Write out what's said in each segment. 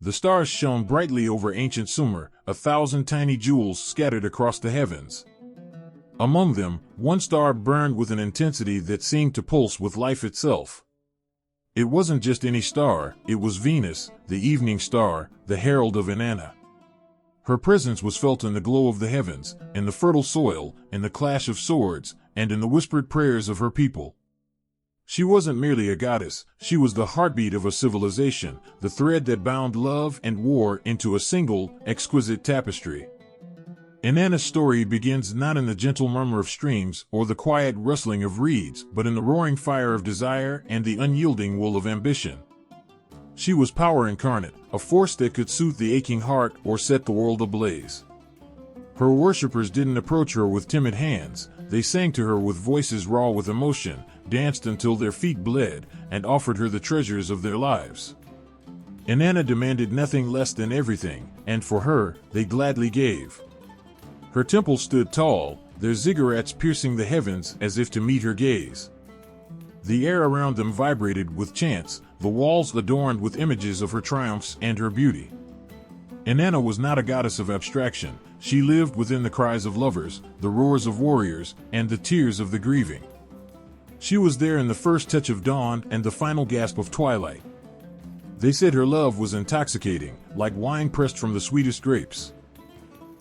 The stars shone brightly over ancient Sumer, 1,000 tiny jewels scattered across the heavens. Among them, one star burned with an intensity that seemed to pulse with life itself. It wasn't just any star, it was Venus, the evening star, the herald of Inanna. Her presence was felt in the glow of the heavens, in the fertile soil, in the clash of swords, and in the whispered prayers of her people. She wasn't merely a goddess, she was the heartbeat of a civilization, the thread that bound love and war into a single, exquisite tapestry. Inanna's story begins not in the gentle murmur of streams or the quiet rustling of reeds, but in the roaring fire of desire and the unyielding will of ambition. She was power incarnate, a force that could soothe the aching heart or set the world ablaze. Her worshippers didn't approach her with timid hands, they sang to her with voices raw with emotion, danced until their feet bled, and offered her the treasures of their lives. Inanna demanded nothing less than everything, and for her, they gladly gave. Her temple stood tall, their ziggurats piercing the heavens as if to meet her gaze. The air around them vibrated with chants, the walls adorned with images of her triumphs and her beauty. Inanna was not a goddess of abstraction, she lived within the cries of lovers, the roars of warriors, and the tears of the grieving. She was there in the first touch of dawn and the final gasp of twilight. They said her love was intoxicating, like wine pressed from the sweetest grapes.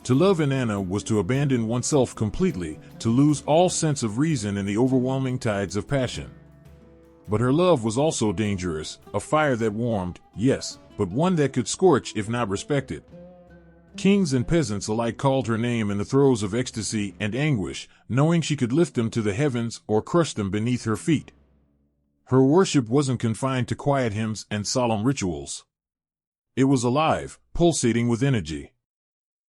To love Inanna was to abandon oneself completely, to lose all sense of reason in the overwhelming tides of passion. But her love was also dangerous, a fire that warmed, yes, but one that could scorch if not respected. Kings and peasants alike called her name in the throes of ecstasy and anguish, knowing she could lift them to the heavens or crush them beneath her feet. Her worship wasn't confined to quiet hymns and solemn rituals. It was alive, pulsating with energy.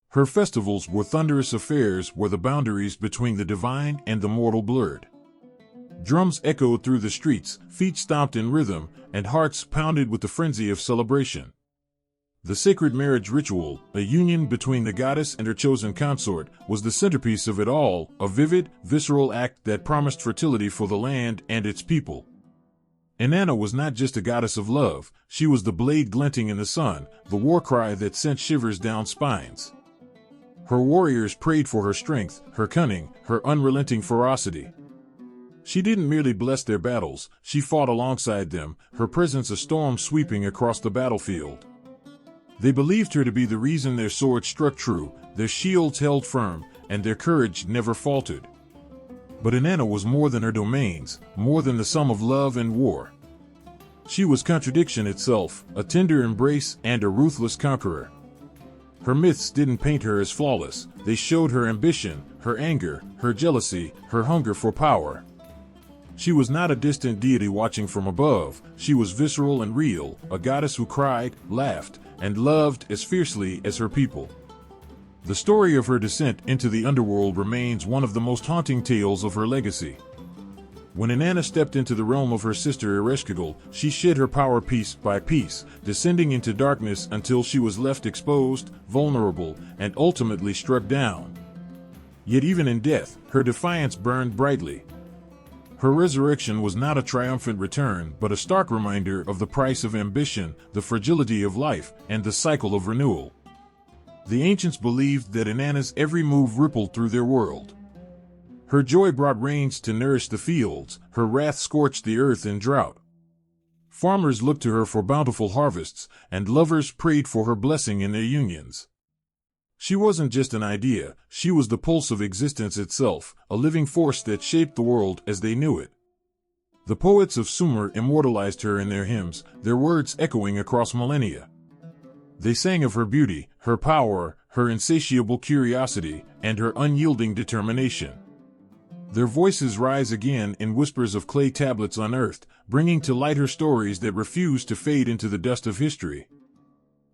Her festivals were thunderous affairs where the boundaries between the divine and the mortal blurred. Drums echoed through the streets, feet stomped in rhythm, and hearts pounded with the frenzy of celebration. The sacred marriage ritual, a union between the goddess and her chosen consort, was the centerpiece of it all, a vivid, visceral act that promised fertility for the land and its people. Inanna was not just a goddess of love, she was the blade glinting in the sun, the war cry that sent shivers down spines. Her warriors prayed for her strength, her cunning, her unrelenting ferocity. She didn't merely bless their battles, she fought alongside them, her presence a storm sweeping across the battlefield. They believed her to be the reason their swords struck true, their shields held firm, and their courage never faltered. But Inanna was more than her domains, more than the sum of love and war. She was contradiction itself, a tender embrace and a ruthless conqueror. Her myths didn't paint her as flawless, they showed her ambition, her anger, her jealousy, her hunger for power. She was not a distant deity watching from above, she was visceral and real, a goddess who cried, laughed, and loved as fiercely as her people. The story of her descent into the underworld remains one of the most haunting tales of her legacy. When Inanna stepped into the realm of her sister Ereshkigal, she shed her power piece by piece, descending into darkness until she was left exposed, vulnerable, and ultimately struck down. Yet even in death, her defiance burned brightly. Her resurrection was not a triumphant return, but a stark reminder of the price of ambition, the fragility of life, and the cycle of renewal. The ancients believed that Inanna's every move rippled through their world. Her joy brought rains to nourish the fields, her wrath scorched the earth in drought. Farmers looked to her for bountiful harvests, and lovers prayed for her blessing in their unions. She wasn't just an idea, she was the pulse of existence itself, a living force that shaped the world as they knew it. The poets of Sumer immortalized her in their hymns, their words echoing across millennia. They sang of her beauty, her power, her insatiable curiosity, and her unyielding determination. Their voices rise again in whispers of clay tablets unearthed, bringing to light her stories that refuse to fade into the dust of history.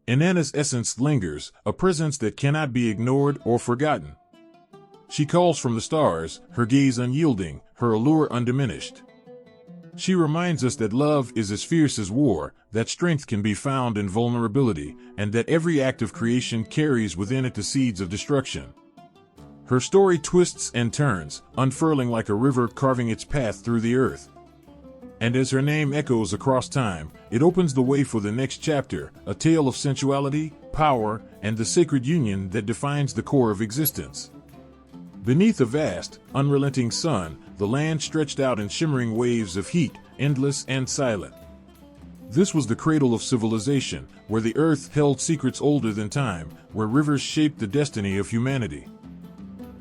Inanna's essence lingers, a presence that cannot be ignored or forgotten. She calls from the stars, her gaze unyielding, her allure undiminished. She reminds us that love is as fierce as war, that strength can be found in vulnerability, and that every act of creation carries within it the seeds of destruction. Her story twists and turns, unfurling like a river carving its path through the earth. And as her name echoes across time, it opens the way for the next chapter, a tale of sensuality, power, and the sacred union that defines the core of existence. Beneath a vast, unrelenting sun, the land stretched out in shimmering waves of heat, endless and silent. This was the cradle of civilization, where the earth held secrets older than time, where rivers shaped the destiny of humanity.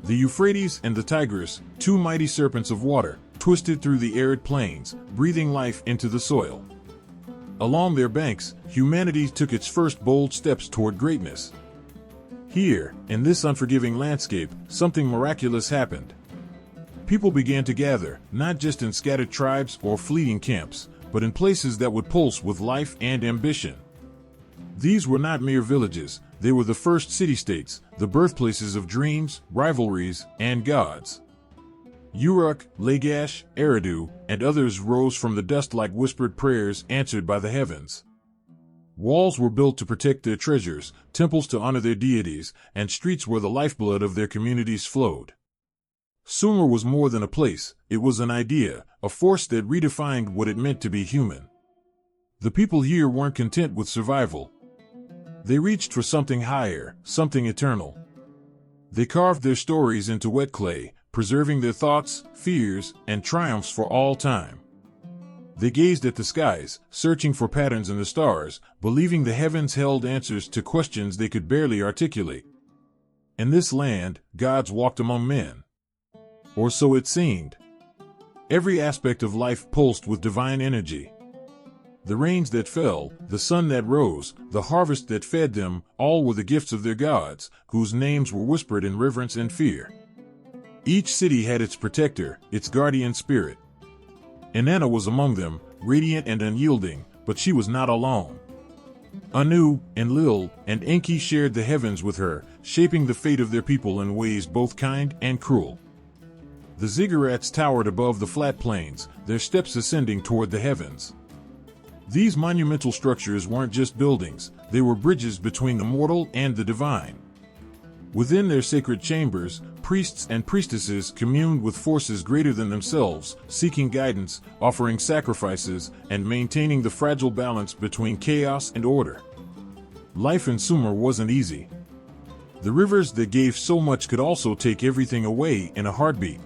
The Euphrates and the Tigris, two mighty serpents of water, twisted through the arid plains, breathing life into the soil. Along their banks, humanity took its first bold steps toward greatness. Here, in this unforgiving landscape, something miraculous happened. People began to gather, not just in scattered tribes or fleeting camps, but in places that would pulse with life and ambition. These were not mere villages, they were the first city-states, the birthplaces of dreams, rivalries, and gods. Uruk, Lagash, Eridu, and others rose from the dust like whispered prayers answered by the heavens. Walls were built to protect their treasures, temples to honor their deities, and streets where the lifeblood of their communities flowed. Sumer was more than a place, it was an idea, a force that redefined what it meant to be human. The people here weren't content with survival. They reached for something higher, something eternal. They carved their stories into wet clay, preserving their thoughts, fears, and triumphs for all time. They gazed at the skies, searching for patterns in the stars, believing the heavens held answers to questions they could barely articulate. In this land, gods walked among men. Or so it seemed. Every aspect of life pulsed with divine energy. The rains that fell, the sun that rose, the harvest that fed them, all were the gifts of their gods, whose names were whispered in reverence and fear. Each city had its protector, its guardian spirit. Inanna was among them, radiant and unyielding, but she was not alone. Anu, Enlil, and Enki shared the heavens with her, shaping the fate of their people in ways both kind and cruel. The ziggurats towered above the flat plains, their steps ascending toward the heavens. These monumental structures weren't just buildings, they were bridges between the mortal and the divine. Within their sacred chambers, priests and priestesses communed with forces greater than themselves, seeking guidance, offering sacrifices, and maintaining the fragile balance between chaos and order. Life in Sumer wasn't easy. The rivers that gave so much could also take everything away in a heartbeat.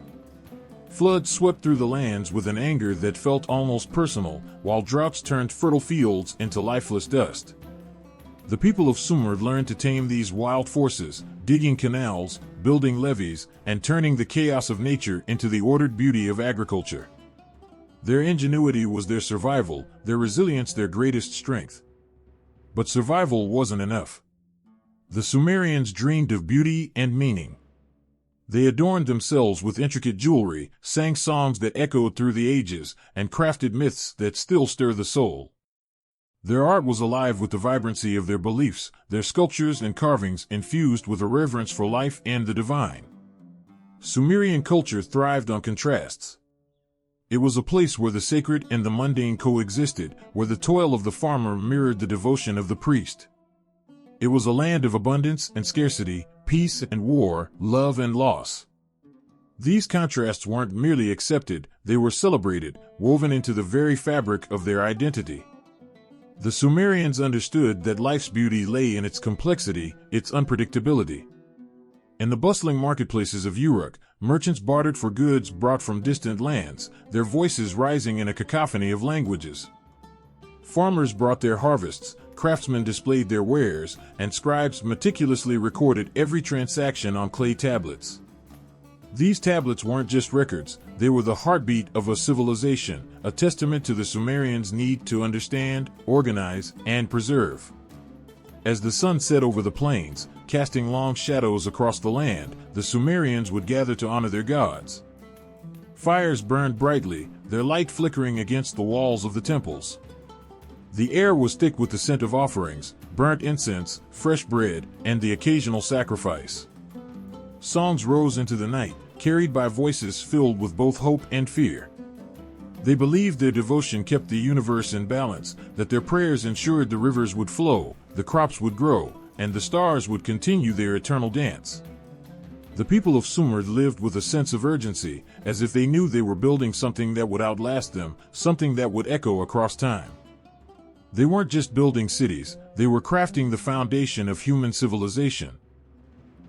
Floods swept through the lands with an anger that felt almost personal, while droughts turned fertile fields into lifeless dust. The people of Sumer learned to tame these wild forces, digging canals, building levees, and turning the chaos of nature into the ordered beauty of agriculture. Their ingenuity was their survival, their resilience their greatest strength. But survival wasn't enough. The Sumerians dreamed of beauty and meaning. They adorned themselves with intricate jewelry, sang songs that echoed through the ages, and crafted myths that still stir the soul. Their art was alive with the vibrancy of their beliefs, their sculptures and carvings infused with a reverence for life and the divine. Sumerian culture thrived on contrasts. It was a place where the sacred and the mundane coexisted, where the toil of the farmer mirrored the devotion of the priest. It was a land of abundance and scarcity, peace and war, love and loss. These contrasts weren't merely accepted, they were celebrated, woven into the very fabric of their identity. The Sumerians understood that life's beauty lay in its complexity, its unpredictability. In the bustling marketplaces of Uruk, merchants bartered for goods brought from distant lands, their voices rising in a cacophony of languages. Farmers brought their harvests, craftsmen displayed their wares, and scribes meticulously recorded every transaction on clay tablets. These tablets weren't just records, they were the heartbeat of a civilization, a testament to the Sumerians' need to understand, organize, and preserve. As the sun set over the plains, casting long shadows across the land, the Sumerians would gather to honor their gods. Fires burned brightly, their light flickering against the walls of the temples. The air was thick with the scent of offerings, burnt incense, fresh bread, and the occasional sacrifice. Songs rose into the night, carried by voices filled with both hope and fear. They believed their devotion kept the universe in balance, that their prayers ensured the rivers would flow, the crops would grow, and the stars would continue their eternal dance. The people of Sumer lived with a sense of urgency, as if they knew they were building something that would outlast them, something that would echo across time. They weren't just building cities, they were crafting the foundation of human civilization.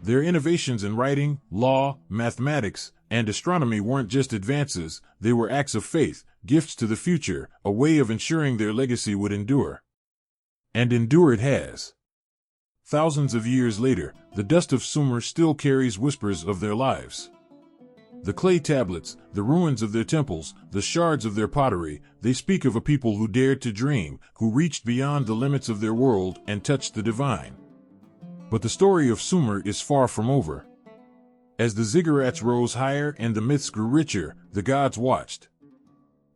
Their innovations in writing, law, mathematics, and astronomy weren't just advances, they were acts of faith, gifts to the future, a way of ensuring their legacy would endure. And endure it has. Thousands of years later, the dust of Sumer still carries whispers of their lives. The clay tablets, the ruins of their temples, the shards of their pottery, they speak of a people who dared to dream, who reached beyond the limits of their world and touched the divine. But the story of Sumer is far from over. As the ziggurats rose higher and the myths grew richer, the gods watched.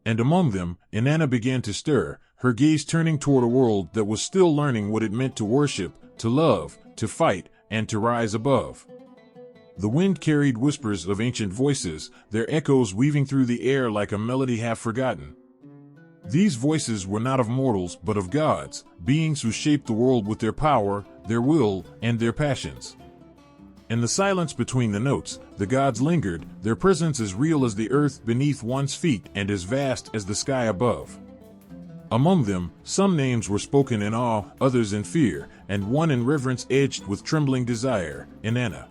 And among them, Inanna began to stir, her gaze turning toward a world that was still learning what it meant to worship, to love, to fight, and to rise above. The wind carried whispers of ancient voices, their echoes weaving through the air like a melody half forgotten. These voices were not of mortals but of gods, beings who shaped the world with their power, their will, and their passions. In the silence between the notes, the gods lingered, their presence as real as the earth beneath one's feet and as vast as the sky above. Among them, some names were spoken in awe, others in fear, and one in reverence edged with trembling desire, Inanna.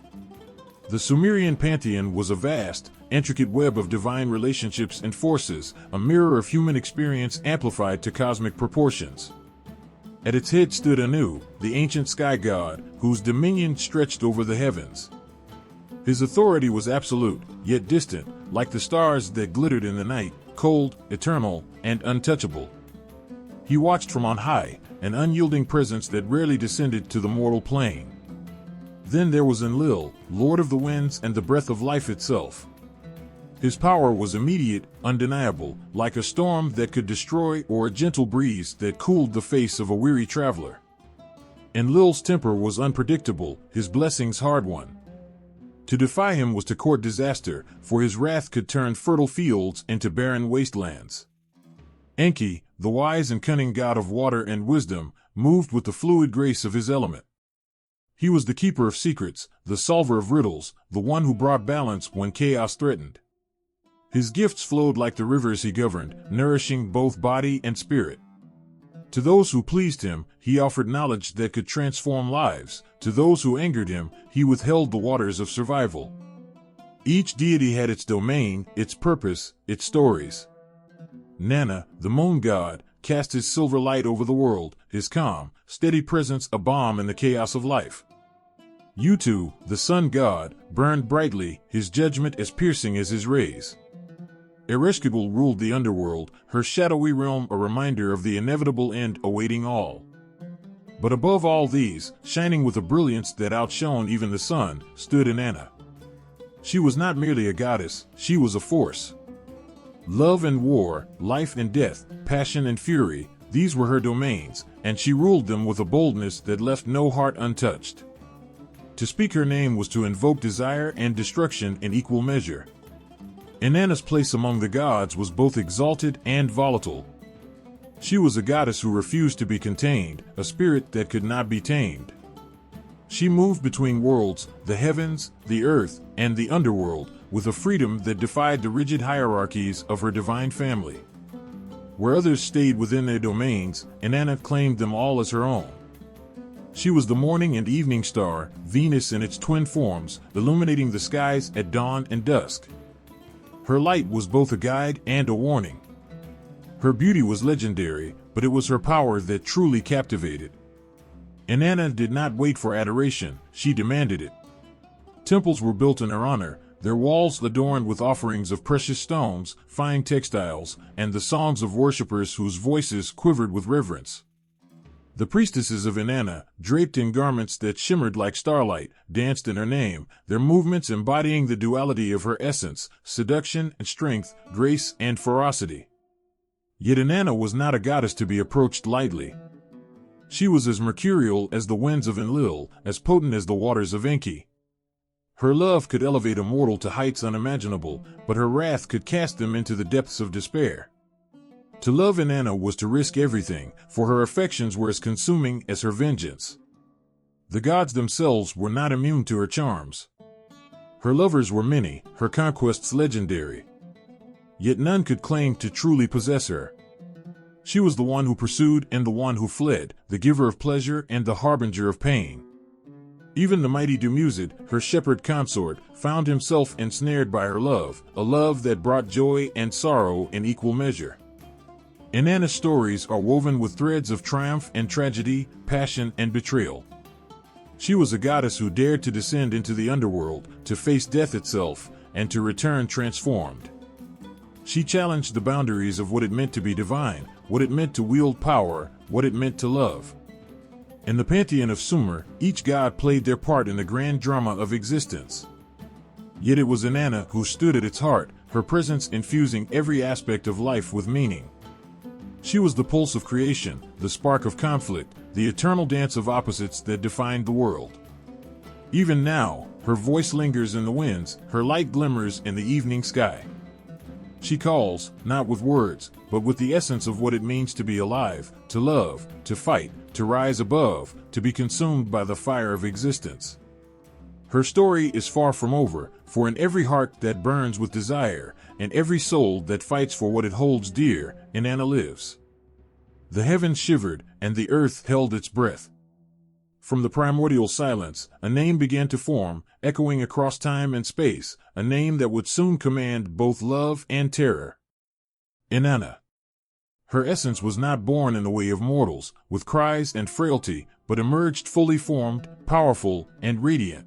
The Sumerian pantheon was a vast, intricate web of divine relationships and forces, a mirror of human experience amplified to cosmic proportions. At its head stood Anu, the ancient sky god, whose dominion stretched over the heavens. His authority was absolute, yet distant, like the stars that glittered in the night, cold, eternal, and untouchable. He watched from on high, an unyielding presence that rarely descended to the mortal plane. Then there was Enlil, lord of the winds and the breath of life itself. His power was immediate, undeniable, like a storm that could destroy or a gentle breeze that cooled the face of a weary traveler. Enlil's temper was unpredictable, his blessings hard-won. To defy him was to court disaster, for his wrath could turn fertile fields into barren wastelands. Enki, the wise and cunning god of water and wisdom, moved with the fluid grace of his element. He was the keeper of secrets, the solver of riddles, the one who brought balance when chaos threatened. His gifts flowed like the rivers he governed, nourishing both body and spirit. To those who pleased him, he offered knowledge that could transform lives. To those who angered him, he withheld the waters of survival. Each deity had its domain, its purpose, its stories. Nanna, the moon god, cast his silver light over the world, his calm, steady presence a balm in the chaos of life. Utu, the sun god, burned brightly, his judgment as piercing as his rays. Ereshkigal ruled the underworld, her shadowy realm a reminder of the inevitable end awaiting all. But above all these, shining with a brilliance that outshone even the sun, stood Inanna. She was not merely a goddess, she was a force. Love and war, life and death, passion and fury, these were her domains, and she ruled them with a boldness that left no heart untouched. To speak her name was to invoke desire and destruction in equal measure. Inanna's place among the gods was both exalted and volatile. She was a goddess who refused to be contained, a spirit that could not be tamed. She moved between worlds, the heavens, the earth, and the underworld, with a freedom that defied the rigid hierarchies of her divine family. Where others stayed within their domains, Inanna claimed them all as her own. She was the morning and evening star, Venus in its twin forms, illuminating the skies at dawn and dusk. Her light was both a guide and a warning. Her beauty was legendary, but it was her power that truly captivated. Inanna did not wait for adoration, she demanded it. Temples were built in her honor, their walls adorned with offerings of precious stones, fine textiles, and the songs of worshippers whose voices quivered with reverence. The priestesses of Inanna, draped in garments that shimmered like starlight, danced in her name, their movements embodying the duality of her essence, seduction and strength, grace and ferocity. Yet Inanna was not a goddess to be approached lightly. She was as mercurial as the winds of Enlil, as potent as the waters of Enki. Her love could elevate a mortal to heights unimaginable, but her wrath could cast them into the depths of despair. To love Inanna was to risk everything, for her affections were as consuming as her vengeance. The gods themselves were not immune to her charms. Her lovers were many, her conquests legendary. Yet none could claim to truly possess her. She was the one who pursued and the one who fled, the giver of pleasure and the harbinger of pain. Even the mighty Dumusid, her shepherd consort, found himself ensnared by her love, a love that brought joy and sorrow in equal measure. Inanna's stories are woven with threads of triumph and tragedy, passion and betrayal. She was a goddess who dared to descend into the underworld, to face death itself, and to return transformed. She challenged the boundaries of what it meant to be divine, what it meant to wield power, what it meant to love. In the pantheon of Sumer, each god played their part in the grand drama of existence. Yet it was Inanna who stood at its heart, her presence infusing every aspect of life with meaning. She was the pulse of creation, the spark of conflict, the eternal dance of opposites that defined the world. Even now, her voice lingers in the winds, her light glimmers in the evening sky. She calls, not with words, but with the essence of what it means to be alive, to love, to fight, to rise above, to be consumed by the fire of existence. Her story is far from over, for in every heart that burns with desire, and every soul that fights for what it holds dear, Inanna lives. The heavens shivered, and the earth held its breath. From the primordial silence, a name began to form, echoing across time and space, a name that would soon command both love and terror. Inanna. Her essence was not born in the way of mortals, with cries and frailty, but emerged fully formed, powerful, and radiant.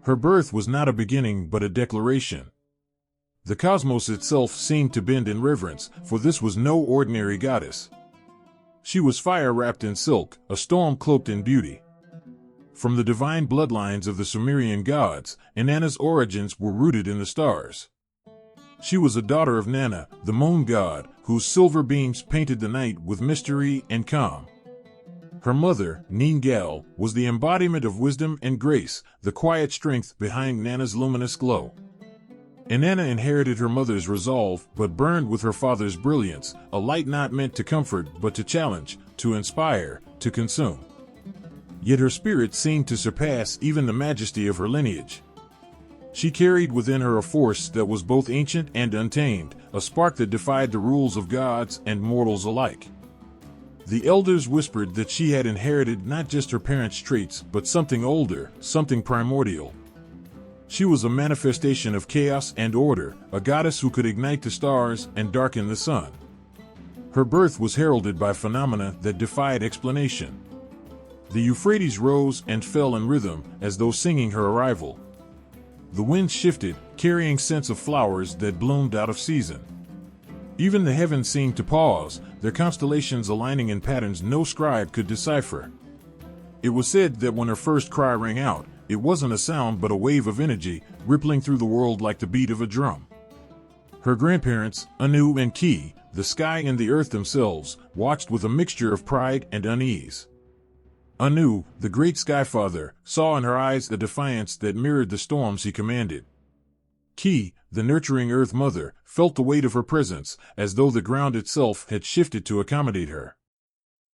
Her birth was not a beginning but a declaration. The cosmos itself seemed to bend in reverence, for this was no ordinary goddess. She was fire wrapped in silk, a storm cloaked in beauty. From the divine bloodlines of the Sumerian gods, Inanna's origins were rooted in the stars. She was a daughter of Nanna, the moon god, whose silver beams painted the night with mystery and calm. Her mother, Ningal, was the embodiment of wisdom and grace, the quiet strength behind Nanna's luminous glow. Inanna inherited her mother's resolve, but burned with her father's brilliance, a light not meant to comfort but to challenge, to inspire, to consume. Yet her spirit seemed to surpass even the majesty of her lineage. She carried within her a force that was both ancient and untamed, a spark that defied the rules of gods and mortals alike. The elders whispered that she had inherited not just her parents' traits, but something older, something primordial. She was a manifestation of chaos and order, a goddess who could ignite the stars and darken the sun. Her birth was heralded by phenomena that defied explanation. The Euphrates rose and fell in rhythm, as though singing her arrival. The winds shifted, carrying scents of flowers that bloomed out of season. Even the heavens seemed to pause, their constellations aligning in patterns no scribe could decipher. It was said that when her first cry rang out, it wasn't a sound but a wave of energy, rippling through the world like the beat of a drum. Her grandparents, Anu and Ki, the sky and the earth themselves, watched with a mixture of pride and unease. Anu, the great skyfather, saw in her eyes a defiance that mirrored the storms he commanded. Ki, the nurturing earth mother, felt the weight of her presence, as though the ground itself had shifted to accommodate her.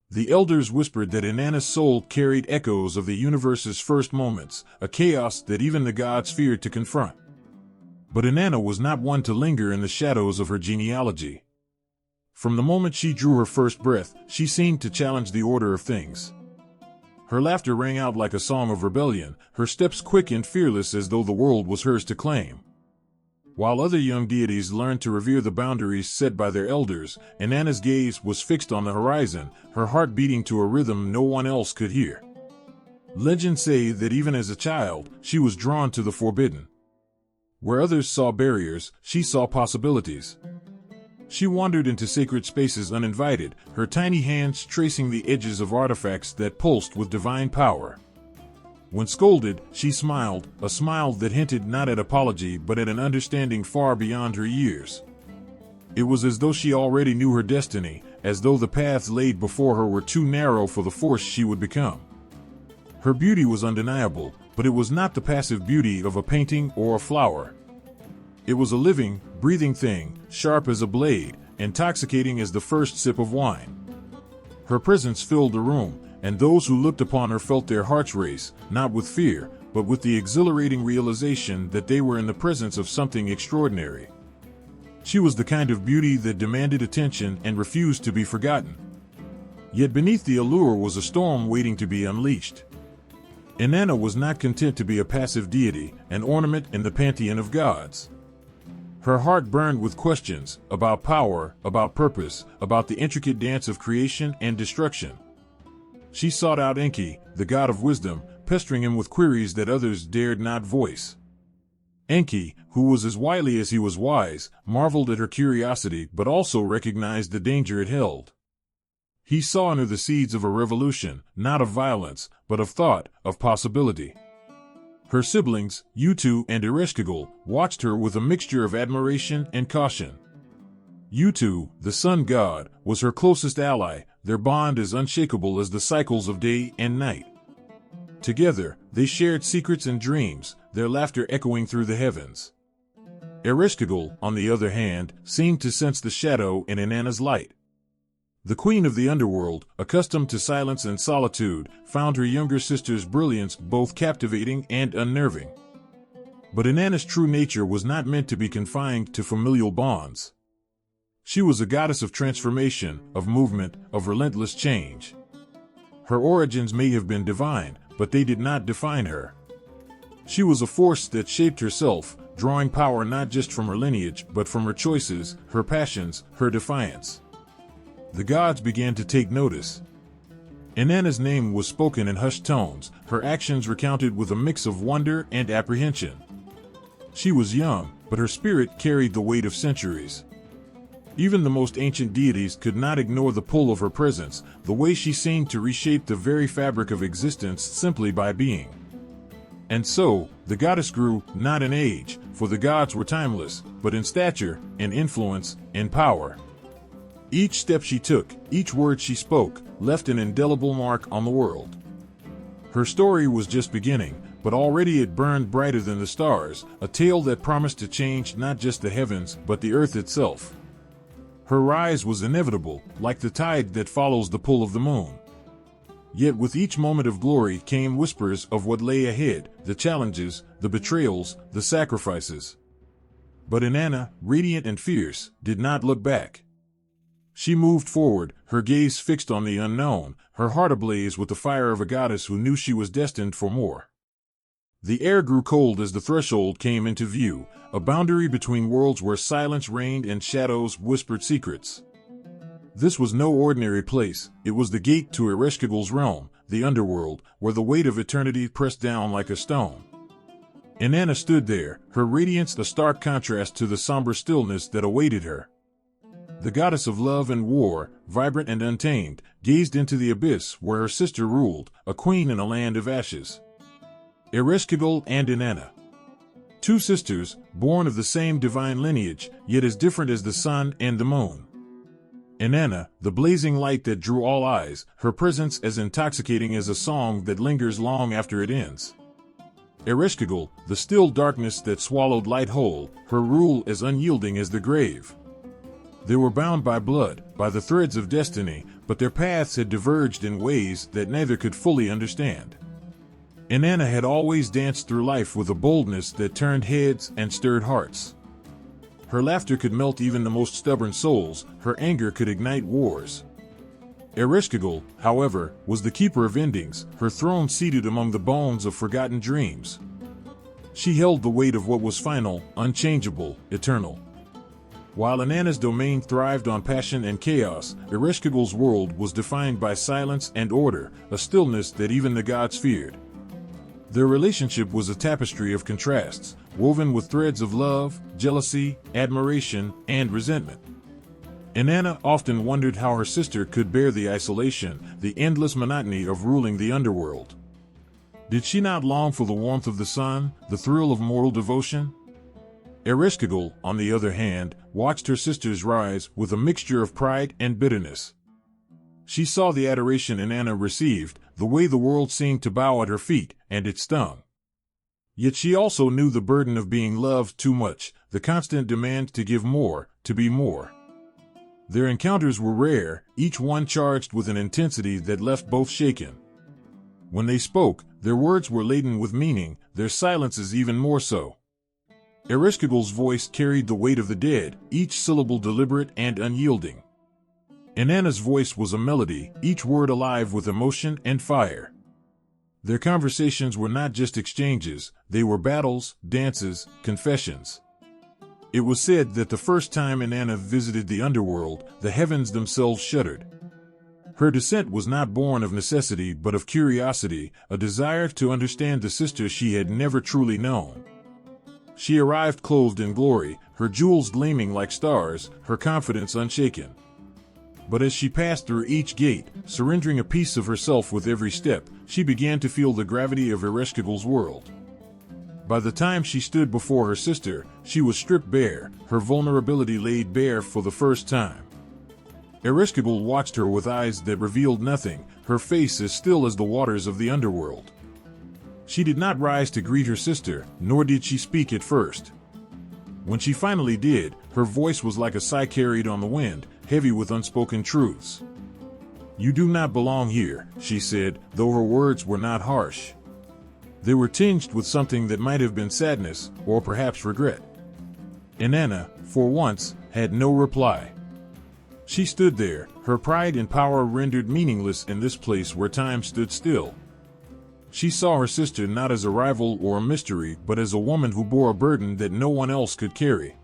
The elders whispered that Inanna's soul carried echoes of the universe's first moments, a chaos that even the gods feared to confront. But Inanna was not one to linger in the shadows of her genealogy. From the moment she drew her first breath, she seemed to challenge the order of things. Her laughter rang out like a song of rebellion, her steps quick and fearless as though the world was hers to claim. While other young deities learned to revere the boundaries set by their elders, Inanna's gaze was fixed on the horizon, her heart beating to a rhythm no one else could hear. Legends say that even as a child, she was drawn to the forbidden. Where others saw barriers, she saw possibilities. She wandered into sacred spaces uninvited, her tiny hands tracing the edges of artifacts that pulsed with divine power. When scolded, she smiled, a smile that hinted not at apology but at an understanding far beyond her years. It was as though she already knew her destiny, as though the paths laid before her were too narrow for the force she would become. Her beauty was undeniable, but it was not the passive beauty of a painting or a flower. It was a living, breathing thing, sharp as a blade, intoxicating as the first sip of wine. Her presence filled the room, and those who looked upon her felt their hearts race, not with fear, but with the exhilarating realization that they were in the presence of something extraordinary. She was the kind of beauty that demanded attention and refused to be forgotten. Yet beneath the allure was a storm waiting to be unleashed. Inanna was not content to be a passive deity, an ornament in the pantheon of gods. Her heart burned with questions about power, about purpose, about the intricate dance of creation and destruction. She sought out Enki, the god of wisdom, pestering him with queries that others dared not voice. Enki, who was as wily as he was wise, marveled at her curiosity but also recognized the danger it held. He saw in her the seeds of a revolution, not of violence, but of thought, of possibility. Her siblings, Utu and Ereshkigal, watched her with a mixture of admiration and caution. Utu, the sun god, was her closest ally, their bond as unshakable as the cycles of day and night. Together, they shared secrets and dreams, their laughter echoing through the heavens. Ereshkigal, on the other hand, seemed to sense the shadow in Inanna's light. The queen of the underworld, accustomed to silence and solitude, found her younger sister's brilliance both captivating and unnerving. But Inanna's true nature was not meant to be confined to familial bonds. She was a goddess of transformation, of movement, of relentless change. Her origins may have been divine, but they did not define her. She was a force that shaped herself, drawing power not just from her lineage, but from her choices, her passions, her defiance. The gods began to take notice. Inanna's name was spoken in hushed tones, her actions recounted with a mix of wonder and apprehension. She was young, but her spirit carried the weight of centuries. Even the most ancient deities could not ignore the pull of her presence, the way she seemed to reshape the very fabric of existence simply by being. And so, the goddess grew, not in age, for the gods were timeless, but in stature, in influence, in power. Each step she took, each word she spoke, left an indelible mark on the world. Her story was just beginning, but already it burned brighter than the stars, a tale that promised to change not just the heavens, but the earth itself. Her rise was inevitable, like the tide that follows the pull of the moon. Yet with each moment of glory came whispers of what lay ahead, the challenges, the betrayals, the sacrifices. But Inanna, radiant and fierce, did not look back. She moved forward, her gaze fixed on the unknown, her heart ablaze with the fire of a goddess who knew she was destined for more. The air grew cold as the threshold came into view, a boundary between worlds where silence reigned and shadows whispered secrets. This was no ordinary place, it was the gate to Ereshkigal's realm, the underworld, where the weight of eternity pressed down like a stone. Inanna stood there, her radiance a stark contrast to the somber stillness that awaited her. The goddess of love and war, vibrant and untamed, gazed into the abyss where her sister ruled, a queen in a land of ashes. Ereshkigal and Inanna. Two sisters, born of the same divine lineage, yet as different as the sun and the moon. Inanna, the blazing light that drew all eyes, her presence as intoxicating as a song that lingers long after it ends. Ereshkigal, the still darkness that swallowed light whole, her rule as unyielding as the grave. They were bound by blood, by the threads of destiny, but their paths had diverged in ways that neither could fully understand. Inanna had always danced through life with a boldness that turned heads and stirred hearts. Her laughter could melt even the most stubborn souls, her anger could ignite wars. Ereshkigal, however, was the keeper of endings, her throne seated among the bones of forgotten dreams. She held the weight of what was final, unchangeable, eternal. While Inanna's domain thrived on passion and chaos, Ereshkigal's world was defined by silence and order, a stillness that even the gods feared. Their relationship was a tapestry of contrasts, woven with threads of love, jealousy, admiration, and resentment. Inanna often wondered how her sister could bear the isolation, the endless monotony of ruling the underworld. Did she not long for the warmth of the sun, the thrill of mortal devotion? Ereshkigal, on the other hand, watched her sisters rise with a mixture of pride and bitterness. She saw the adoration Inanna received, the way the world seemed to bow at her feet, and it stung. Yet she also knew the burden of being loved too much, the constant demand to give more, to be more. Their encounters were rare, each one charged with an intensity that left both shaken. When they spoke, Their words were laden with meaning, their silences even more so. Ereshkigal's voice carried the weight of the dead, each syllable deliberate and unyielding. Inanna's voice was a melody, each word alive with emotion and fire. Their conversations were not just exchanges, they were battles, dances, confessions. It was said that the first time Inanna visited the underworld, the heavens themselves shuddered. Her descent was not born of necessity but of curiosity, a desire to understand the sister she had never truly known. She arrived clothed in glory, her jewels gleaming like stars, her confidence unshaken. But as she passed through each gate, surrendering a piece of herself with every step, she began to feel the gravity of Ereshkigal's world. By the time she stood before her sister, she was stripped bare, her vulnerability laid bare for the first time. Ereshkigal watched her with eyes that revealed nothing, her face as still as the waters of the underworld. She did not rise to greet her sister, nor did she speak at first. When she finally did, her voice was like a sigh carried on the wind, heavy with unspoken truths. "You do not belong here," she said, though her words were not harsh. They were tinged with something that might have been sadness, or perhaps regret. Inanna, for once, had no reply. She stood there, her pride and power rendered meaningless in this place where time stood still. She saw her sister not as a rival or a mystery, but as a woman who bore a burden that no one else could carry.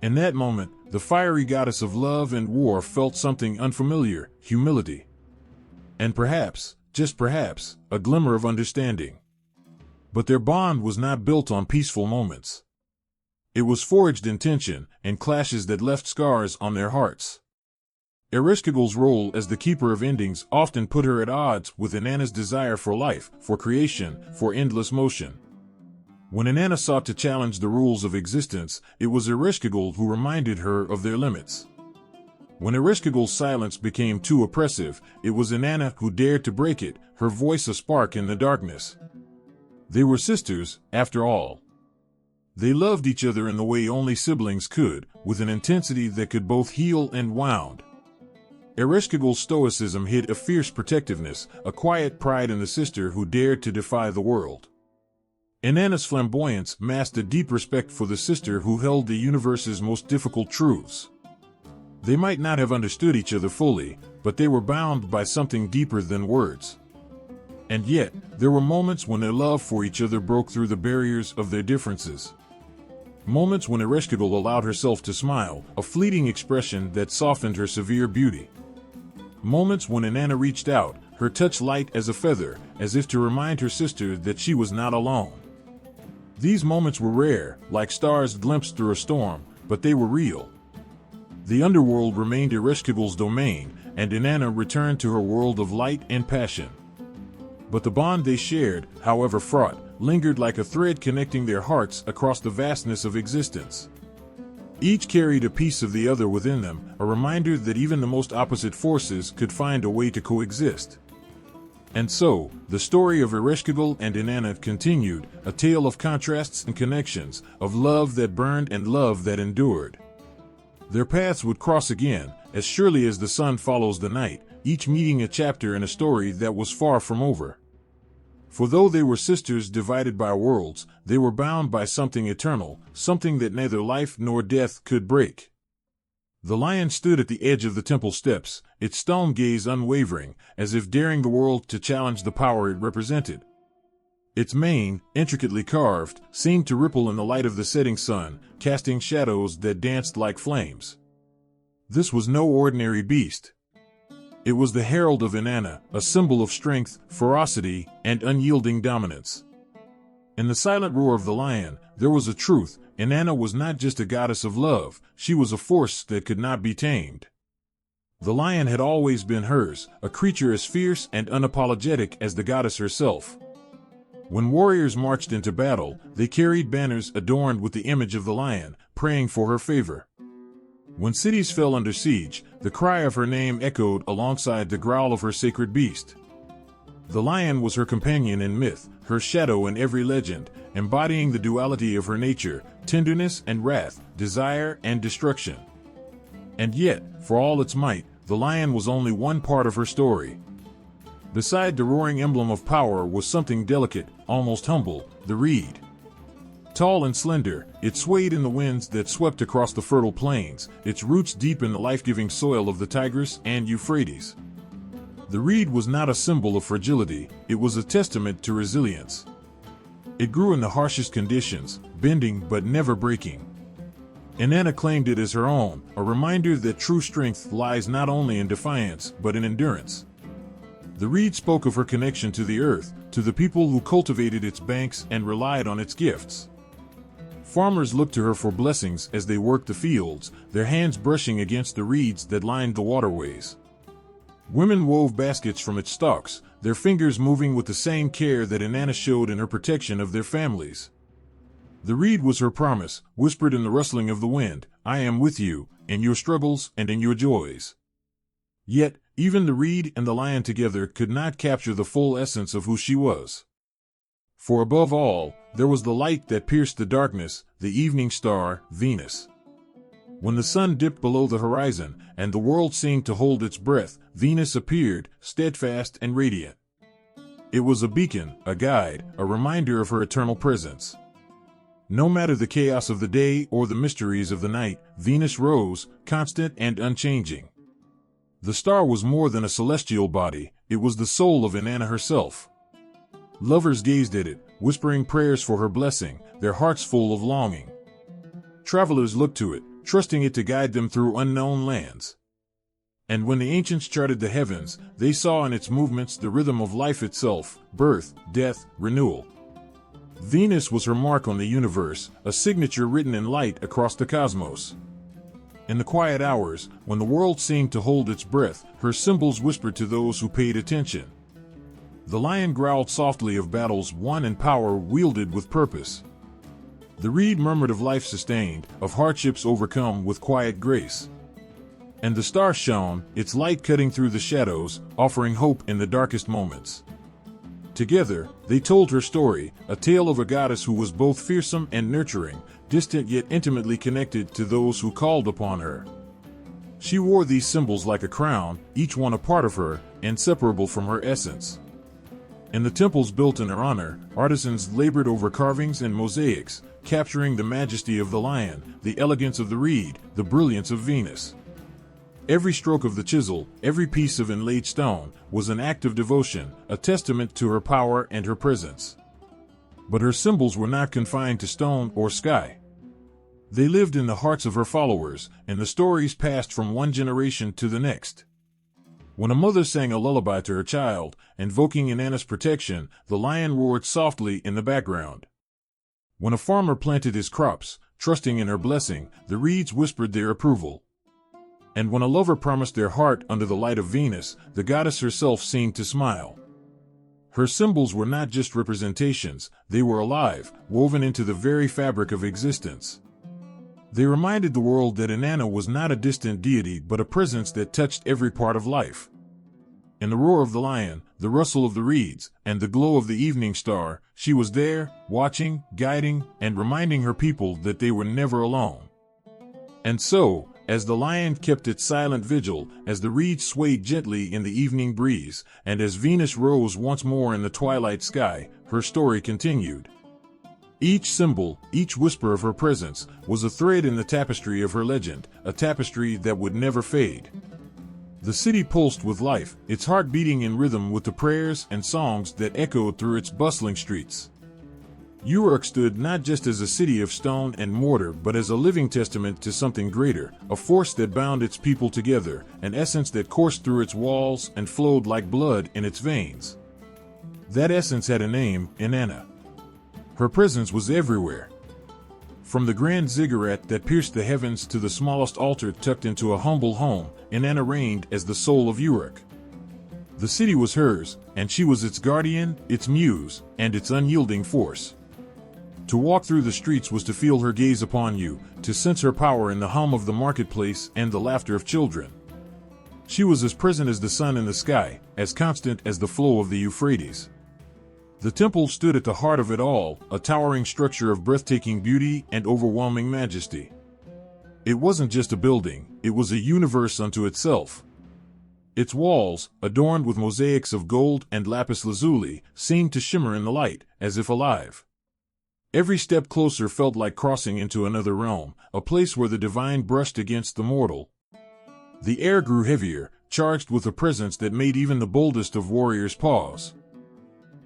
In that moment, the fiery goddess of love and war felt something unfamiliar, humility. And perhaps, just perhaps, a glimmer of understanding. But their bond was not built on peaceful moments. It was forged in tension and clashes that left scars on their hearts. Ereshkigal's role as the keeper of endings often put her at odds with Inanna's desire for life, for creation, for endless motion. When Inanna sought to challenge the rules of existence, it was Ereshkigal who reminded her of their limits. When Ereshkigal's silence became too oppressive, it was Inanna who dared to break it, her voice a spark in the darkness. They were sisters, after all. They loved each other in the way only siblings could, with an intensity that could both heal and wound. Ereshkigal's stoicism hid a fierce protectiveness, a quiet pride in the sister who dared to defy the world. Inanna's flamboyance masked a deep respect for the sister who held the universe's most difficult truths. They might not have understood each other fully, but they were bound by something deeper than words. And yet, there were moments when their love for each other broke through the barriers of their differences. Moments when Ereshkigal allowed herself to smile, a fleeting expression that softened her severe beauty. Moments when Inanna reached out, her touch light as a feather, as if to remind her sister that she was not alone. These moments were rare, like stars glimpsed through a storm, but they were real. The underworld remained Ereshkigal's domain, and Inanna returned to her world of light and passion. But the bond they shared, however fraught, lingered like a thread connecting their hearts across the vastness of existence. Each carried a piece of the other within them, a reminder that even the most opposite forces could find a way to coexist. And so, the story of Ereshkigal and Inanna continued, a tale of contrasts and connections, of love that burned and love that endured. Their paths would cross again, as surely as the sun follows the night, each meeting a chapter in a story that was far from over. For though they were sisters divided by worlds, they were bound by something eternal, something that neither life nor death could break. The lion stood at the edge of the temple steps, its stone gaze unwavering, as if daring the world to challenge the power it represented. Its mane, intricately carved, seemed to ripple in the light of the setting sun, casting shadows that danced like flames. This was no ordinary beast. It was the herald of Inanna, a symbol of strength, ferocity, and unyielding dominance. In the silent roar of the lion, there was a truth. Inanna was not just a goddess of love, she was a force that could not be tamed. The lion had always been hers, a creature as fierce and unapologetic as the goddess herself. When warriors marched into battle, they carried banners adorned with the image of the lion, praying for her favor. When cities fell under siege, the cry of her name echoed alongside the growl of her sacred beast. The lion was her companion in myth, her shadow in every legend, embodying the duality of her nature, tenderness and wrath, desire and destruction. And yet, for all its might, the lion was only one part of her story. Beside the roaring emblem of power was something delicate, almost humble, the reed. Tall and slender, it swayed in the winds that swept across the fertile plains, its roots deep in the life-giving soil of the Tigris and Euphrates. The reed was not a symbol of fragility, it was a testament to resilience. It grew in the harshest conditions, bending but never breaking. Inanna claimed it as her own, a reminder that true strength lies not only in defiance but in endurance. The reed spoke of her connection to the earth, to the people who cultivated its banks and relied on its gifts. Farmers looked to her for blessings as they worked the fields, their hands brushing against the reeds that lined the waterways. Women wove baskets from its stalks, their fingers moving with the same care that Inanna showed in her protection of their families. The reed was her promise, whispered in the rustling of the wind, "I am with you, in your struggles and in your joys." Yet, even the reed and the lion together could not capture the full essence of who she was. For above all, there was the light that pierced the darkness, the evening star, Venus. When the sun dipped below the horizon, and the world seemed to hold its breath, Venus appeared, steadfast and radiant. It was a beacon, a guide, a reminder of her eternal presence. No matter the chaos of the day or the mysteries of the night, Venus rose, constant and unchanging. The star was more than a celestial body, it was the soul of Inanna herself. Lovers gazed at it, whispering prayers for her blessing, their hearts full of longing. Travelers looked to it, trusting it to guide them through unknown lands. And when the ancients charted the heavens, they saw in its movements the rhythm of life itself, birth, death, renewal. Venus was her mark on the universe, a signature written in light across the cosmos. In the quiet hours, when the world seemed to hold its breath, her symbols whispered to those who paid attention. The lion growled softly of battles won and power wielded with purpose. The reed murmured of life sustained, of hardships overcome with quiet grace. And the star shone, its light cutting through the shadows, offering hope in the darkest moments. Together, they told her story, a tale of a goddess who was both fearsome and nurturing, distant yet intimately connected to those who called upon her. She wore these symbols like a crown, each one a part of her, inseparable from her essence. In the temples built in her honor, artisans labored over carvings and mosaics, capturing the majesty of the lion, the elegance of the reed, the brilliance of Venus. Every stroke of the chisel, every piece of inlaid stone, was an act of devotion, a testament to her power and her presence. But her symbols were not confined to stone or sky. They lived in the hearts of her followers, and the stories passed from one generation to the next. When a mother sang a lullaby to her child, invoking Inanna's protection, the lion roared softly in the background. When a farmer planted his crops, trusting in her blessing, the reeds whispered their approval. And when a lover promised their heart under the light of Venus, the goddess herself seemed to smile. Her symbols were not just representations, they were alive, woven into the very fabric of existence. They reminded the world that Inanna was not a distant deity but a presence that touched every part of life. In the roar of the lion, the rustle of the reeds, and the glow of the evening star, she was there, watching, guiding, and reminding her people that they were never alone. And so, as the lion kept its silent vigil, as the reeds swayed gently in the evening breeze, and as Venus rose once more in the twilight sky, her story continued. Each symbol, each whisper of her presence, was a thread in the tapestry of her legend, a tapestry that would never fade. The city pulsed with life, its heart beating in rhythm with the prayers and songs that echoed through its bustling streets. Uruk stood not just as a city of stone and mortar but as a living testament to something greater, a force that bound its people together, an essence that coursed through its walls and flowed like blood in its veins. That essence had a name, Inanna. Her presence was everywhere. From the grand ziggurat that pierced the heavens to the smallest altar tucked into a humble home, Inanna reigned as the soul of Uruk. The city was hers, and she was its guardian, its muse, and its unyielding force. To walk through the streets was to feel her gaze upon you, to sense her power in the hum of the marketplace and the laughter of children. She was as present as the sun in the sky, as constant as the flow of the Euphrates. The temple stood at the heart of it all, a towering structure of breathtaking beauty and overwhelming majesty. It wasn't just a building, it was a universe unto itself. Its walls, adorned with mosaics of gold and lapis lazuli, seemed to shimmer in the light, as if alive. Every step closer felt like crossing into another realm, a place where the divine brushed against the mortal. The air grew heavier, charged with a presence that made even the boldest of warriors pause.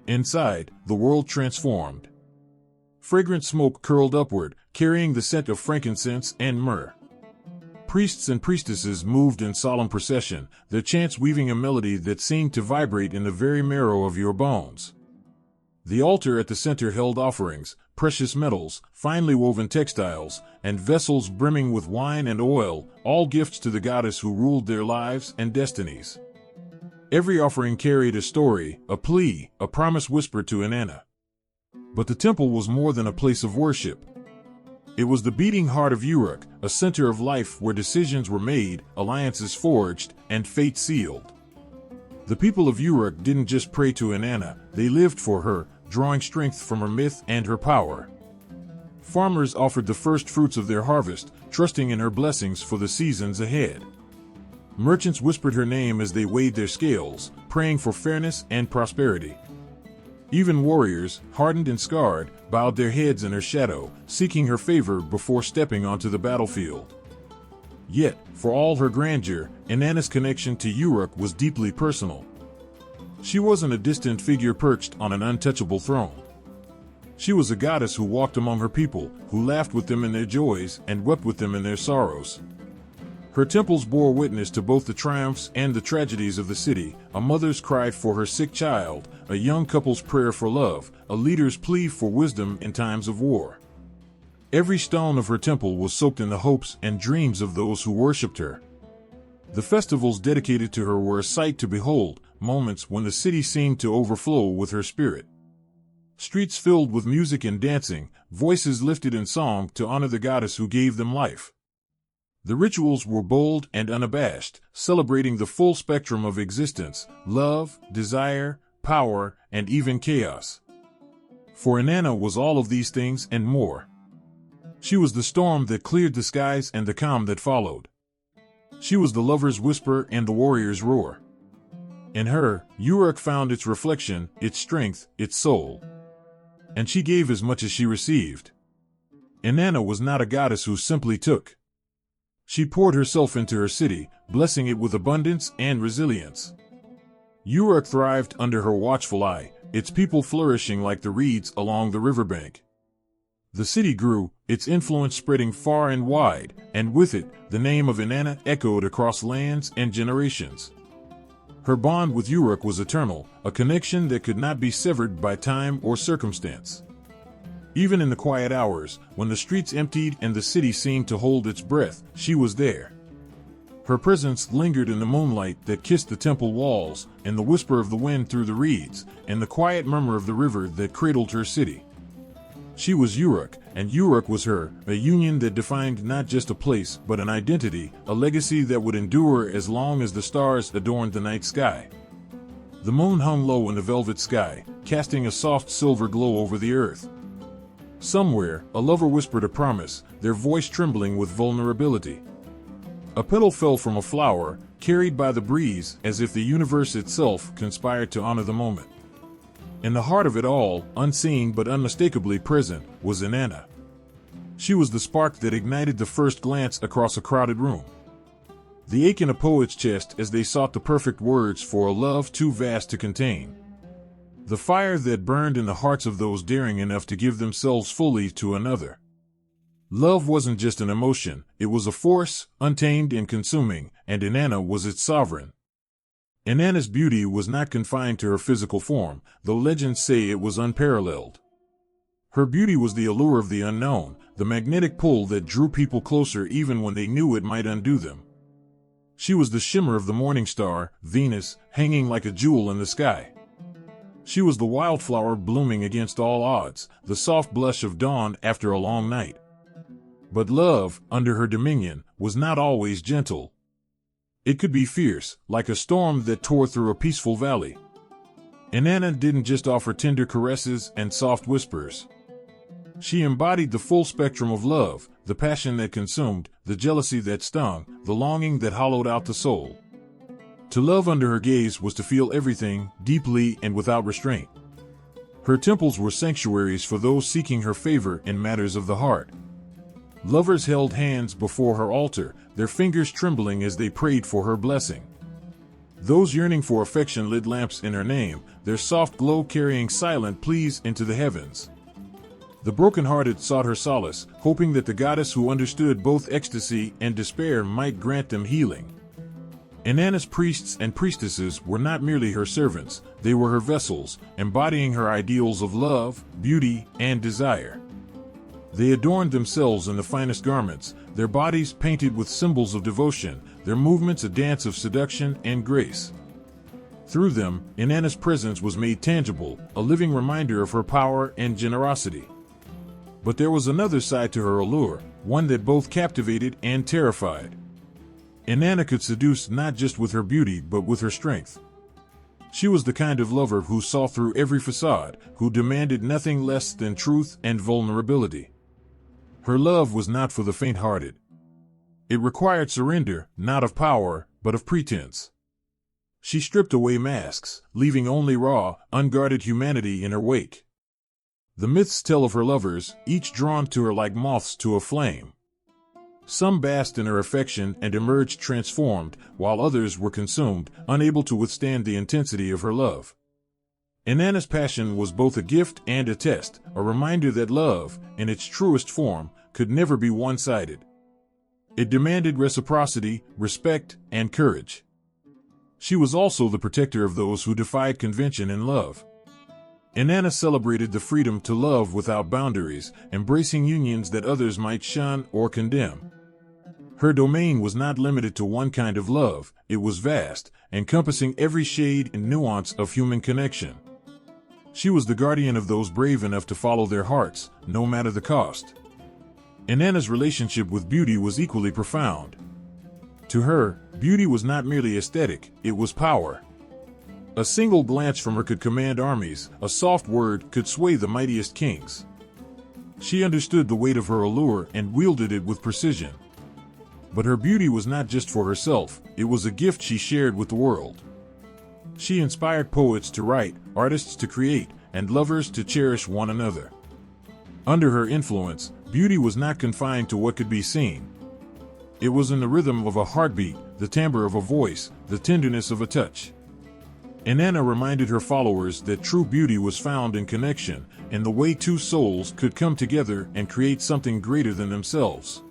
Inside, the world transformed. Fragrant smoke curled upward, carrying the scent of frankincense and myrrh. Priests and priestesses moved in solemn procession, their chants weaving a melody that seemed to vibrate in the very marrow of your bones. The altar at the center held offerings, precious metals, finely woven textiles, and vessels brimming with wine and oil, all gifts to the goddess who ruled their lives and destinies. Every offering carried a story, a plea, a promise whispered to Inanna. But the temple was more than a place of worship. It was the beating heart of Uruk, a center of life where decisions were made, alliances forged, and fate sealed. The people of Uruk didn't just pray to Inanna, they lived for her, drawing strength from her myth and her power. Farmers offered the first fruits of their harvest, trusting in her blessings for the seasons ahead. Merchants whispered her name as they weighed their scales, praying for fairness and prosperity. Even warriors, hardened and scarred, bowed their heads in her shadow, seeking her favor before stepping onto the battlefield. Yet, for all her grandeur, Inanna's connection to Uruk was deeply personal. She wasn't a distant figure perched on an untouchable throne. She was a goddess who walked among her people, who laughed with them in their joys and wept with them in their sorrows. Her temples bore witness to both the triumphs and the tragedies of the city, a mother's cry for her sick child, a young couple's prayer for love, a leader's plea for wisdom in times of war. Every stone of her temple was soaked in the hopes and dreams of those who worshipped her. The festivals dedicated to her were a sight to behold, moments when the city seemed to overflow with her spirit. Streets filled with music and dancing, voices lifted in song to honor the goddess who gave them life. The rituals were bold and unabashed, celebrating the full spectrum of existence, love, desire, power, and even chaos. For Inanna was all of these things and more. She was the storm that cleared the skies and the calm that followed. She was the lover's whisper and the warrior's roar. In her, Uruk found its reflection, its strength, its soul. And she gave as much as she received. Inanna was not a goddess who simply took. She poured herself into her city, blessing it with abundance and resilience. Uruk thrived under her watchful eye, its people flourishing like the reeds along the riverbank. The city grew, its influence spreading far and wide, and with it, the name of Inanna echoed across lands and generations. Her bond with Uruk was eternal, a connection that could not be severed by time or circumstance. Even in the quiet hours, when the streets emptied and the city seemed to hold its breath, she was there. Her presence lingered in the moonlight that kissed the temple walls, in the whisper of the wind through the reeds, and the quiet murmur of the river that cradled her city. She was Uruk, and Uruk was her, a union that defined not just a place but an identity, a legacy that would endure as long as the stars adorned the night sky. The moon hung low in the velvet sky, casting a soft silver glow over the earth. Somewhere, a lover whispered a promise, their voice trembling with vulnerability. A petal fell from a flower, carried by the breeze, as if the universe itself conspired to honor the moment. In the heart of it all, unseen but unmistakably present, was Inanna. She was the spark that ignited the first glance across a crowded room. The ache in a poet's chest as they sought the perfect words for a love too vast to contain. The fire that burned in the hearts of those daring enough to give themselves fully to another. Love wasn't just an emotion, it was a force, untamed and consuming, and Inanna was its sovereign. Inanna's beauty was not confined to her physical form, though legends say it was unparalleled. Her beauty was the allure of the unknown, the magnetic pull that drew people closer even when they knew it might undo them. She was the shimmer of the morning star, Venus, hanging like a jewel in the sky. She was the wildflower blooming against all odds, the soft blush of dawn after a long night. But love, under her dominion, was not always gentle. It could be fierce, like a storm that tore through a peaceful valley. Inanna didn't just offer tender caresses and soft whispers. She embodied the full spectrum of love, the passion that consumed, the jealousy that stung, the longing that hollowed out the soul. To love under her gaze was to feel everything, deeply and without restraint. Her temples were sanctuaries for those seeking her favor in matters of the heart. Lovers held hands before her altar, their fingers trembling as they prayed for her blessing. Those yearning for affection lit lamps in her name, their soft glow carrying silent pleas into the heavens. The brokenhearted sought her solace, hoping that the goddess who understood both ecstasy and despair might grant them healing. Inanna's priests and priestesses were not merely her servants, they were her vessels, embodying her ideals of love, beauty, and desire. They adorned themselves in the finest garments, their bodies painted with symbols of devotion, their movements a dance of seduction and grace. Through them, Inanna's presence was made tangible, a living reminder of her power and generosity. But there was another side to her allure, one that both captivated and terrified. Inanna could seduce not just with her beauty but with her strength. She was the kind of lover who saw through every facade, who demanded nothing less than truth and vulnerability. Her love was not for the faint-hearted. It required surrender, not of power, but of pretense. She stripped away masks, leaving only raw, unguarded humanity in her wake. The myths tell of her lovers, each drawn to her like moths to a flame. Some basked in her affection and emerged transformed, while others were consumed, unable to withstand the intensity of her love. Inanna's passion was both a gift and a test, a reminder that love, in its truest form, could never be one-sided. It demanded reciprocity, respect, and courage. She was also the protector of those who defied convention in love. Inanna celebrated the freedom to love without boundaries, embracing unions that others might shun or condemn. Her domain was not limited to one kind of love, it was vast, encompassing every shade and nuance of human connection. She was the guardian of those brave enough to follow their hearts, no matter the cost. Inanna's relationship with beauty was equally profound. To her, beauty was not merely aesthetic, it was power. A single glance from her could command armies, a soft word could sway the mightiest kings. She understood the weight of her allure and wielded it with precision. But her beauty was not just for herself, it was a gift she shared with the world. She inspired poets to write, artists to create, and lovers to cherish one another. Under her influence, beauty was not confined to what could be seen. It was in the rhythm of a heartbeat, the timbre of a voice, the tenderness of a touch. Inanna reminded her followers that true beauty was found in connection, in the way two souls could come together and create something greater than themselves.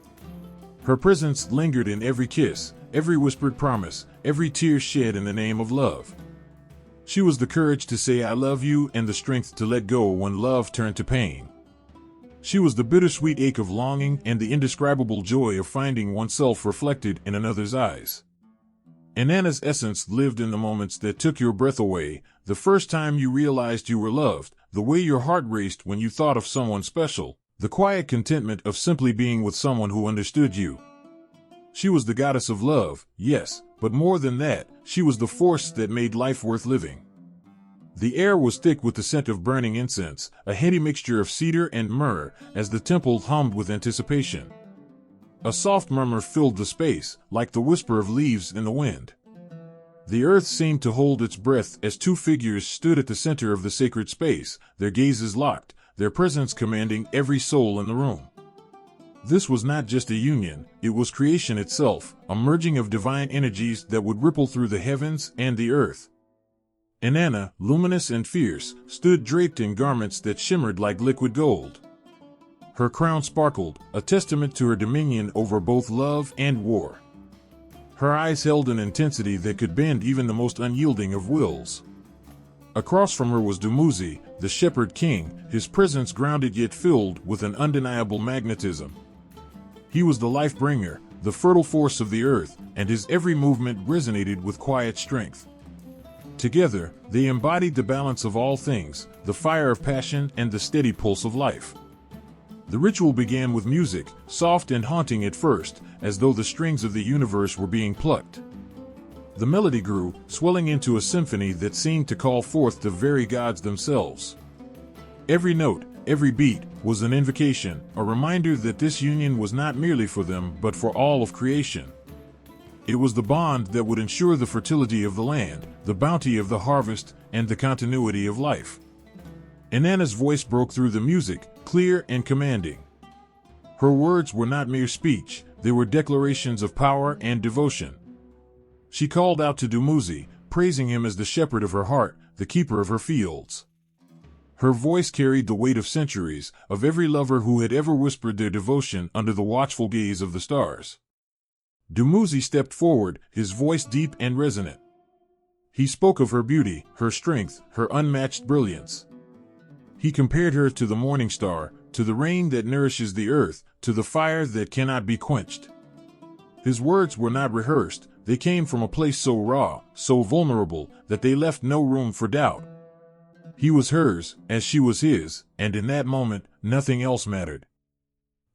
Her presence lingered in every kiss, every whispered promise, every tear shed in the name of love. She was the courage to say I love you and the strength to let go when love turned to pain. She was the bittersweet ache of longing and the indescribable joy of finding oneself reflected in another's eyes. Inanna's essence lived in the moments that took your breath away, the first time you realized you were loved, the way your heart raced when you thought of someone special, the quiet contentment of simply being with someone who understood you. She was the goddess of love, yes, but more than that, she was the force that made life worth living. The air was thick with the scent of burning incense, a heady mixture of cedar and myrrh, as the temple hummed with anticipation. A soft murmur filled the space, like the whisper of leaves in the wind. The earth seemed to hold its breath as two figures stood at the center of the sacred space, their gazes locked, their presence commanding every soul in the room. This was not just a union, it was creation itself, a merging of divine energies that would ripple through the heavens and the earth. Inanna, luminous and fierce, stood draped in garments that shimmered like liquid gold. Her crown sparkled, a testament to her dominion over both love and war. Her eyes held an intensity that could bend even the most unyielding of wills. Across from her was Dumuzi, the shepherd king, his presence grounded yet filled with an undeniable magnetism. He was the life-bringer, the fertile force of the earth, and his every movement resonated with quiet strength. Together, they embodied the balance of all things, the fire of passion and the steady pulse of life. The ritual began with music, soft and haunting at first, as though the strings of the universe were being plucked. The melody grew, swelling into a symphony that seemed to call forth the very gods themselves. Every note, every beat, was an invocation, a reminder that this union was not merely for them but for all of creation. It was the bond that would ensure the fertility of the land, the bounty of the harvest, and the continuity of life. Inanna's voice broke through the music, clear and commanding. Her words were not mere speech, they were declarations of power and devotion. She called out to Dumuzi, praising him as the shepherd of her heart, the keeper of her fields. Her voice carried the weight of centuries, of every lover who had ever whispered their devotion under the watchful gaze of the stars. Dumuzi stepped forward, his voice deep and resonant. He spoke of her beauty, her strength, her unmatched brilliance. He compared her to the morning star, to the rain that nourishes the earth, to the fire that cannot be quenched. His words were not rehearsed, they came from a place so raw, so vulnerable, that they left no room for doubt. He was hers, as she was his, and in that moment, nothing else mattered.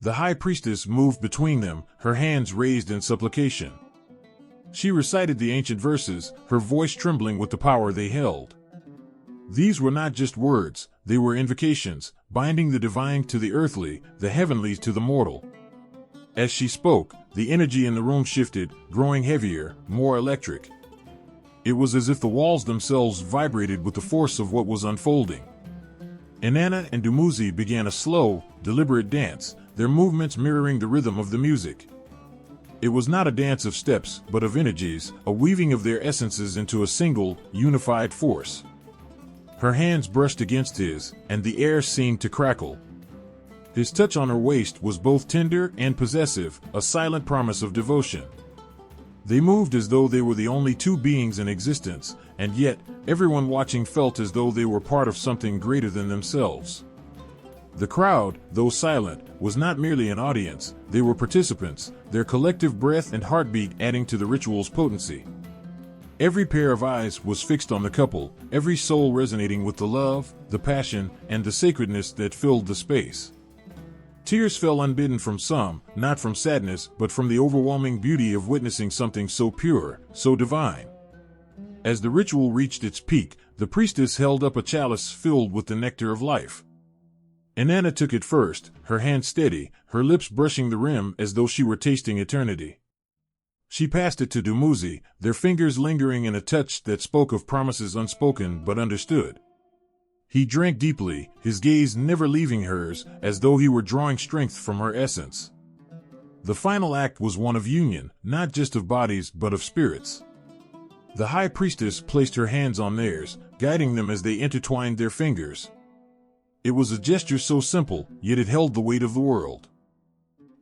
The high priestess moved between them, her hands raised in supplication. She recited the ancient verses, her voice trembling with the power they held. These were not just words, they were invocations, binding the divine to the earthly, the heavenly to the mortal. As she spoke, the energy in the room shifted, growing heavier, more electric. It was as if the walls themselves vibrated with the force of what was unfolding. Inanna and Dumuzi began a slow, deliberate dance, their movements mirroring the rhythm of the music. It was not a dance of steps, but of energies, a weaving of their essences into a single, unified force. Her hands brushed against his, and the air seemed to crackle. His touch on her waist was both tender and possessive, a silent promise of devotion. They moved as though they were the only two beings in existence, and yet, everyone watching felt as though they were part of something greater than themselves. The crowd, though silent, was not merely an audience, they were participants, their collective breath and heartbeat adding to the ritual's potency. Every pair of eyes was fixed on the couple, every soul resonating with the love, the passion, and the sacredness that filled the space. Tears fell unbidden from some, not from sadness, but from the overwhelming beauty of witnessing something so pure, so divine. As the ritual reached its peak, the priestess held up a chalice filled with the nectar of life. Inanna took it first, her hand steady, her lips brushing the rim as though she were tasting eternity. She passed it to Dumuzi, their fingers lingering in a touch that spoke of promises unspoken but understood. He drank deeply, his gaze never leaving hers, as though he were drawing strength from her essence. The final act was one of union, not just of bodies but of spirits. The high priestess placed her hands on theirs, guiding them as they intertwined their fingers. It was a gesture so simple, yet it held the weight of the world.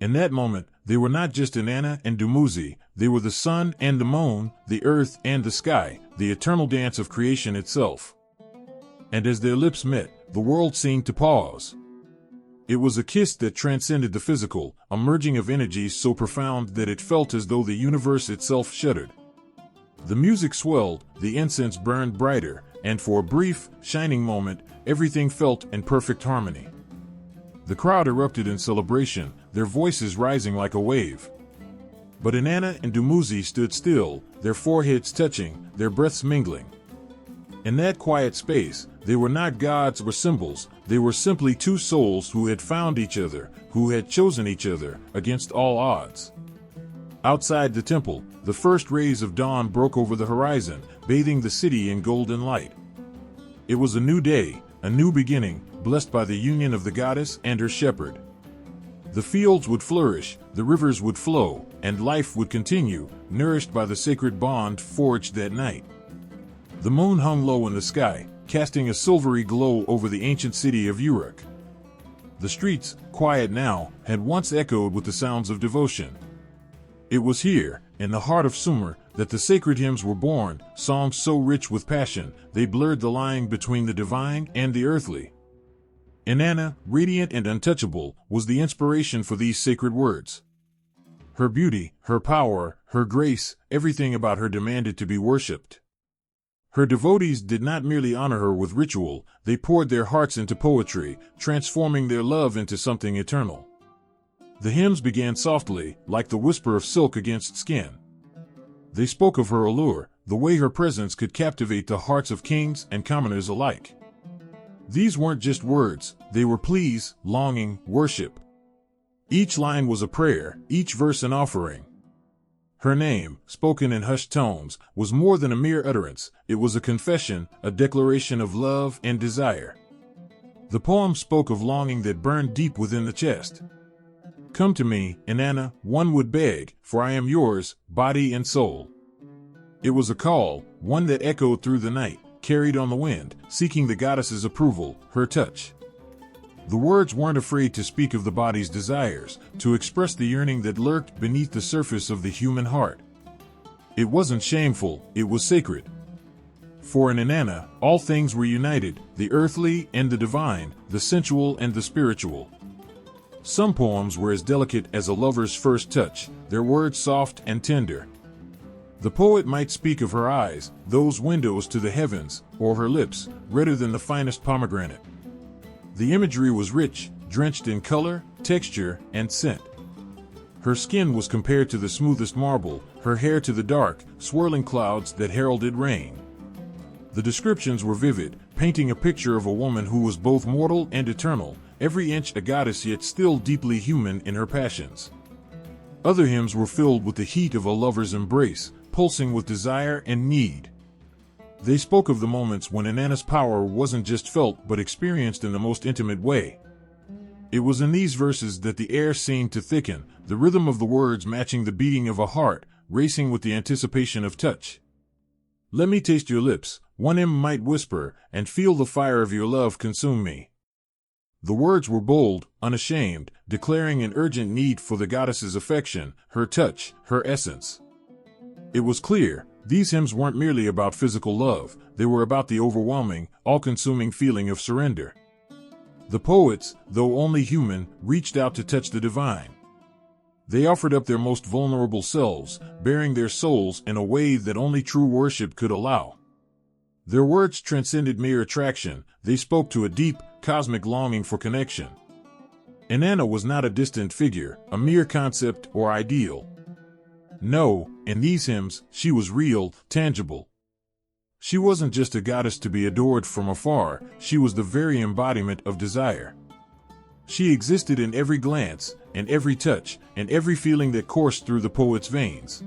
In that moment, they were not just Inanna and Dumuzi, they were the sun and the moon, the earth and the sky, the eternal dance of creation itself. And as their lips met, the world seemed to pause. It was a kiss that transcended the physical, a merging of energies so profound that it felt as though the universe itself shuddered. The music swelled, the incense burned brighter, and for a brief, shining moment, everything felt in perfect harmony. The crowd erupted in celebration, their voices rising like a wave. But Inanna and Dumuzi stood still, their foreheads touching, their breaths mingling. In that quiet space, they were not gods or symbols, they were simply two souls who had found each other, who had chosen each other, against all odds. Outside the temple, the first rays of dawn broke over the horizon, bathing the city in golden light. It was a new day, a new beginning, blessed by the union of the goddess and her shepherd. The fields would flourish, the rivers would flow, and life would continue, nourished by the sacred bond forged that night. The moon hung low in the sky, casting a silvery glow over the ancient city of Uruk. The streets, quiet now, had once echoed with the sounds of devotion. It was here, in the heart of Sumer, that the sacred hymns were born, songs so rich with passion, they blurred the line between the divine and the earthly. Inanna, radiant and untouchable, was the inspiration for these sacred words. Her beauty, her power, her grace, everything about her demanded to be worshipped. Her devotees did not merely honor her with ritual, they poured their hearts into poetry, transforming their love into something eternal. The hymns began softly, like the whisper of silk against skin. They spoke of her allure, the way her presence could captivate the hearts of kings and commoners alike. These weren't just words, they were pleas, longing, worship. Each line was a prayer, each verse an offering. Her name, spoken in hushed tones, was more than a mere utterance. It was a confession, a declaration of love and desire. The poem spoke of longing that burned deep within the chest. "Come to me, Inanna," one would beg, "for I am yours, body and soul." It was a call, one that echoed through the night, carried on the wind, seeking the goddess's approval, her touch. The words weren't afraid to speak of the body's desires, to express the yearning that lurked beneath the surface of the human heart. It wasn't shameful, it was sacred. For an Inanna, all things were united, the earthly and the divine, the sensual and the spiritual. Some poems were as delicate as a lover's first touch, their words soft and tender. The poet might speak of her eyes, those windows to the heavens, or her lips, redder than the finest pomegranate. The imagery was rich, drenched in color, texture, and scent. Her skin was compared to the smoothest marble, her hair to the dark, swirling clouds that heralded rain. The descriptions were vivid, painting a picture of a woman who was both mortal and eternal, every inch a goddess yet still deeply human in her passions. Other hymns were filled with the heat of a lover's embrace, pulsing with desire and need. They spoke of the moments when Inanna's power wasn't just felt but experienced in the most intimate way. It was in these verses that the air seemed to thicken, the rhythm of the words matching the beating of a heart, racing with the anticipation of touch. "Let me taste your lips," one hymn might whisper, "and feel the fire of your love consume me." The words were bold, unashamed, declaring an urgent need for the goddess's affection, her touch, her essence. It was clear, these hymns weren't merely about physical love, they were about the overwhelming, all-consuming feeling of surrender. The poets, though only human, reached out to touch the divine. They offered up their most vulnerable selves, bearing their souls in a way that only true worship could allow. Their words transcended mere attraction, they spoke to a deep, cosmic longing for connection. Inanna was not a distant figure, a mere concept or ideal. No, in these hymns, she was real, tangible. She wasn't just a goddess to be adored from afar, she was the very embodiment of desire. She existed in every glance, in every touch, in every feeling that coursed through the poet's veins.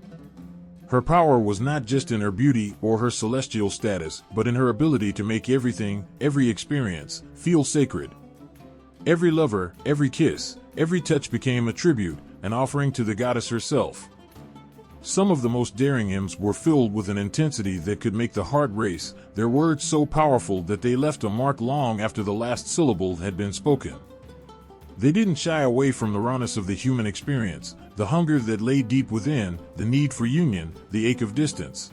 Her power was not just in her beauty or her celestial status, but in her ability to make everything, every experience, feel sacred. Every lover, every kiss, every touch became a tribute, an offering to the goddess herself. Some of the most daring hymns were filled with an intensity that could make the heart race, their words so powerful that they left a mark long after the last syllable had been spoken. They didn't shy away from the rawness of the human experience, the hunger that lay deep within, the need for union, the ache of distance.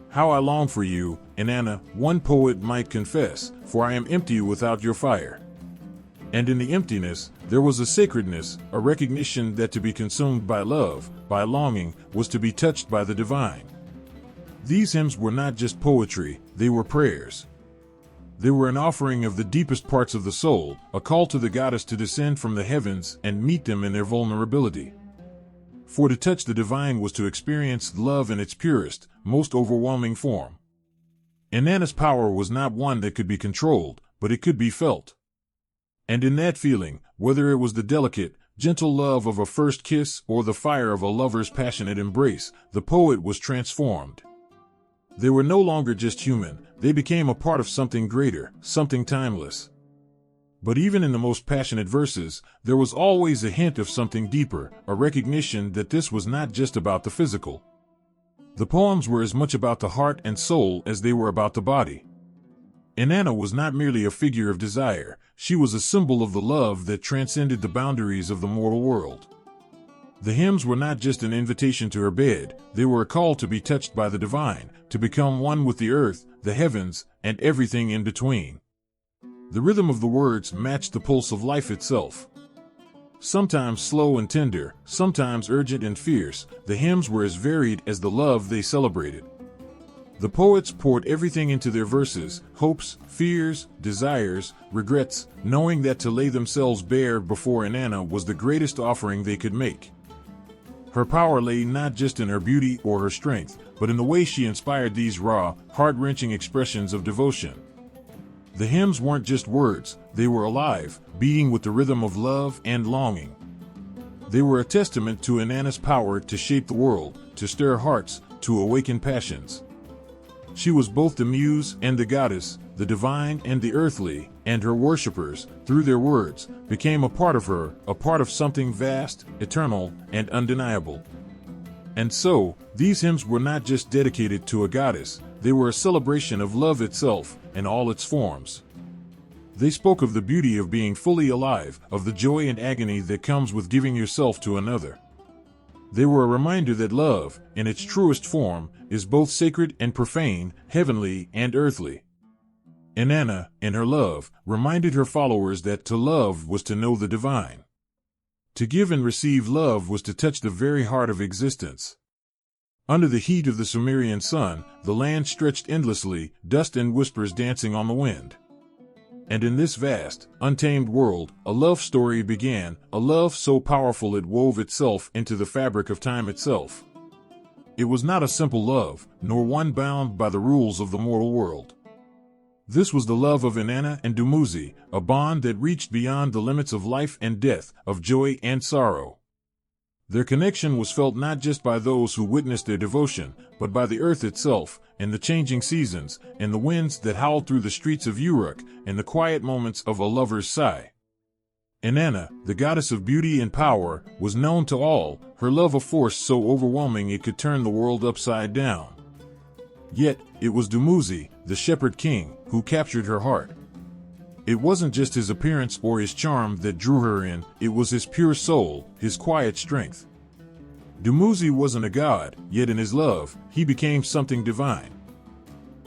"How I long for you, Inanna," one poet might confess, "for I am empty without your fire." And in the emptiness, there was a sacredness, a recognition that to be consumed by love, by longing, was to be touched by the divine. These hymns were not just poetry, they were prayers. They were an offering of the deepest parts of the soul, a call to the goddess to descend from the heavens and meet them in their vulnerability. For to touch the divine was to experience love in its purest, most overwhelming form. Inanna's power was not one that could be controlled, but it could be felt. And in that feeling, whether it was the delicate, gentle love of a first kiss or the fire of a lover's passionate embrace, the poet was transformed. They were no longer just human, they became a part of something greater, something timeless. But even in the most passionate verses, there was always a hint of something deeper, a recognition that this was not just about the physical. The poems were as much about the heart and soul as they were about the body. Inanna was not merely a figure of desire, she was a symbol of the love that transcended the boundaries of the mortal world. The hymns were not just an invitation to her bed, they were a call to be touched by the divine, to become one with the earth, the heavens, and everything in between. The rhythm of the words matched the pulse of life itself. Sometimes slow and tender, sometimes urgent and fierce, the hymns were as varied as the love they celebrated. The poets poured everything into their verses, hopes, fears, desires, regrets, knowing that to lay themselves bare before Inanna was the greatest offering they could make. Her power lay not just in her beauty or her strength, but in the way she inspired these raw, heart-wrenching expressions of devotion. The hymns weren't just words, they were alive, beating with the rhythm of love and longing. They were a testament to Inanna's power to shape the world, to stir hearts, to awaken passions. She was both the muse and the goddess, the divine and the earthly, and her worshippers, through their words, became a part of her, a part of something vast, eternal, and undeniable. And so, these hymns were not just dedicated to a goddess, they were a celebration of love itself, in all its forms. They spoke of the beauty of being fully alive, of the joy and agony that comes with giving yourself to another. They were a reminder that love, in its truest form, is both sacred and profane, heavenly and earthly. Inanna, in her love, reminded her followers that to love was to know the divine. To give and receive love was to touch the very heart of existence. Under the heat of the Sumerian sun, the land stretched endlessly, dust and whispers dancing on the wind. And in this vast, untamed world, a love story began, a love so powerful it wove itself into the fabric of time itself. It was not a simple love, nor one bound by the rules of the mortal world. This was the love of Inanna and Dumuzi, a bond that reached beyond the limits of life and death, of joy and sorrow. Their connection was felt not just by those who witnessed their devotion, but by the earth itself, in the changing seasons, in the winds that howled through the streets of Uruk, in the quiet moments of a lover's sigh. Inanna, the goddess of beauty and power, was known to all, her love a force so overwhelming it could turn the world upside down. Yet, it was Dumuzi, the shepherd king, who captured her heart. It wasn't just his appearance or his charm that drew her in, it was his pure soul, his quiet strength. Dumuzi wasn't a god, yet in his love, he became something divine.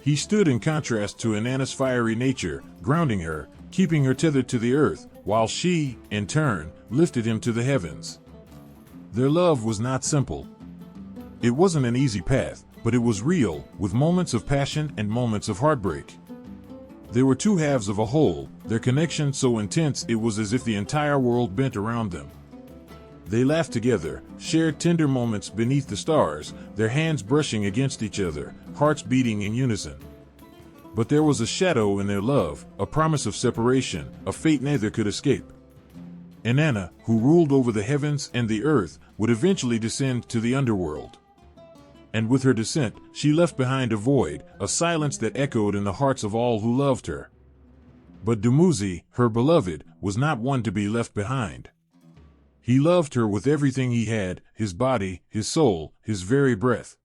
He stood in contrast to Inanna's fiery nature, grounding her, keeping her tethered to the earth, while she, in turn, lifted him to the heavens. Their love was not simple. It wasn't an easy path, but it was real, with moments of passion and moments of heartbreak. They were two halves of a whole, their connection so intense it was as if the entire world bent around them. They laughed together, shared tender moments beneath the stars, their hands brushing against each other, hearts beating in unison. But there was a shadow in their love, a promise of separation, a fate neither could escape. Inanna, who ruled over the heavens and the earth, would eventually descend to the underworld. And with her descent, she left behind a void, a silence that echoed in the hearts of all who loved her. But Dumuzi, her beloved, was not one to be left behind. He loved her with everything he had, his body, his soul, his very breath.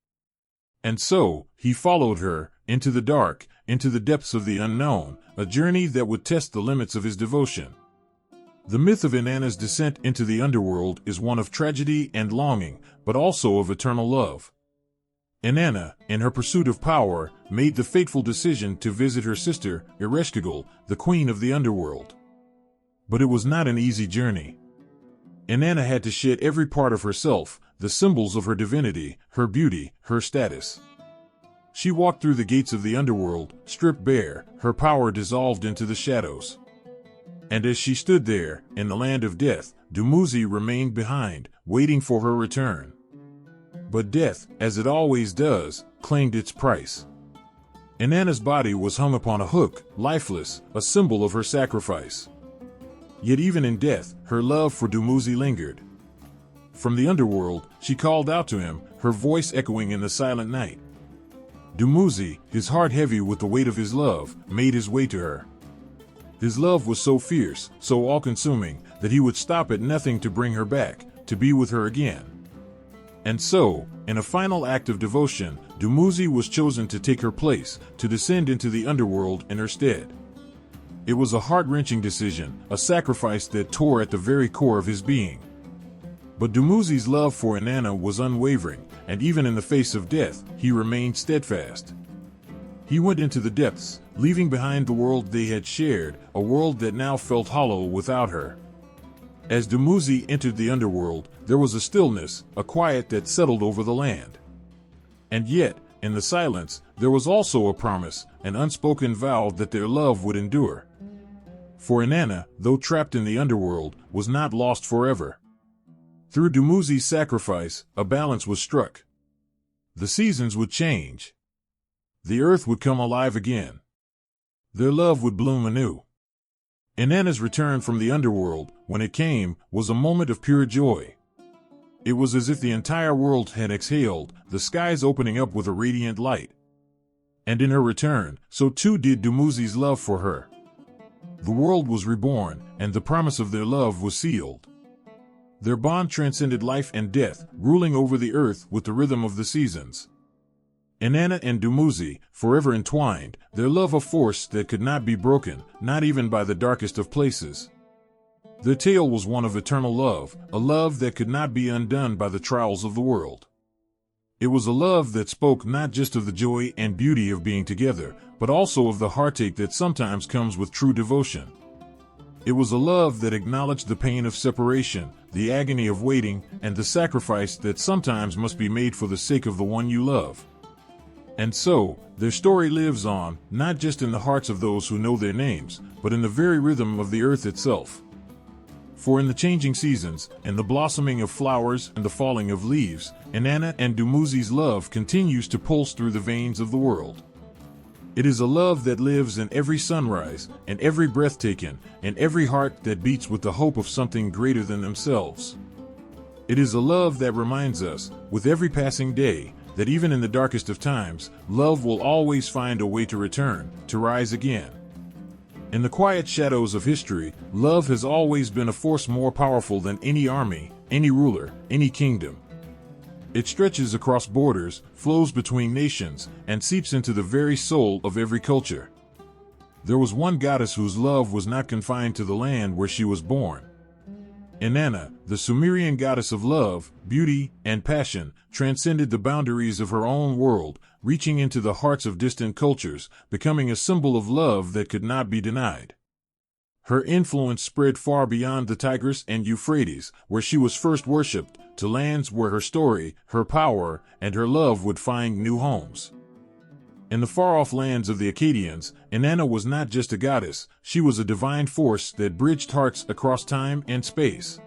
And so, he followed her, into the dark, into the depths of the unknown, a journey that would test the limits of his devotion. The myth of Inanna's descent into the underworld is one of tragedy and longing, but also of eternal love. Inanna, in her pursuit of power, made the fateful decision to visit her sister, Ereshkigal, the queen of the underworld. But it was not an easy journey. Inanna had to shed every part of herself, the symbols of her divinity, her beauty, her status. She walked through the gates of the underworld, stripped bare, her power dissolved into the shadows. And as she stood there, in the land of death, Dumuzi remained behind, waiting for her return. But death, as it always does, claimed its price. Inanna's body was hung upon a hook, lifeless, a symbol of her sacrifice. Yet even in death, her love for Dumuzi lingered. From the underworld, she called out to him, her voice echoing in the silent night. Dumuzi, his heart heavy with the weight of his love, made his way to her. His love was so fierce, so all-consuming, that he would stop at nothing to bring her back, to be with her again. And so, in a final act of devotion, Dumuzi was chosen to take her place, to descend into the underworld in her stead. It was a heart-wrenching decision, a sacrifice that tore at the very core of his being. But Dumuzi's love for Inanna was unwavering, and even in the face of death, he remained steadfast. He went into the depths, leaving behind the world they had shared, a world that now felt hollow without her. As Dumuzi entered the underworld, there was a stillness, a quiet that settled over the land. And yet, in the silence, there was also a promise, an unspoken vow that their love would endure. For Inanna, though trapped in the underworld, was not lost forever. Through Dumuzi's sacrifice, a balance was struck. The seasons would change. The earth would come alive again. Their love would bloom anew. Inanna's return from the underworld, when it came, was a moment of pure joy. It was as if the entire world had exhaled, the skies opening up with a radiant light. And in her return, so too did Dumuzi's love for her. The world was reborn, and the promise of their love was sealed. Their bond transcended life and death, ruling over the earth with the rhythm of the seasons. Inanna and Dumuzi, forever entwined, their love a force that could not be broken, not even by the darkest of places. Their tale was one of eternal love, a love that could not be undone by the trials of the world. It was a love that spoke not just of the joy and beauty of being together, but also of the heartache that sometimes comes with true devotion. It was a love that acknowledged the pain of separation, the agony of waiting, and the sacrifice that sometimes must be made for the sake of the one you love. And so, their story lives on, not just in the hearts of those who know their names, but in the very rhythm of the earth itself. For in the changing seasons, in the blossoming of flowers and the falling of leaves, Inanna and Dumuzi's love continues to pulse through the veins of the world. It is a love that lives in every sunrise, in every breath taken, in every heart that beats with the hope of something greater than themselves. It is a love that reminds us, with every passing day, that even in the darkest of times, love will always find a way to return, to rise again. In the quiet shadows of history, love has always been a force more powerful than any army, any ruler, any kingdom. It stretches across borders, flows between nations, and seeps into the very soul of every culture. There was one goddess whose love was not confined to the land where she was born. Inanna, the Sumerian goddess of love, beauty, and passion, transcended the boundaries of her own world, reaching into the hearts of distant cultures, becoming a symbol of love that could not be denied. Her influence spread far beyond the Tigris and Euphrates, where she was first worshipped, to lands where her story, her power, and her love would find new homes. In the far-off lands of the Akkadians, Inanna was not just a goddess, she was a divine force that bridged hearts across time and space.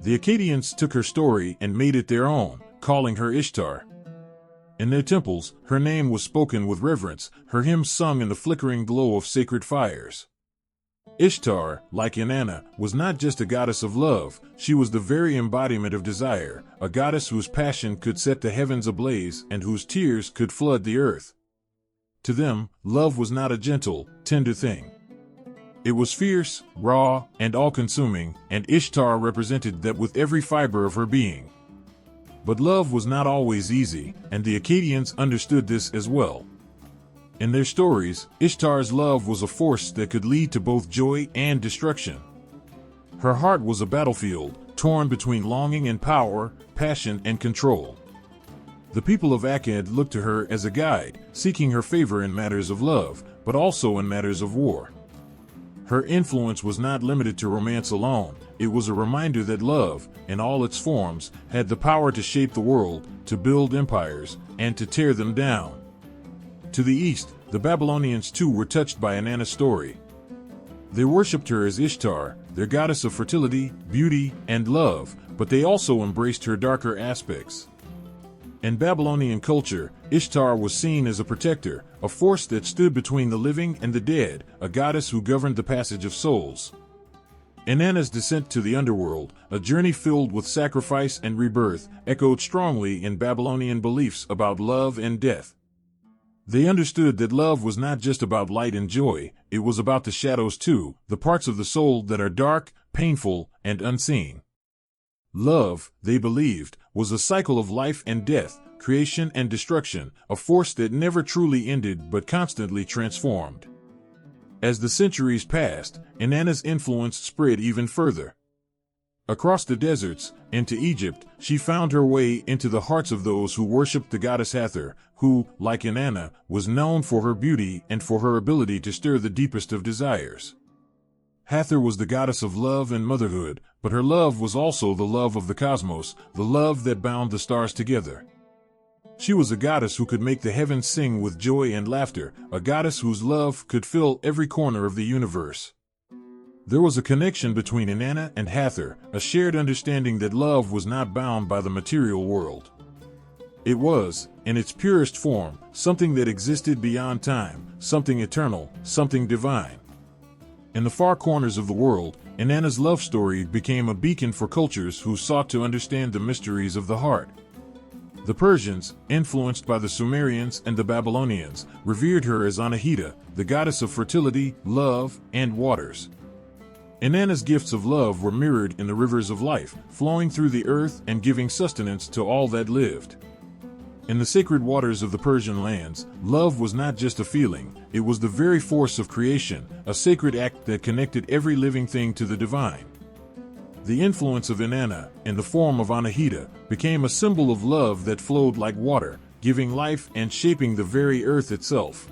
The Akkadians took her story and made it their own, calling her Ishtar. In their temples, her name was spoken with reverence, her hymns sung in the flickering glow of sacred fires. Ishtar, like Inanna, was not just a goddess of love, she was the very embodiment of desire, a goddess whose passion could set the heavens ablaze and whose tears could flood the earth. To them, love was not a gentle, tender thing. It was fierce, raw, and all-consuming, and Ishtar represented that with every fiber of her being. But love was not always easy, and the Akkadians understood this as well. In their stories, Ishtar's love was a force that could lead to both joy and destruction. Her heart was a battlefield, torn between longing and power, passion and control. The people of Akkad looked to her as a guide, seeking her favor in matters of love, but also in matters of war. Her influence was not limited to romance alone, it was a reminder that love, in all its forms, had the power to shape the world, to build empires, and to tear them down. To the east, the Babylonians too were touched by Inanna's story. They worshipped her as Ishtar, their goddess of fertility, beauty, and love, but they also embraced her darker aspects. In Babylonian culture, Ishtar was seen as a protector, a force that stood between the living and the dead, a goddess who governed the passage of souls. Inanna's descent to the underworld, a journey filled with sacrifice and rebirth, echoed strongly in Babylonian beliefs about love and death. They understood that love was not just about light and joy, it was about the shadows too, the parts of the soul that are dark, painful, and unseen. Love, they believed, was a cycle of life and death, creation and destruction, a force that never truly ended but constantly transformed. As the centuries passed, Inanna's influence spread even further. Across the deserts, into Egypt, she found her way into the hearts of those who worshipped the goddess Hathor, who, like Inanna, was known for her beauty and for her ability to stir the deepest of desires. Hathor was the goddess of love and motherhood, but her love was also the love of the cosmos, the love that bound the stars together. She was a goddess who could make the heavens sing with joy and laughter, a goddess whose love could fill every corner of the universe. There was a connection between Inanna and Hathor, a shared understanding that love was not bound by the material world. It was, in its purest form, something that existed beyond time, something eternal, something divine. In the far corners of the world, Inanna's love story became a beacon for cultures who sought to understand the mysteries of the heart. The Persians, influenced by the Sumerians and the Babylonians, revered her as Anahita, the goddess of fertility, love, and waters. Inanna's gifts of love were mirrored in the rivers of life, flowing through the earth and giving sustenance to all that lived. In the sacred waters of the Persian lands, love was not just a feeling, it was the very force of creation, a sacred act that connected every living thing to the divine. The influence of Inanna, in the form of Anahita, became a symbol of love that flowed like water, giving life and shaping the very earth itself.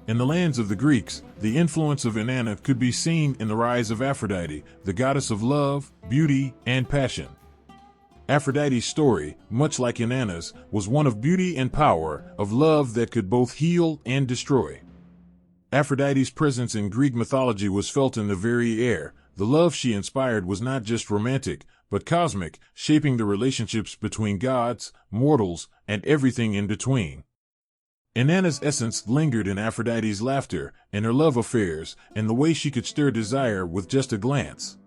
In the lands of the Greeks, the influence of Inanna could be seen in the rise of Aphrodite, the goddess of love, beauty, and passion. Aphrodite's story, much like Inanna's, was one of beauty and power, of love that could both heal and destroy. Aphrodite's presence in Greek mythology was felt in the very air. The love she inspired was not just romantic, but cosmic, shaping the relationships between gods, mortals, and everything in between. Inanna's essence lingered in Aphrodite's laughter, in her love affairs, in the way she could stir desire with just a glance.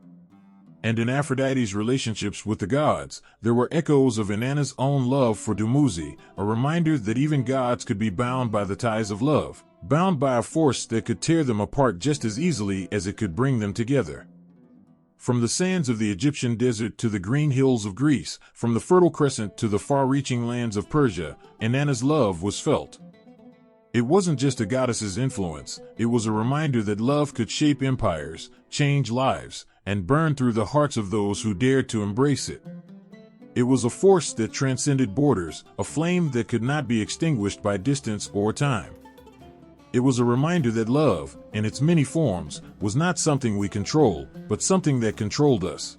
And in Aphrodite's relationships with the gods, there were echoes of Inanna's own love for Dumuzi, a reminder that even gods could be bound by the ties of love, bound by a force that could tear them apart just as easily as it could bring them together. From the sands of the Egyptian desert to the green hills of Greece, from the Fertile Crescent to the far-reaching lands of Persia, Inanna's love was felt. It wasn't just a goddess's influence, it was a reminder that love could shape empires, change lives, and burn through the hearts of those who dared to embrace it. It was a force that transcended borders, a flame that could not be extinguished by distance or time. It was a reminder that love, in its many forms, was not something we control, but something that controlled us.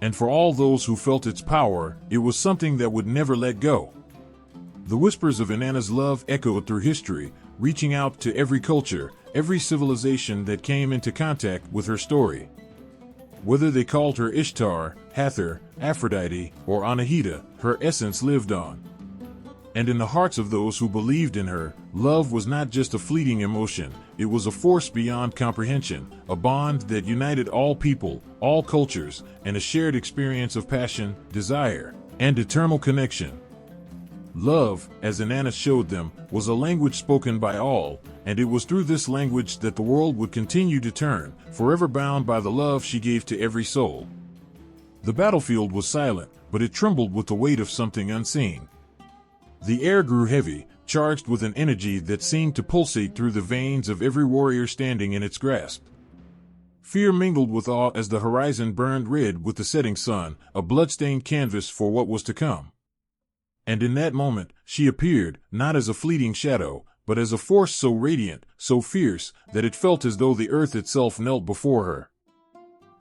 And for all those who felt its power, it was something that would never let go. The whispers of Inanna's love echoed through history, reaching out to every culture, every civilization that came into contact with her story. Whether they called her Ishtar, Hathor, Aphrodite, or Anahita, her essence lived on. And in the hearts of those who believed in her, love was not just a fleeting emotion, it was a force beyond comprehension, a bond that united all people, all cultures, and a shared experience of passion, desire, and eternal connection. Love, as Inanna showed them, was a language spoken by all, and it was through this language that the world would continue to turn, forever bound by the love she gave to every soul. The battlefield was silent, but it trembled with the weight of something unseen. The air grew heavy, charged with an energy that seemed to pulsate through the veins of every warrior standing in its grasp. Fear mingled with awe as the horizon burned red with the setting sun, a blood-stained canvas for what was to come. And in that moment, she appeared, not as a fleeting shadow, but as a force so radiant, so fierce, that it felt as though the earth itself knelt before her.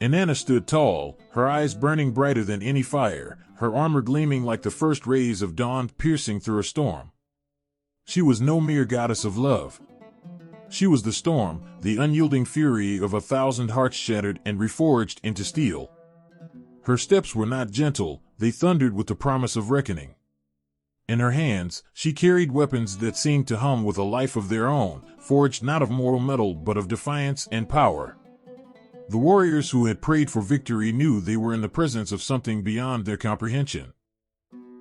Inanna stood tall, her eyes burning brighter than any fire, her armor gleaming like the first rays of dawn piercing through a storm. She was no mere goddess of love. She was the storm, the unyielding fury of 1,000 hearts shattered and reforged into steel. Her steps were not gentle, they thundered with the promise of reckoning. In her hands, she carried weapons that seemed to hum with a life of their own, forged not of mortal metal but of defiance and power. The warriors who had prayed for victory knew they were in the presence of something beyond their comprehension.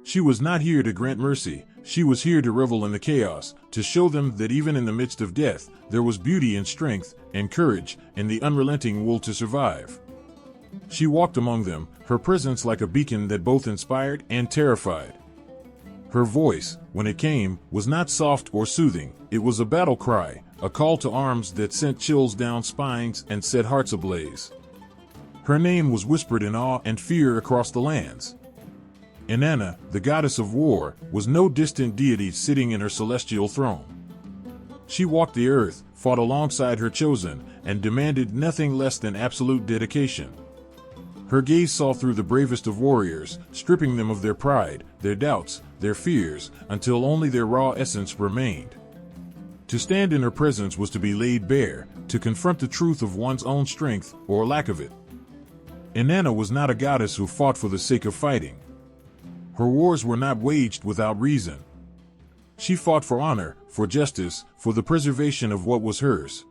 She was not here to grant mercy, she was here to revel in the chaos, to show them that even in the midst of death, there was beauty and strength, and courage, and the unrelenting will to survive. She walked among them, her presence like a beacon that both inspired and terrified. Her voice, when it came, was not soft or soothing, it was a battle cry, a call to arms that sent chills down spines and set hearts ablaze. Her name was whispered in awe and fear across the lands. Inanna, the goddess of war, was no distant deity sitting in her celestial throne. She walked the earth, fought alongside her chosen, and demanded nothing less than absolute dedication. Her gaze saw through the bravest of warriors, stripping them of their pride, their doubts, their fears, until only their raw essence remained. To stand in her presence was to be laid bare, to confront the truth of one's own strength, or lack of it. Inanna was not a goddess who fought for the sake of fighting. Her wars were not waged without reason. She fought for honor, for justice, for the preservation of what was hers.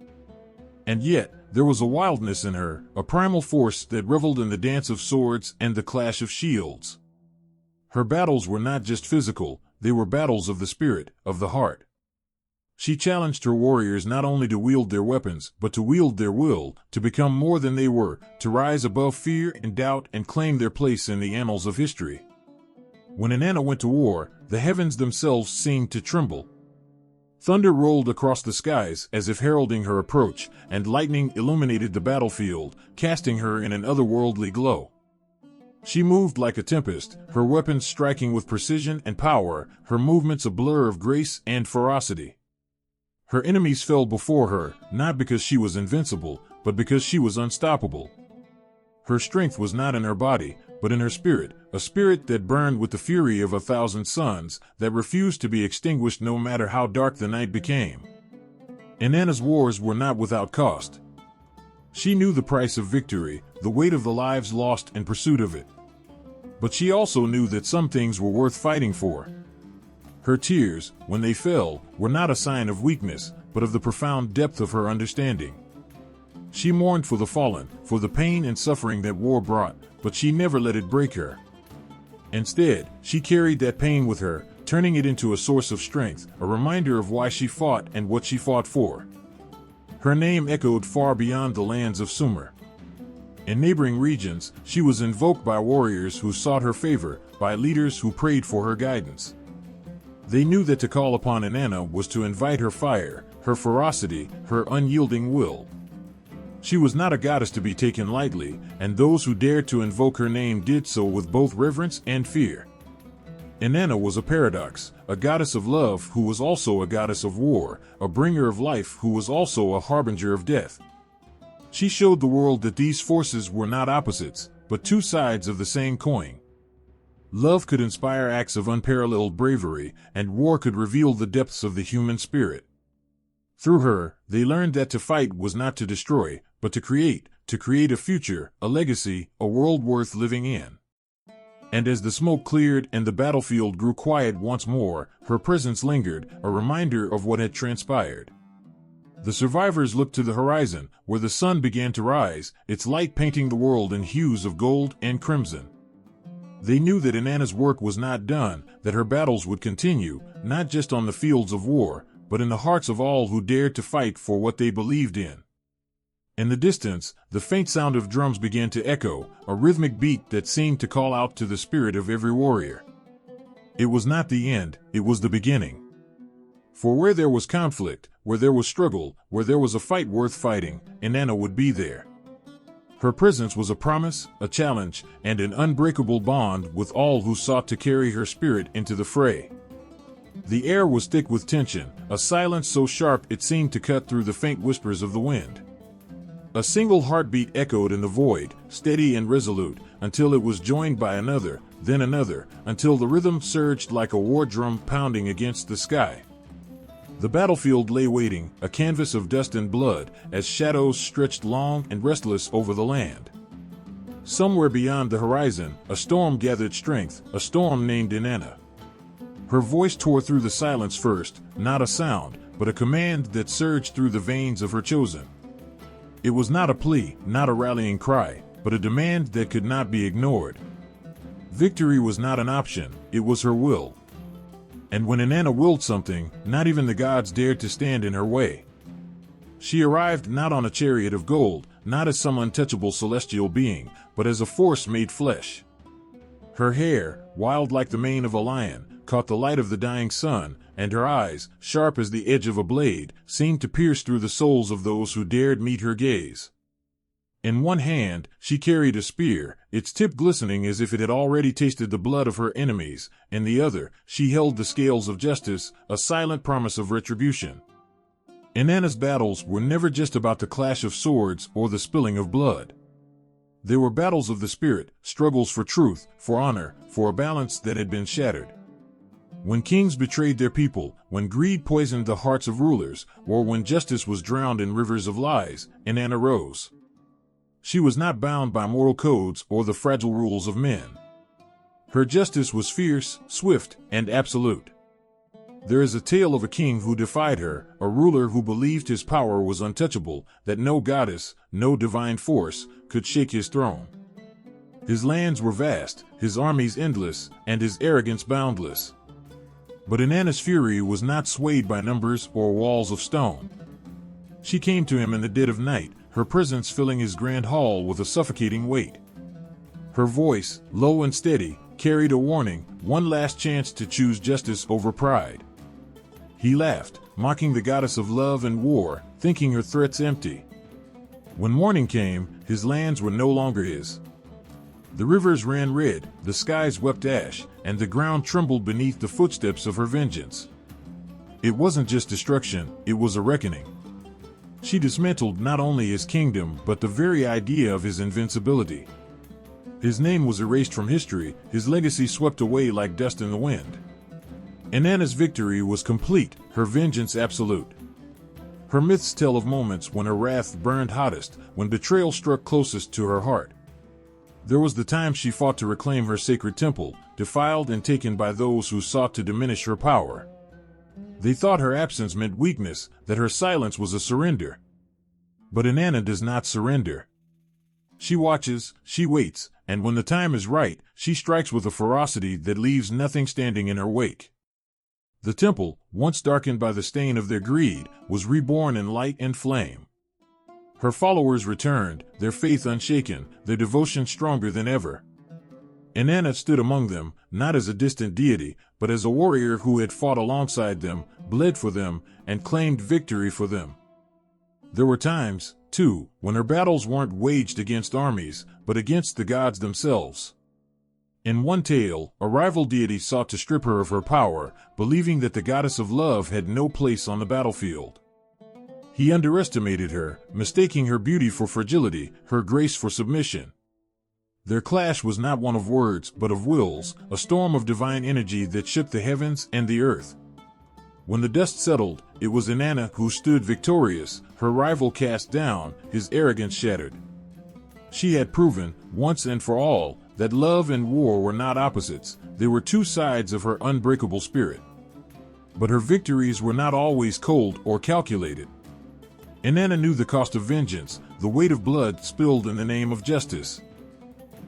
And yet, there was a wildness in her, a primal force that reveled in the dance of swords and the clash of shields. Her battles were not just physical, they were battles of the spirit, of the heart. She challenged her warriors not only to wield their weapons, but to wield their will, to become more than they were, to rise above fear and doubt and claim their place in the annals of history. When Inanna went to war, the heavens themselves seemed to tremble. Thunder rolled across the skies as if heralding her approach, and lightning illuminated the battlefield, casting her in an otherworldly glow. She moved like a tempest, her weapons striking with precision and power, her movements a blur of grace and ferocity. Her enemies fell before her, not because she was invincible, but because she was unstoppable. Her strength was not in her body, but in her spirit, a spirit that burned with the fury of 1,000 suns, that refused to be extinguished no matter how dark the night became. Inanna's wars were not without cost. She knew the price of victory, the weight of the lives lost in pursuit of it. But she also knew that some things were worth fighting for. Her tears, when they fell, were not a sign of weakness, but of the profound depth of her understanding. She mourned for the fallen, for the pain and suffering that war brought, but she never let it break her. Instead, she carried that pain with her, turning it into a source of strength, a reminder of why she fought and what she fought for. Her name echoed far beyond the lands of Sumer. In neighboring regions, she was invoked by warriors who sought her favor, by leaders who prayed for her guidance. They knew that to call upon Inanna was to invite her fire, her ferocity, her unyielding will. She was not a goddess to be taken lightly, and those who dared to invoke her name did so with both reverence and fear. Inanna was a paradox, a goddess of love who was also a goddess of war, a bringer of life who was also a harbinger of death. She showed the world that these forces were not opposites, but two sides of the same coin. Love could inspire acts of unparalleled bravery, and war could reveal the depths of the human spirit. Through her, they learned that to fight was not to destroy, but to create a future, a legacy, a world worth living in. And as the smoke cleared and the battlefield grew quiet once more, her presence lingered, a reminder of what had transpired. The survivors looked to the horizon, where the sun began to rise, its light painting the world in hues of gold and crimson. They knew that Inanna's work was not done, that her battles would continue, not just on the fields of war, but in the hearts of all who dared to fight for what they believed in. In the distance, the faint sound of drums began to echo, a rhythmic beat that seemed to call out to the spirit of every warrior. It was not the end, it was the beginning. For where there was conflict, where there was struggle, where there was a fight worth fighting, Inanna would be there. Her presence was a promise, a challenge, and an unbreakable bond with all who sought to carry her spirit into the fray. The air was thick with tension, a silence so sharp it seemed to cut through the faint whispers of the wind. A single heartbeat echoed in the void, steady and resolute, until it was joined by another, then another, until the rhythm surged like a war drum pounding against the sky. The battlefield lay waiting, a canvas of dust and blood, as shadows stretched long and restless over the land. Somewhere beyond the horizon, a storm gathered strength, a storm named Inanna. Her voice tore through the silence first, not a sound, but a command that surged through the veins of her chosen. It was not a plea, not a rallying cry, but a demand that could not be ignored. Victory was not an option, it was her will. And when Inanna willed something, not even the gods dared to stand in her way. She arrived not on a chariot of gold, not as some untouchable celestial being, but as a force made flesh. Her hair, wild like the mane of a lion, caught the light of the dying sun, and her eyes, sharp as the edge of a blade, seemed to pierce through the souls of those who dared meet her gaze. In one hand, she carried a spear, its tip glistening as if it had already tasted the blood of her enemies. In the other, she held the scales of justice, a silent promise of retribution. Inanna's battles were never just about the clash of swords or the spilling of blood. They were battles of the spirit, struggles for truth, for honor, for a balance that had been shattered. When kings betrayed their people, when greed poisoned the hearts of rulers, or when justice was drowned in rivers of lies, Inanna rose. She was not bound by moral codes or the fragile rules of men. Her justice was fierce, swift, and absolute. There is a tale of a king who defied her, a ruler who believed his power was untouchable, that no goddess, no divine force, could shake his throne. His lands were vast, his armies endless, and his arrogance boundless. But Inanna's fury was not swayed by numbers or walls of stone. She came to him in the dead of night, her presence filling his grand hall with a suffocating weight. Her voice, low and steady, carried a warning, one last chance to choose justice over pride. He laughed, mocking the goddess of love and war, thinking her threats empty. When morning came, his lands were no longer his. The rivers ran red, the skies wept ash, and the ground trembled beneath the footsteps of her vengeance. It wasn't just destruction, it was a reckoning. She dismantled not only his kingdom, but the very idea of his invincibility. His name was erased from history, his legacy swept away like dust in the wind. Inanna's victory was complete, her vengeance absolute. Her myths tell of moments when her wrath burned hottest, when betrayal struck closest to her heart. There was the time she fought to reclaim her sacred temple, defiled and taken by those who sought to diminish her power. They thought her absence meant weakness, that her silence was a surrender. But Inanna does not surrender. She watches, she waits, and when the time is right, she strikes with a ferocity that leaves nothing standing in her wake. The temple, once darkened by the stain of their greed, was reborn in light and flame. Her followers returned, their faith unshaken, their devotion stronger than ever. Inanna stood among them, not as a distant deity, but as a warrior who had fought alongside them, bled for them, and claimed victory for them. There were times, too, when her battles weren't waged against armies, but against the gods themselves. In one tale, a rival deity sought to strip her of her power, believing that the goddess of love had no place on the battlefield. He underestimated her, mistaking her beauty for fragility, her grace for submission. Their clash was not one of words, but of wills, a storm of divine energy that shook the heavens and the earth. When the dust settled, it was Inanna who stood victorious, her rival cast down, his arrogance shattered. She had proven, once and for all, that love and war were not opposites, they were two sides of her unbreakable spirit. But her victories were not always cold or calculated. Inanna knew the cost of vengeance, the weight of blood spilled in the name of justice.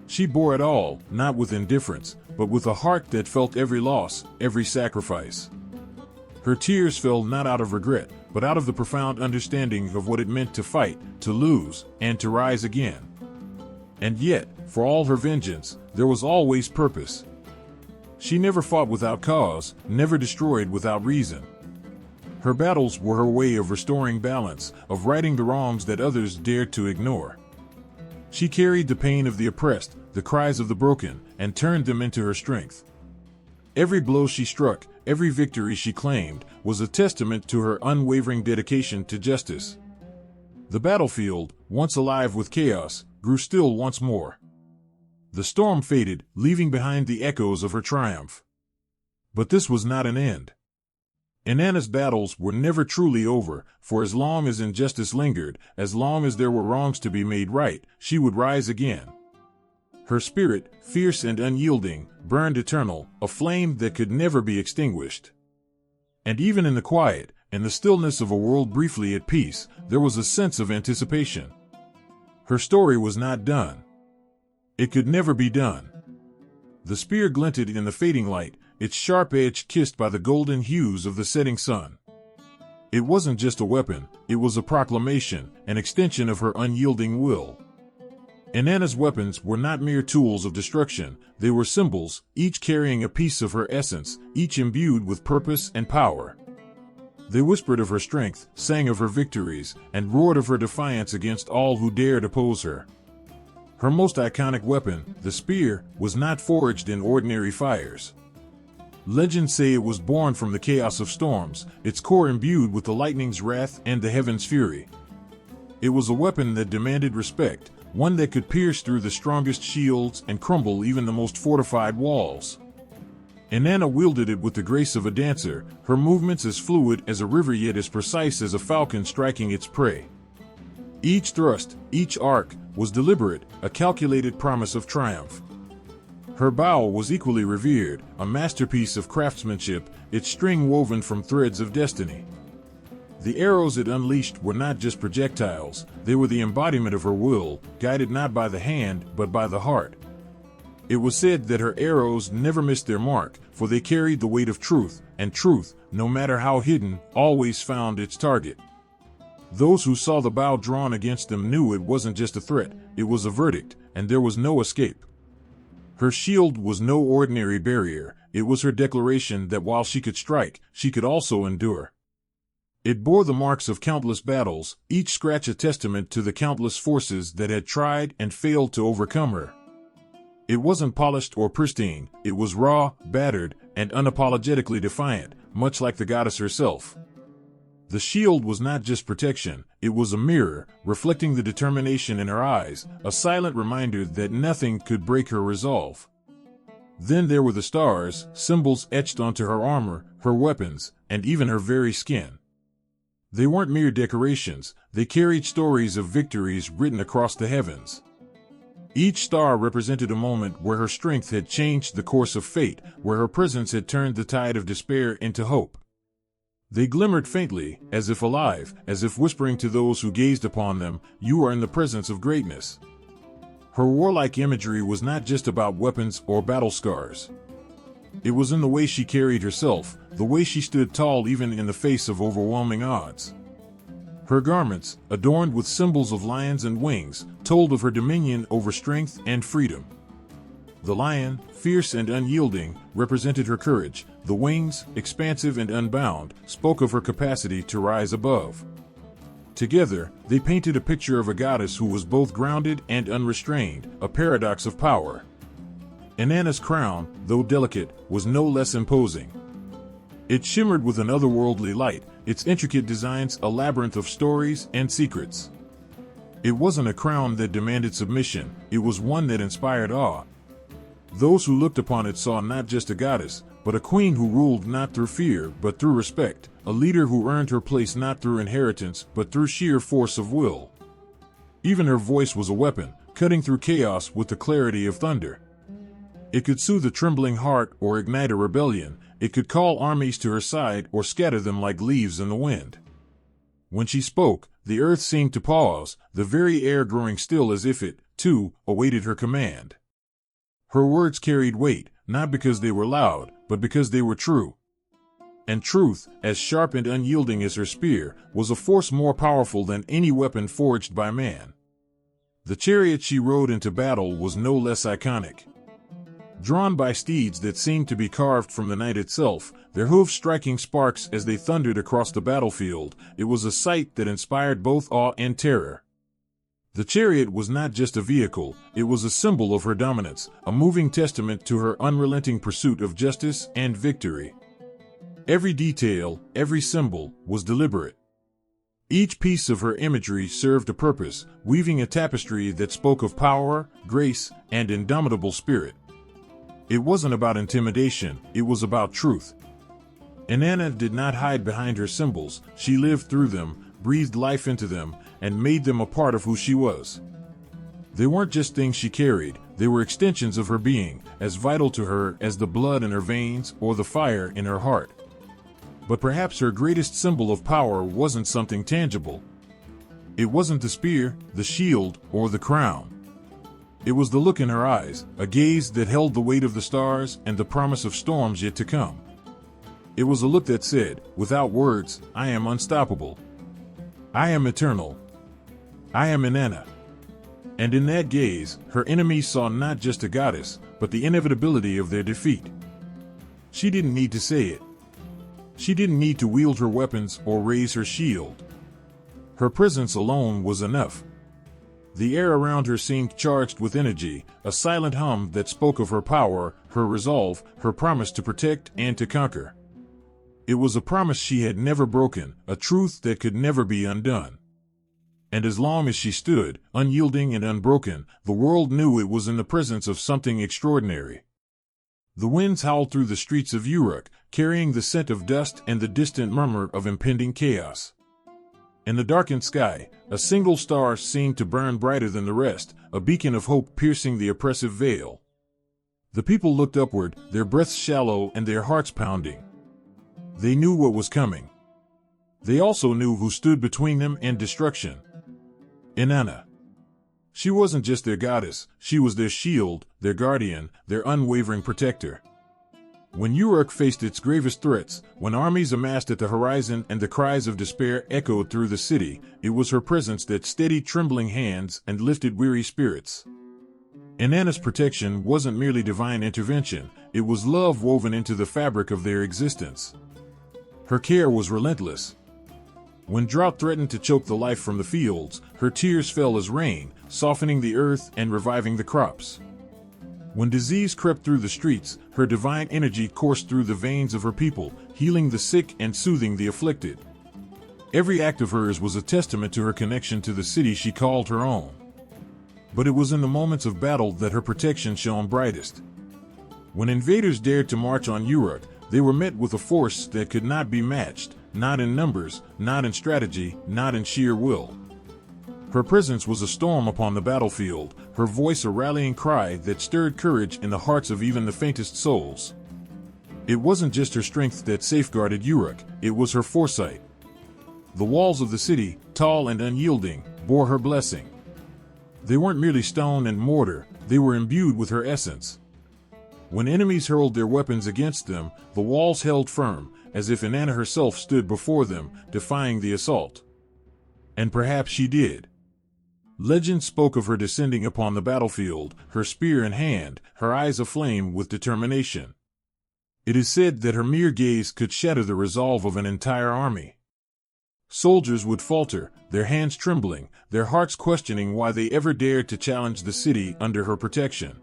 She bore it all, not with indifference, but with a heart that felt every loss, every sacrifice. Her tears fell not out of regret, but out of the profound understanding of what it meant to fight, to lose, and to rise again. And yet, for all her vengeance, there was always purpose. She never fought without cause, never destroyed without reason. Her battles were her way of restoring balance, of righting the wrongs that others dared to ignore. She carried the pain of the oppressed, the cries of the broken, and turned them into her strength. Every blow she struck, every victory she claimed, was a testament to her unwavering dedication to justice. The battlefield, once alive with chaos, grew still once more. The storm faded, leaving behind the echoes of her triumph. But this was not an end. Inanna's battles were never truly over, for as long as injustice lingered, as long as there were wrongs to be made right, she would rise again. Her spirit, fierce and unyielding, burned eternal, a flame that could never be extinguished. And even in the quiet, in the stillness of a world briefly at peace, there was a sense of anticipation. Her story was not done. It could never be done. The spear glinted in the fading light, its sharp edge kissed by the golden hues of the setting sun. It wasn't just a weapon, it was a proclamation, an extension of her unyielding will. Inanna's weapons were not mere tools of destruction, they were symbols, each carrying a piece of her essence, each imbued with purpose and power. They whispered of her strength, sang of her victories, and roared of her defiance against all who dared oppose her. Her most iconic weapon, the spear, was not forged in ordinary fires. Legends say it was born from the chaos of storms, its core imbued with the lightning's wrath and the heaven's fury. It was a weapon that demanded respect, one that could pierce through the strongest shields and crumble even the most fortified walls. Inanna wielded it with the grace of a dancer, her movements as fluid as a river yet as precise as a falcon striking its prey. Each thrust, each arc, was deliberate, a calculated promise of triumph. Her bow was equally revered, a masterpiece of craftsmanship, its string woven from threads of destiny. The arrows it unleashed were not just projectiles, they were the embodiment of her will, guided not by the hand, but by the heart. It was said that her arrows never missed their mark, for they carried the weight of truth, and truth, no matter how hidden, always found its target. Those who saw the bow drawn against them knew it wasn't just a threat, it was a verdict, and there was no escape. Her shield was no ordinary barrier, it was her declaration that while she could strike, she could also endure. It bore the marks of countless battles, each scratch a testament to the countless forces that had tried and failed to overcome her. It wasn't polished or pristine, it was raw, battered, and unapologetically defiant, much like the goddess herself. The shield was not just protection, it was a mirror, reflecting the determination in her eyes, a silent reminder that nothing could break her resolve. Then there were the stars, symbols etched onto her armor, her weapons, and even her very skin. They weren't mere decorations, they carried stories of victories written across the heavens. Each star represented a moment where her strength had changed the course of fate, where her presence had turned the tide of despair into hope. They glimmered faintly, as if alive, as if whispering to those who gazed upon them, "You are in the presence of greatness." Her warlike imagery was not just about weapons or battle scars. It was in the way she carried herself, the way she stood tall even in the face of overwhelming odds. Her garments, adorned with symbols of lions and wings, told of her dominion over strength and freedom. The lion, fierce and unyielding, represented her courage. The wings, expansive and unbound, spoke of her capacity to rise above. Together, they painted a picture of a goddess who was both grounded and unrestrained, a paradox of power. Inanna's crown, though delicate, was no less imposing. It shimmered with an otherworldly light, its intricate designs a labyrinth of stories and secrets. It wasn't a crown that demanded submission, it was one that inspired awe. Those who looked upon it saw not just a goddess, but a queen who ruled not through fear but through respect, a leader who earned her place not through inheritance but through sheer force of will. Even her voice was a weapon, cutting through chaos with the clarity of thunder. It could soothe a trembling heart or ignite a rebellion, it could call armies to her side or scatter them like leaves in the wind. When she spoke, the earth seemed to pause, the very air growing still as if it, too, awaited her command. Her words carried weight, not because they were loud, but because they were true. And truth, as sharp and unyielding as her spear, was a force more powerful than any weapon forged by man. The chariot she rode into battle was no less iconic. Drawn by steeds that seemed to be carved from the night itself, their hooves striking sparks as they thundered across the battlefield, it was a sight that inspired both awe and terror. The chariot was not just a vehicle, it was a symbol of her dominance, a moving testament to her unrelenting pursuit of justice and victory. Every detail, every symbol, was deliberate. Each piece of her imagery served a purpose, weaving a tapestry that spoke of power, grace, and indomitable spirit. It wasn't about intimidation, it was about truth. Inanna did not hide behind her symbols, she lived through them, breathed life into them, and made them a part of who she was. They weren't just things she carried, they were extensions of her being, as vital to her as the blood in her veins or the fire in her heart. But perhaps her greatest symbol of power wasn't something tangible. It wasn't the spear, the shield, or the crown. It was the look in her eyes, a gaze that held the weight of the stars and the promise of storms yet to come. It was a look that said, without words, I am unstoppable. I am eternal. I am Inanna. And in that gaze, her enemies saw not just a goddess, but the inevitability of their defeat. She didn't need to say it. She didn't need to wield her weapons or raise her shield. Her presence alone was enough. The air around her seemed charged with energy, a silent hum that spoke of her power, her resolve, her promise to protect and to conquer. It was a promise she had never broken, a truth that could never be undone. And as long as she stood, unyielding and unbroken, the world knew it was in the presence of something extraordinary. The winds howled through the streets of Uruk, carrying the scent of dust and the distant murmur of impending chaos. In the darkened sky, a single star seemed to burn brighter than the rest, a beacon of hope piercing the oppressive veil. The people looked upward, their breaths shallow and their hearts pounding. They knew what was coming. They also knew who stood between them and destruction. Inanna. She wasn't just their goddess, she was their shield, their guardian, their unwavering protector. When Uruk faced its gravest threats, when armies amassed at the horizon and the cries of despair echoed through the city, it was her presence that steadied trembling hands and lifted weary spirits. Inanna's protection wasn't merely divine intervention, it was love woven into the fabric of their existence. Her care was relentless. When drought threatened to choke the life from the fields, her tears fell as rain, softening the earth and reviving the crops. When disease crept through the streets, her divine energy coursed through the veins of her people, healing the sick and soothing the afflicted. Every act of hers was a testament to her connection to the city she called her own. But it was in the moments of battle that her protection shone brightest. When invaders dared to march on Uruk, they were met with a force that could not be matched, not in numbers, not in strategy, not in sheer will. Her presence was a storm upon the battlefield, her voice a rallying cry that stirred courage in the hearts of even the faintest souls. It wasn't just her strength that safeguarded Uruk, it was her foresight. The walls of the city, tall and unyielding, bore her blessing. They weren't merely stone and mortar, they were imbued with her essence. When enemies hurled their weapons against them, the walls held firm, as if Inanna herself stood before them, defying the assault. And perhaps she did. Legend spoke of her descending upon the battlefield, her spear in hand, her eyes aflame with determination. It is said that her mere gaze could shatter the resolve of an entire army. Soldiers would falter, their hands trembling, their hearts questioning why they ever dared to challenge the city under her protection.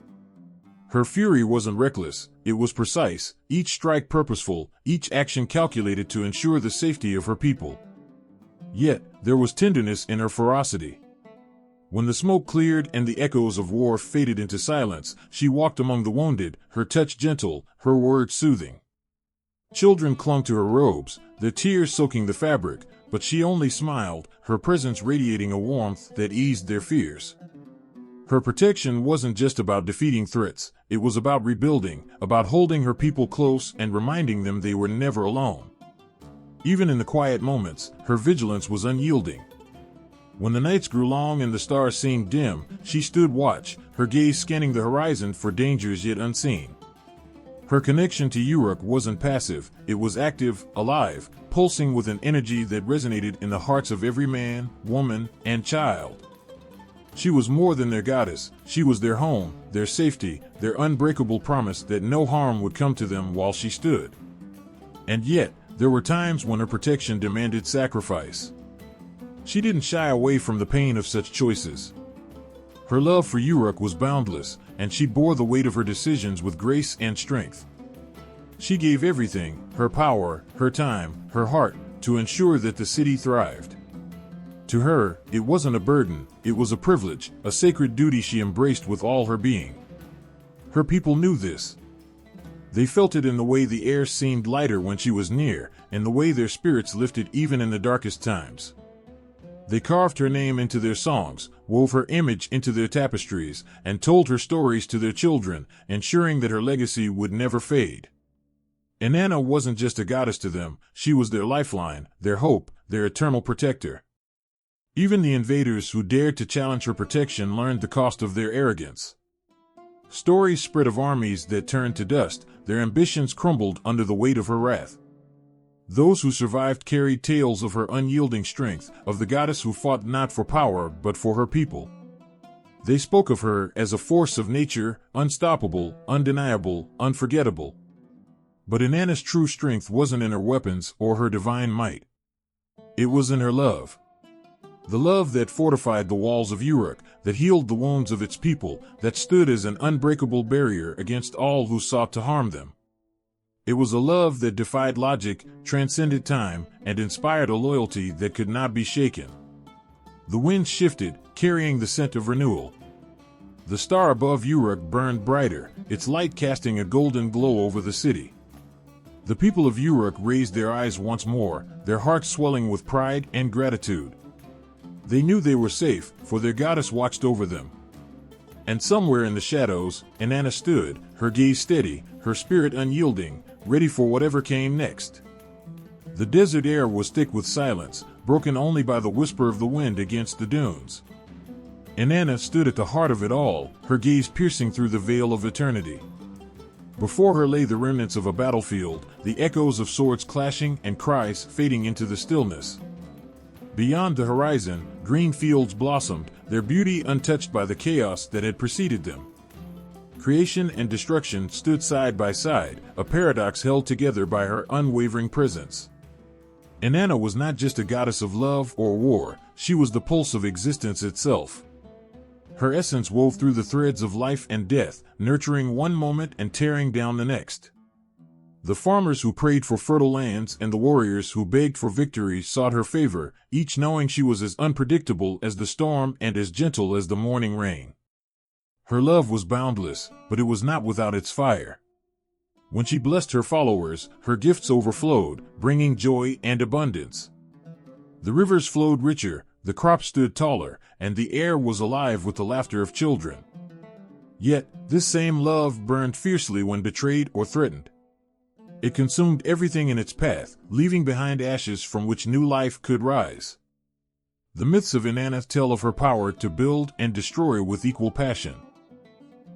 Her fury wasn't reckless, it was precise, each strike purposeful, each action calculated to ensure the safety of her people. Yet, there was tenderness in her ferocity. When the smoke cleared and the echoes of war faded into silence, she walked among the wounded, her touch gentle, her words soothing. Children clung to her robes, their tears soaking the fabric, but she only smiled, her presence radiating a warmth that eased their fears. Her protection wasn't just about defeating threats, it was about rebuilding, about holding her people close and reminding them they were never alone. Even in the quiet moments, her vigilance was unyielding. When the nights grew long and the stars seemed dim, she stood watch, her gaze scanning the horizon for dangers yet unseen. Her connection to Uruk wasn't passive, it was active, alive, pulsing with an energy that resonated in the hearts of every man, woman, and child. She was more than their goddess, she was their home, their safety, their unbreakable promise that no harm would come to them while she stood. And yet, there were times when her protection demanded sacrifice. She didn't shy away from the pain of such choices. Her love for Uruk was boundless, and she bore the weight of her decisions with grace and strength. She gave everything, her power, her time, her heart, to ensure that the city thrived. To her, it wasn't a burden, it was a privilege, a sacred duty she embraced with all her being. Her people knew this. They felt it in the way the air seemed lighter when she was near, and the way their spirits lifted even in the darkest times. They carved her name into their songs, wove her image into their tapestries, and told her stories to their children, ensuring that her legacy would never fade. Inanna wasn't just a goddess to them, she was their lifeline, their hope, their eternal protector. Even the invaders who dared to challenge her protection learned the cost of their arrogance. Stories spread of armies that turned to dust, their ambitions crumbled under the weight of her wrath. Those who survived carried tales of her unyielding strength, of the goddess who fought not for power but for her people. They spoke of her as a force of nature, unstoppable, undeniable, unforgettable. But Inanna's true strength wasn't in her weapons or her divine might. It was in her love. The love that fortified the walls of Uruk, that healed the wounds of its people, that stood as an unbreakable barrier against all who sought to harm them. It was a love that defied logic, transcended time, and inspired a loyalty that could not be shaken. The wind shifted, carrying the scent of renewal. The star above Uruk burned brighter, its light casting a golden glow over the city. The people of Uruk raised their eyes once more, their hearts swelling with pride and gratitude. They knew they were safe, for their goddess watched over them. And somewhere in the shadows, Inanna stood, her gaze steady, her spirit unyielding, ready for whatever came next. The desert air was thick with silence, broken only by the whisper of the wind against the dunes. Inanna stood at the heart of it all, her gaze piercing through the veil of eternity. Before her lay the remnants of a battlefield, the echoes of swords clashing and cries fading into the stillness. Beyond the horizon, green fields blossomed, their beauty untouched by the chaos that had preceded them. Creation and destruction stood side by side, a paradox held together by her unwavering presence. Inanna was not just a goddess of love or war, she was the pulse of existence itself. Her essence wove through the threads of life and death, nurturing one moment and tearing down the next. The farmers who prayed for fertile lands and the warriors who begged for victory sought her favor, each knowing she was as unpredictable as the storm and as gentle as the morning rain. Her love was boundless, but it was not without its fire. When she blessed her followers, her gifts overflowed, bringing joy and abundance. The rivers flowed richer, the crops stood taller, and the air was alive with the laughter of children. Yet, this same love burned fiercely when betrayed or threatened. It consumed everything in its path, leaving behind ashes from which new life could rise. The myths of Inanna tell of her power to build and destroy with equal passion.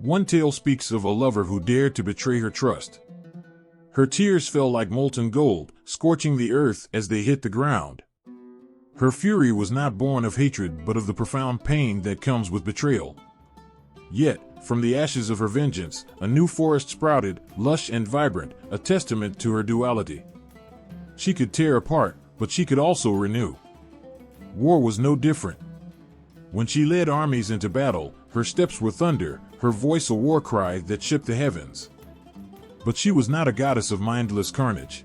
One tale speaks of a lover who dared to betray her trust. Her tears fell like molten gold, scorching the earth as they hit the ground. Her fury was not born of hatred but of the profound pain that comes with betrayal. Yet, from the ashes of her vengeance, a new forest sprouted, lush and vibrant, a testament to her duality. She could tear apart, but she could also renew. War was no different. When she led armies into battle, her steps were thunder, her voice a war cry that shook the heavens. But she was not a goddess of mindless carnage.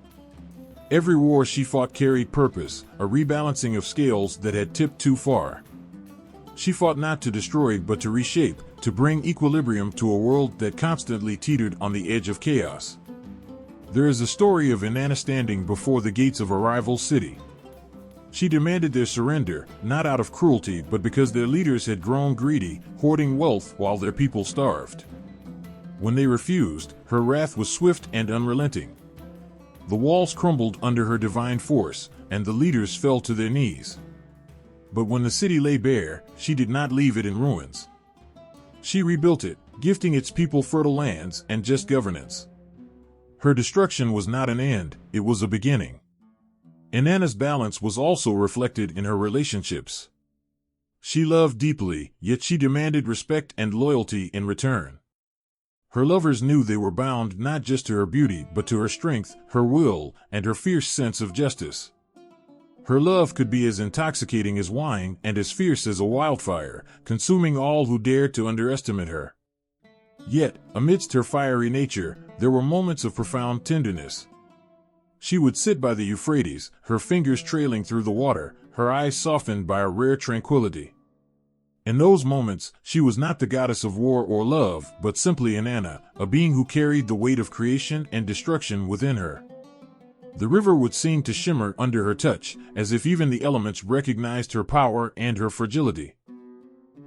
Every war she fought carried purpose, a rebalancing of scales that had tipped too far. She fought not to destroy but to reshape, to bring equilibrium to a world that constantly teetered on the edge of chaos. There is a story of Inanna standing before the gates of a rival city. She demanded their surrender, not out of cruelty but because their leaders had grown greedy, hoarding wealth while their people starved. When they refused, her wrath was swift and unrelenting. The walls crumbled under her divine force, and the leaders fell to their knees. But when the city lay bare, she did not leave it in ruins. She rebuilt it, gifting its people fertile lands and just governance. Her destruction was not an end, it was a beginning. Inanna's balance was also reflected in her relationships. She loved deeply, yet she demanded respect and loyalty in return. Her lovers knew they were bound not just to her beauty but to her strength, her will, and her fierce sense of justice. Her love could be as intoxicating as wine and as fierce as a wildfire, consuming all who dared to underestimate her. Yet, amidst her fiery nature, there were moments of profound tenderness. She would sit by the Euphrates, her fingers trailing through the water, her eyes softened by a rare tranquility. In those moments, she was not the goddess of war or love, but simply Inanna, a being who carried the weight of creation and destruction within her. The river would seem to shimmer under her touch, as if even the elements recognized her power and her fragility.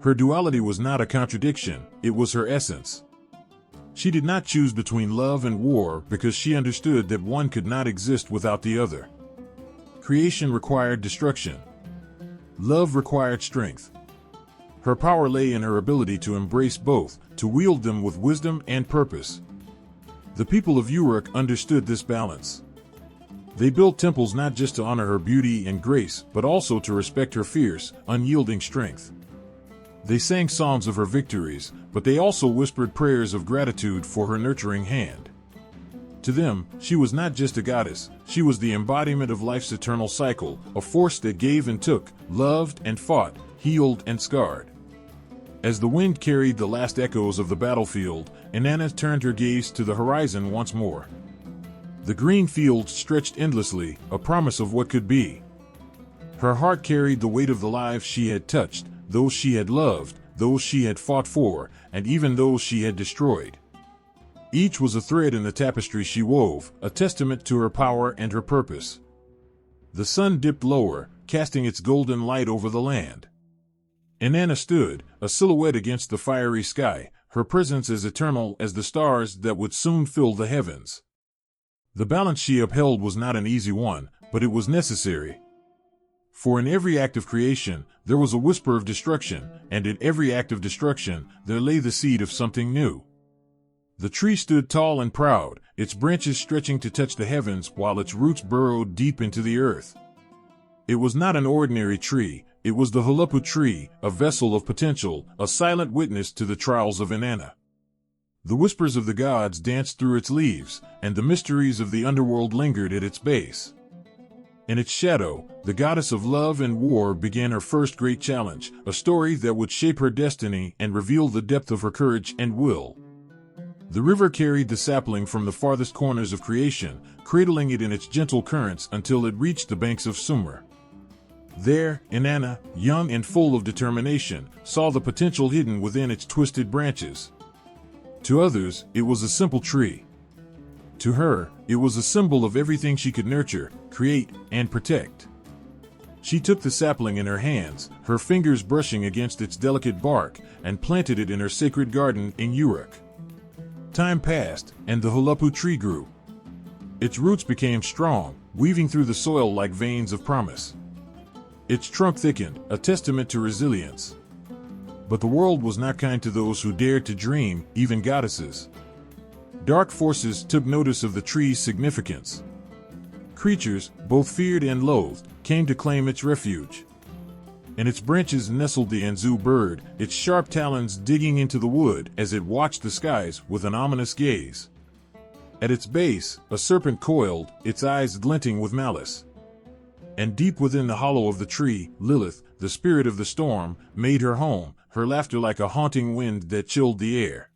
Her duality was not a contradiction, it was her essence. She did not choose between love and war because she understood that one could not exist without the other. Creation required destruction. Love required strength. Her power lay in her ability to embrace both, to wield them with wisdom and purpose. The people of Uruk understood this balance. They built temples not just to honor her beauty and grace, but also to respect her fierce, unyielding strength. They sang songs of her victories, but they also whispered prayers of gratitude for her nurturing hand. To them, she was not just a goddess, she was the embodiment of life's eternal cycle, a force that gave and took, loved and fought, healed and scarred. As the wind carried the last echoes of the battlefield, Inanna turned her gaze to the horizon once more. The green fields stretched endlessly, a promise of what could be. Her heart carried the weight of the lives she had touched, those she had loved, those she had fought for, and even those she had destroyed. Each was a thread in the tapestry she wove, a testament to her power and her purpose. The sun dipped lower, casting its golden light over the land. Inanna stood, a silhouette against the fiery sky, her presence as eternal as the stars that would soon fill the heavens. The balance she upheld was not an easy one, but it was necessary. For in every act of creation, there was a whisper of destruction, and in every act of destruction, there lay the seed of something new. The tree stood tall and proud, its branches stretching to touch the heavens while its roots burrowed deep into the earth. It was not an ordinary tree, it was the Hulapu tree, a vessel of potential, a silent witness to the trials of Inanna. The whispers of the gods danced through its leaves, and the mysteries of the underworld lingered at its base. In its shadow, the goddess of love and war began her first great challenge, a story that would shape her destiny and reveal the depth of her courage and will. The river carried the sapling from the farthest corners of creation, cradling it in its gentle currents until it reached the banks of Sumer. There, Inanna, young and full of determination, saw the potential hidden within its twisted branches. To others, it was a simple tree. To her, it was a symbol of everything she could nurture, create, and protect. She took the sapling in her hands, her fingers brushing against its delicate bark, and planted it in her sacred garden in Uruk. Time passed, and the Hulapu tree grew. Its roots became strong, weaving through the soil like veins of promise. Its trunk thickened, a testament to resilience. But the world was not kind to those who dared to dream, even goddesses. Dark forces took notice of the tree's significance. Creatures, both feared and loathed, came to claim its refuge. In its branches nestled the Anzu bird, its sharp talons digging into the wood as it watched the skies with an ominous gaze. At its base, a serpent coiled, its eyes glinting with malice. And deep within the hollow of the tree, Lilith, the spirit of the storm, made her home, her laughter like a haunting wind that chilled the air.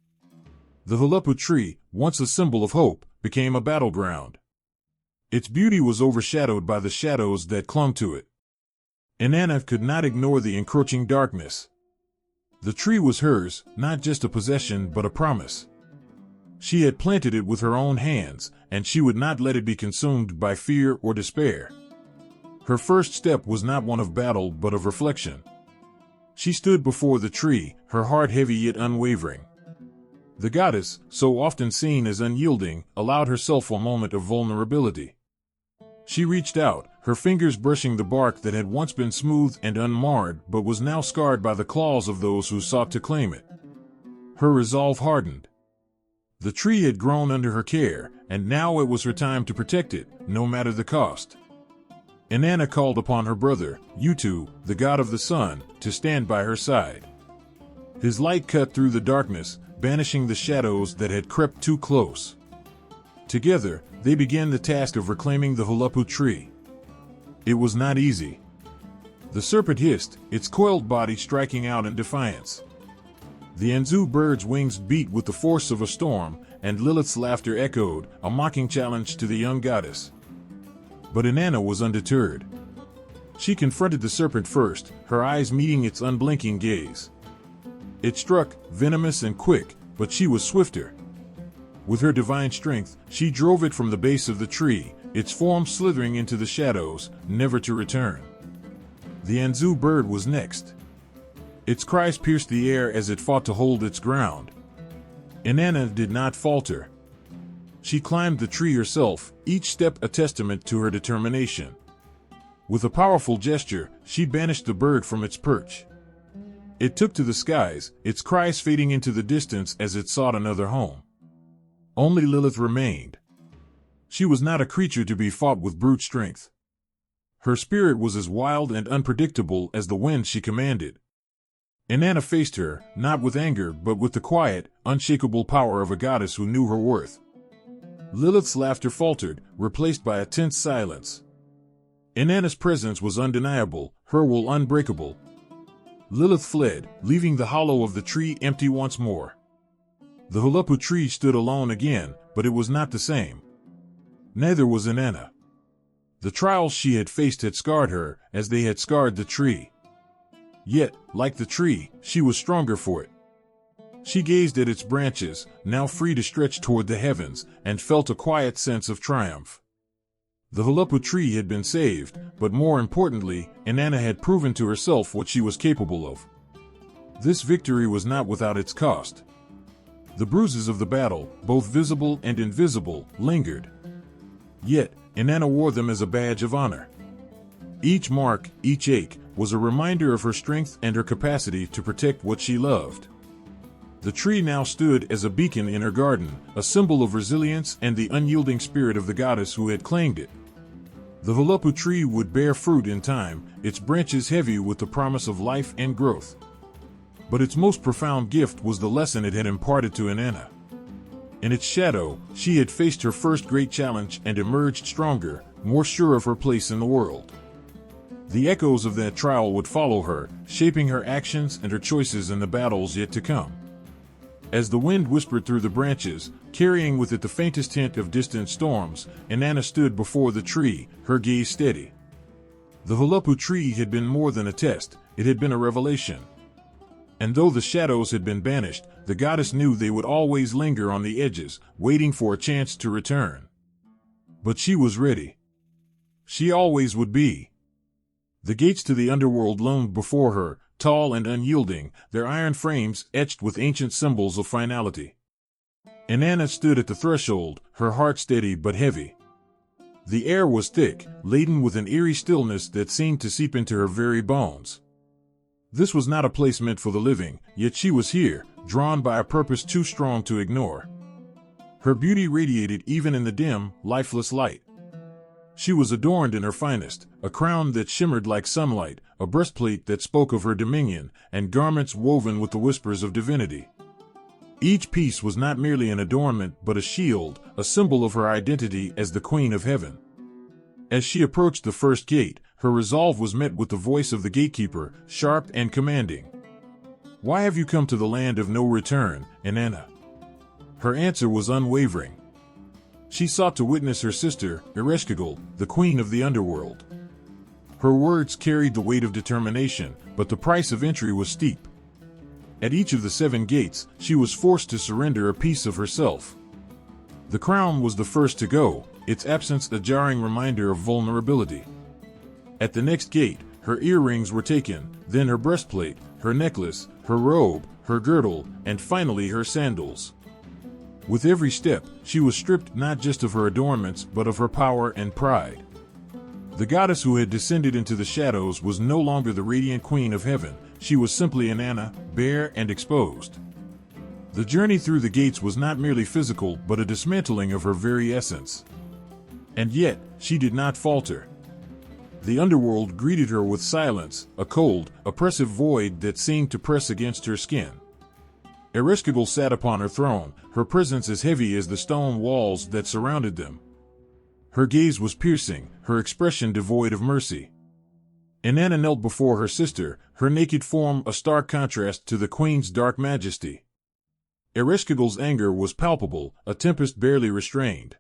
The Hulapu tree, once a symbol of hope, became a battleground. Its beauty was overshadowed by the shadows that clung to it. Inanna could not ignore the encroaching darkness. The tree was hers, not just a possession but a promise. She had planted it with her own hands, and she would not let it be consumed by fear or despair. Her first step was not one of battle but of reflection. She stood before the tree, her heart heavy yet unwavering. The goddess, so often seen as unyielding, allowed herself a moment of vulnerability. She reached out, her fingers brushing the bark that had once been smooth and unmarred but was now scarred by the claws of those who sought to claim it. Her resolve hardened. The tree had grown under her care, and now it was her time to protect it, no matter the cost. Inanna called upon her brother, Utu, the god of the sun, to stand by her side. His light cut through the darkness, banishing the shadows that had crept too close. Together, they began the task of reclaiming the Hulapu tree. It was not easy. The serpent hissed, its coiled body striking out in defiance. The Anzu bird's wings beat with the force of a storm, and Lilith's laughter echoed, a mocking challenge to the young goddess. But Inanna was undeterred. She confronted the serpent first, her eyes meeting its unblinking gaze. It struck, venomous and quick, but she was swifter. With her divine strength, she drove it from the base of the tree, its form slithering into the shadows, never to return. The Anzu bird was next. Its cries pierced the air as it fought to hold its ground. Inanna did not falter. She climbed the tree herself, each step a testament to her determination. With a powerful gesture, she banished the bird from its perch. It took to the skies, its cries fading into the distance as it sought another home. Only Lilith remained. She was not a creature to be fought with brute strength. Her spirit was as wild and unpredictable as the wind she commanded. Inanna faced her, not with anger but with the quiet, unshakable power of a goddess who knew her worth. Lilith's laughter faltered, replaced by a tense silence. Inanna's presence was undeniable, her will unbreakable. Lilith fled, leaving the hollow of the tree empty once more. The Hulapu tree stood alone again, but it was not the same. Neither was Inanna. The trials she had faced had scarred her, as they had scarred the tree. Yet, like the tree, she was stronger for it. She gazed at its branches, now free to stretch toward the heavens, and felt a quiet sense of triumph. The Hulapu tree had been saved, but more importantly, Inanna had proven to herself what she was capable of. This victory was not without its cost. The bruises of the battle, both visible and invisible, lingered. Yet, Inanna wore them as a badge of honor. Each mark, each ache, was a reminder of her strength and her capacity to protect what she loved. The tree now stood as a beacon in her garden, a symbol of resilience and the unyielding spirit of the goddess who had claimed it. The Vulupu tree would bear fruit in time, its branches heavy with the promise of life and growth. But its most profound gift was the lesson it had imparted to Inanna. In its shadow, she had faced her first great challenge and emerged stronger, more sure of her place in the world. The echoes of that trial would follow her, shaping her actions and her choices in the battles yet to come. As the wind whispered through the branches, carrying with it the faintest hint of distant storms, Inanna stood before the tree, her gaze steady. The Vulupu tree had been more than a test, it had been a revelation. And though the shadows had been banished, the goddess knew they would always linger on the edges, waiting for a chance to return. But she was ready. She always would be. The gates to the underworld loomed before her, tall and unyielding, their iron frames etched with ancient symbols of finality. Inanna stood at the threshold, her heart steady but heavy. The air was thick, laden with an eerie stillness that seemed to seep into her very bones. This was not a place meant for the living, yet she was here, drawn by a purpose too strong to ignore. Her beauty radiated even in the dim, lifeless light. She was adorned in her finest, a crown that shimmered like sunlight, a breastplate that spoke of her dominion, and garments woven with the whispers of divinity. Each piece was not merely an adornment but a shield, a symbol of her identity as the Queen of Heaven. As she approached the first gate, her resolve was met with the voice of the gatekeeper, sharp and commanding. "Why have you come to the land of no return, Inanna?" Her answer was unwavering. She sought to witness her sister, Ereshkigal, the queen of the underworld. Her words carried the weight of determination, but the price of entry was steep. At each of the 7 gates, she was forced to surrender a piece of herself. The crown was the first to go, its absence a jarring reminder of vulnerability. At the next gate, her earrings were taken, then her breastplate, her necklace, her robe, her girdle, and finally her sandals. With every step, she was stripped not just of her adornments but of her power and pride. The goddess who had descended into the shadows was no longer the radiant queen of heaven, she was simply Inanna, bare and exposed. The journey through the gates was not merely physical but a dismantling of her very essence. And yet, she did not falter. The underworld greeted her with silence, a cold, oppressive void that seemed to press against her skin. Ereshkigal sat upon her throne, her presence as heavy as the stone walls that surrounded them. Her gaze was piercing, her expression devoid of mercy. Inanna knelt before her sister, her naked form a stark contrast to the queen's dark majesty. Ereshkigal's anger was palpable, a tempest barely restrained.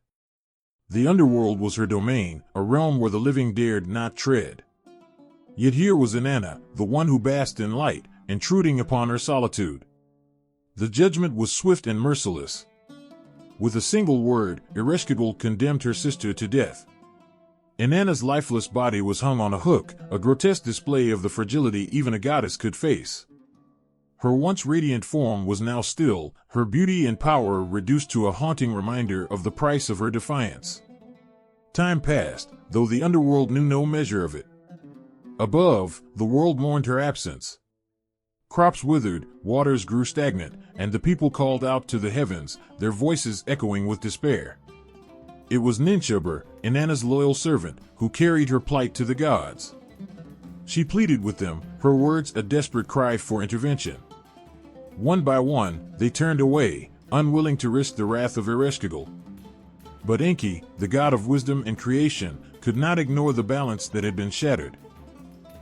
The underworld was her domain, a realm where the living dared not tread. Yet here was Inanna, the one who basked in light, intruding upon her solitude. The judgment was swift and merciless. With a single word, Ereshkigal condemned her sister to death. Inanna's lifeless body was hung on a hook, a grotesque display of the fragility even a goddess could face. Her once radiant form was now still, her beauty and power reduced to a haunting reminder of the price of her defiance. Time passed, though the underworld knew no measure of it. Above, the world mourned her absence. Crops withered, waters grew stagnant, and the people called out to the heavens, their voices echoing with despair. It was Ninshubur, Inanna's loyal servant, who carried her plight to the gods. She pleaded with them, her words a desperate cry for intervention. One by one, they turned away, unwilling to risk the wrath of Ereshkigal. But Enki, the god of wisdom and creation, could not ignore the balance that had been shattered.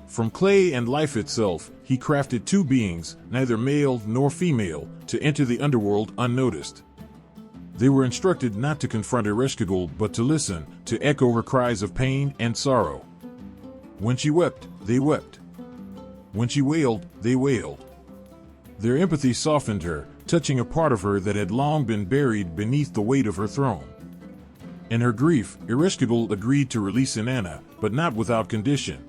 From clay and life itself, he crafted 2 beings, neither male nor female, to enter the underworld unnoticed. They were instructed not to confront Ereshkigal but to listen, to echo her cries of pain and sorrow. When she wept, they wept. When she wailed, they wailed. Their empathy softened her, touching a part of her that had long been buried beneath the weight of her throne. In her grief, Ereshkigal agreed to release Inanna, but not without condition.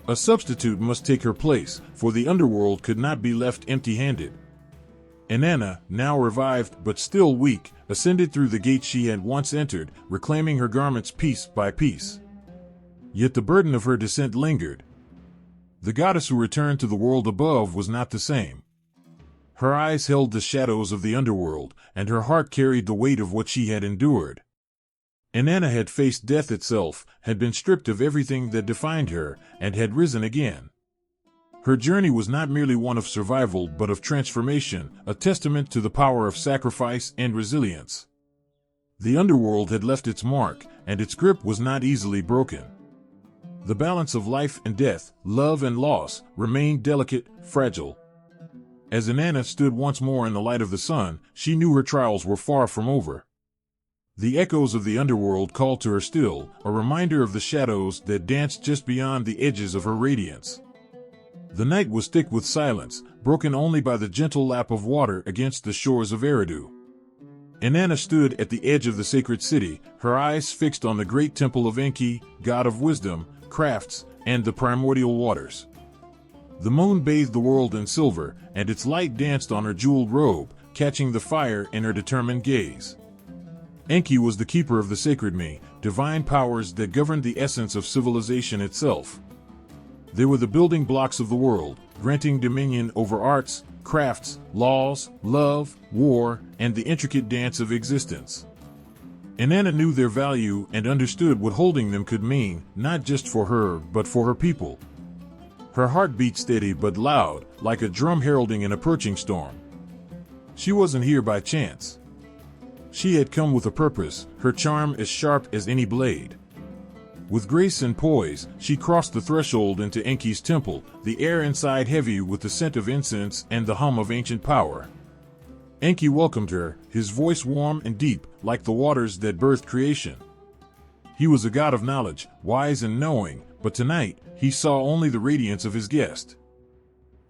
A substitute must take her place, for the underworld could not be left empty-handed. Inanna, now revived but still weak, ascended through the gate she had once entered, reclaiming her garments piece by piece. Yet the burden of her descent lingered. The goddess who returned to the world above was not the same. Her eyes held the shadows of the underworld, and her heart carried the weight of what she had endured. Inanna had faced death itself, had been stripped of everything that defined her, and had risen again. Her journey was not merely one of survival but of transformation, a testament to the power of sacrifice and resilience. The underworld had left its mark, and its grip was not easily broken. The balance of life and death, love and loss, remained delicate, fragile. As Inanna stood once more in the light of the sun, she knew her trials were far from over. The echoes of the underworld called to her still, a reminder of the shadows that danced just beyond the edges of her radiance. The night was thick with silence, broken only by the gentle lap of water against the shores of Eridu. Inanna stood at the edge of the sacred city, her eyes fixed on the great temple of Enki, god of wisdom, crafts, and the primordial waters. The moon bathed the world in silver, and its light danced on her jeweled robe, catching the fire in her determined gaze. Enki was the keeper of the sacred me, divine powers that governed the essence of civilization itself. They were the building blocks of the world, granting dominion over arts, crafts, laws, love, war, and the intricate dance of existence. Inanna knew their value and understood what holding them could mean, not just for her, but for her people. Her heart beat steady but loud, like a drum heralding an approaching storm. She wasn't here by chance. She had come with a purpose, her charm as sharp as any blade. With grace and poise, she crossed the threshold into Enki's temple, the air inside heavy with the scent of incense and the hum of ancient power. Enki welcomed her, his voice warm and deep, like the waters that birthed creation. He was a god of knowledge, wise and knowing, but tonight, he saw only the radiance of his guest.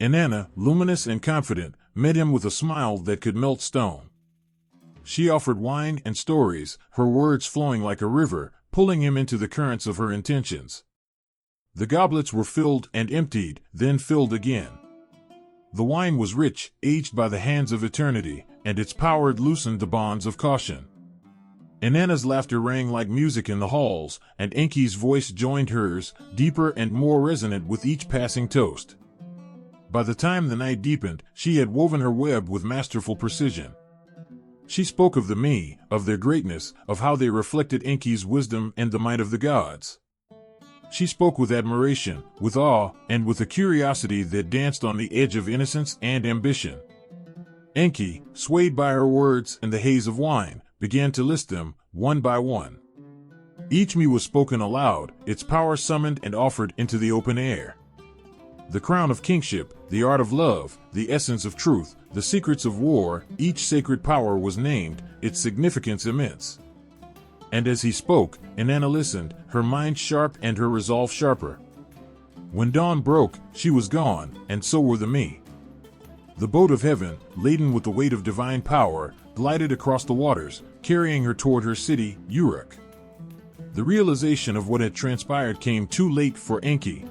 Inanna, luminous and confident, met him with a smile that could melt stone. She offered wine and stories, her words flowing like a river, pulling him into the currents of her intentions. The goblets were filled and emptied, then filled again. The wine was rich, aged by the hands of eternity, and its power loosened the bonds of caution. Inanna's laughter rang like music in the halls, and Enki's voice joined hers, deeper and more resonant with each passing toast. By the time the night deepened, she had woven her web with masterful precision. She spoke of the me, of their greatness, of how they reflected Enki's wisdom and the might of the gods. She spoke with admiration, with awe, and with a curiosity that danced on the edge of innocence and ambition. Enki, swayed by her words and the haze of wine, began to list them, one by one. Each me was spoken aloud, its power summoned and offered into the open air. The crown of kingship, the art of love, the essence of truth, the secrets of war, each sacred power was named, its significance immense. And as he spoke, Inanna listened, her mind sharp and her resolve sharper. When dawn broke, she was gone, and so were the me. The boat of heaven, laden with the weight of divine power, glided across the waters, carrying her toward her city, Uruk. The realization of what had transpired came too late for Enki.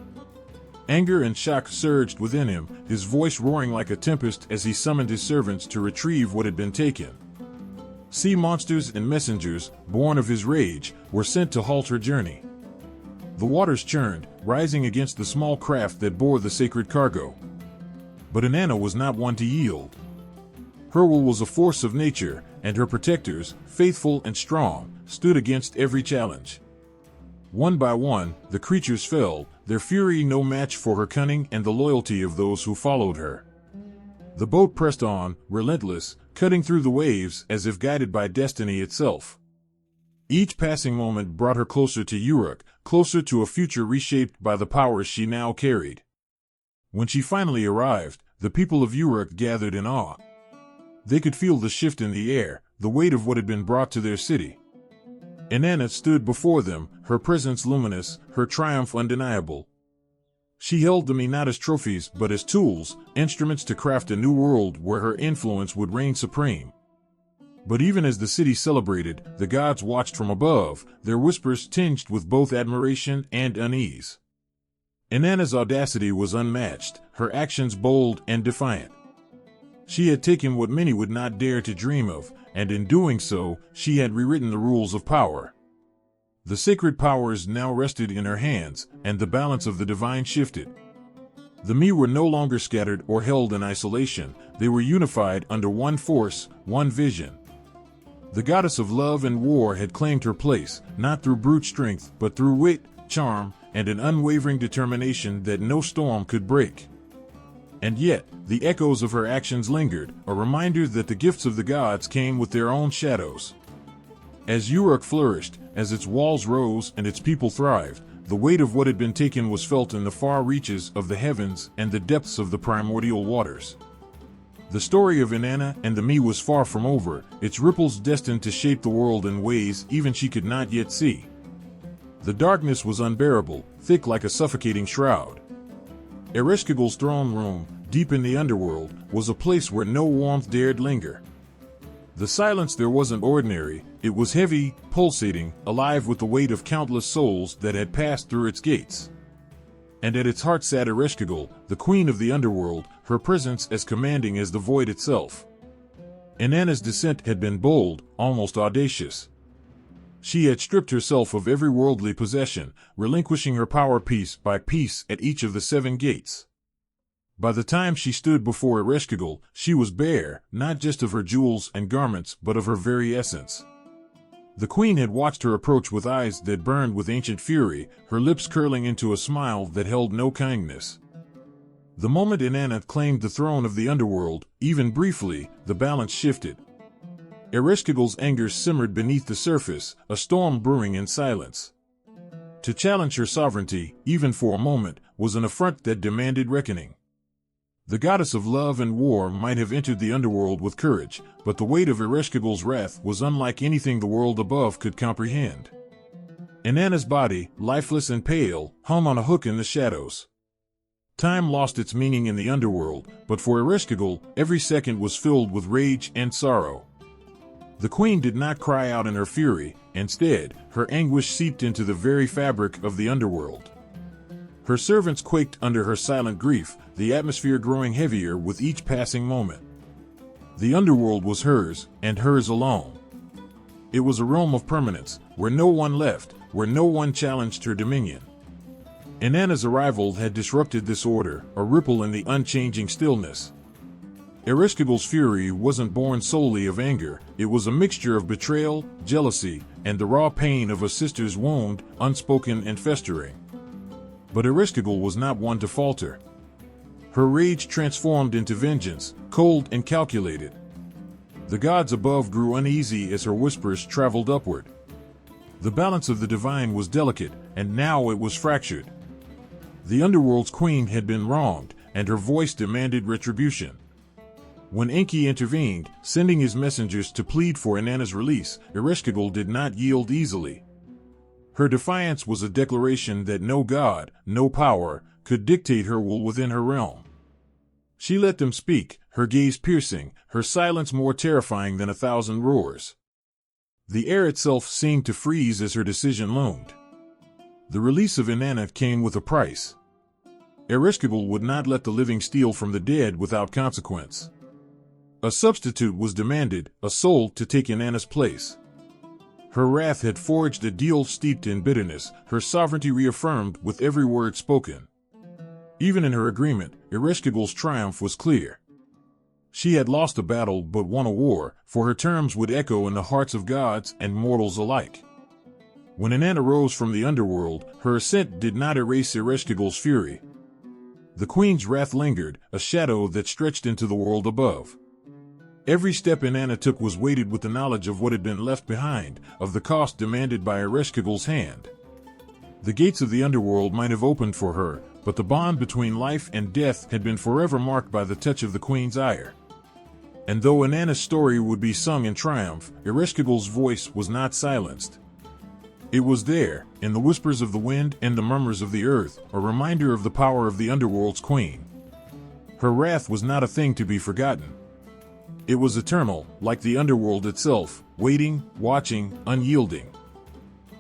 Anger and shock surged within him, his voice roaring like a tempest as he summoned his servants to retrieve what had been taken. Sea monsters and messengers, born of his rage, were sent to halt her journey. The waters churned, rising against the small craft that bore the sacred cargo. But Inanna was not one to yield. Her will was a force of nature, and her protectors, faithful and strong, stood against every challenge. One by one, the creatures fell, their fury no match for her cunning and the loyalty of those who followed her. The boat pressed on, relentless, cutting through the waves as if guided by destiny itself. Each passing moment brought her closer to Uruk, closer to a future reshaped by the powers she now carried. When she finally arrived, the people of Uruk gathered in awe. They could feel the shift in the air, the weight of what had been brought to their city. Inanna stood before them, her presence luminous, her triumph undeniable. She held them not as trophies but as tools, instruments to craft a new world where her influence would reign supreme. But even as the city celebrated, the gods watched from above, their whispers tinged with both admiration and unease. Inanna's audacity was unmatched, her actions bold and defiant. She had taken what many would not dare to dream of, and in doing so, she had rewritten the rules of power. The sacred powers now rested in her hands, and the balance of the divine shifted. The Me were no longer scattered or held in isolation, they were unified under one force, one vision. The goddess of love and war had claimed her place, not through brute strength, but through wit, charm, and an unwavering determination that no storm could break. And yet, the echoes of her actions lingered, a reminder that the gifts of the gods came with their own shadows. As Uruk flourished, as its walls rose and its people thrived, the weight of what had been taken was felt in the far reaches of the heavens and the depths of the primordial waters. The story of Inanna and the Me was far from over, its ripples destined to shape the world in ways even she could not yet see. The darkness was unbearable, thick like a suffocating shroud. Ereshkigal's throne room, deep in the underworld, was a place where no warmth dared linger. The silence there wasn't ordinary, it was heavy, pulsating, alive with the weight of countless souls that had passed through its gates. And at its heart sat Ereshkigal, the queen of the underworld, her presence as commanding as the void itself. Inanna's descent had been bold, almost audacious. She had stripped herself of every worldly possession, relinquishing her power piece by piece at each of the 7 gates. By the time she stood before Ereshkigal, she was bare, not just of her jewels and garments, but of her very essence. The queen had watched her approach with eyes that burned with ancient fury, her lips curling into a smile that held no kindness. The moment Inanna claimed the throne of the underworld, even briefly, the balance shifted. Ereshkigal's anger simmered beneath the surface, a storm brewing in silence. To challenge her sovereignty, even for a moment, was an affront that demanded reckoning. The goddess of love and war might have entered the underworld with courage, but the weight of Ereshkigal's wrath was unlike anything the world above could comprehend. Inanna's body, lifeless and pale, hung on a hook in the shadows. Time lost its meaning in the underworld, but for Ereshkigal, every second was filled with rage and sorrow. The queen did not cry out in her fury, instead, her anguish seeped into the very fabric of the underworld. Her servants quaked under her silent grief, the atmosphere growing heavier with each passing moment. The underworld was hers, and hers alone. It was a realm of permanence, where no one left, where no one challenged her dominion. Inanna's arrival had disrupted this order, a ripple in the unchanging stillness. Ereshkigal's fury wasn't born solely of anger, it was a mixture of betrayal, jealousy, and the raw pain of a sister's wound, unspoken and festering. But Ereshkigal was not one to falter. Her rage transformed into vengeance, cold and calculated. The gods above grew uneasy as her whispers traveled upward. The balance of the divine was delicate, and now it was fractured. The underworld's queen had been wronged, and her voice demanded retribution. When Enki intervened, sending his messengers to plead for Inanna's release, Ereshkigal did not yield easily. Her defiance was a declaration that no god, no power, could dictate her will within her realm. She let them speak, her gaze piercing, her silence more terrifying than 1,000 roars. The air itself seemed to freeze as her decision loomed. The release of Inanna came with a price. Ereshkigal would not let the living steal from the dead without consequence. A substitute was demanded, a soul to take Inanna's place. Her wrath had forged a deal steeped in bitterness, her sovereignty reaffirmed with every word spoken. Even in her agreement, Ereshkigal's triumph was clear. She had lost a battle but won a war, for her terms would echo in the hearts of gods and mortals alike. When Inanna rose from the underworld, her ascent did not erase Ereshkigal's fury. The queen's wrath lingered, a shadow that stretched into the world above. Every step Inanna took was weighted with the knowledge of what had been left behind, of the cost demanded by Ereshkigal's hand. The gates of the underworld might have opened for her, but the bond between life and death had been forever marked by the touch of the queen's ire. And though Inanna's story would be sung in triumph, Ereshkigal's voice was not silenced. It was there, in the whispers of the wind and the murmurs of the earth, a reminder of the power of the underworld's queen. Her wrath was not a thing to be forgotten. It was eternal, like the underworld itself, waiting, watching, unyielding.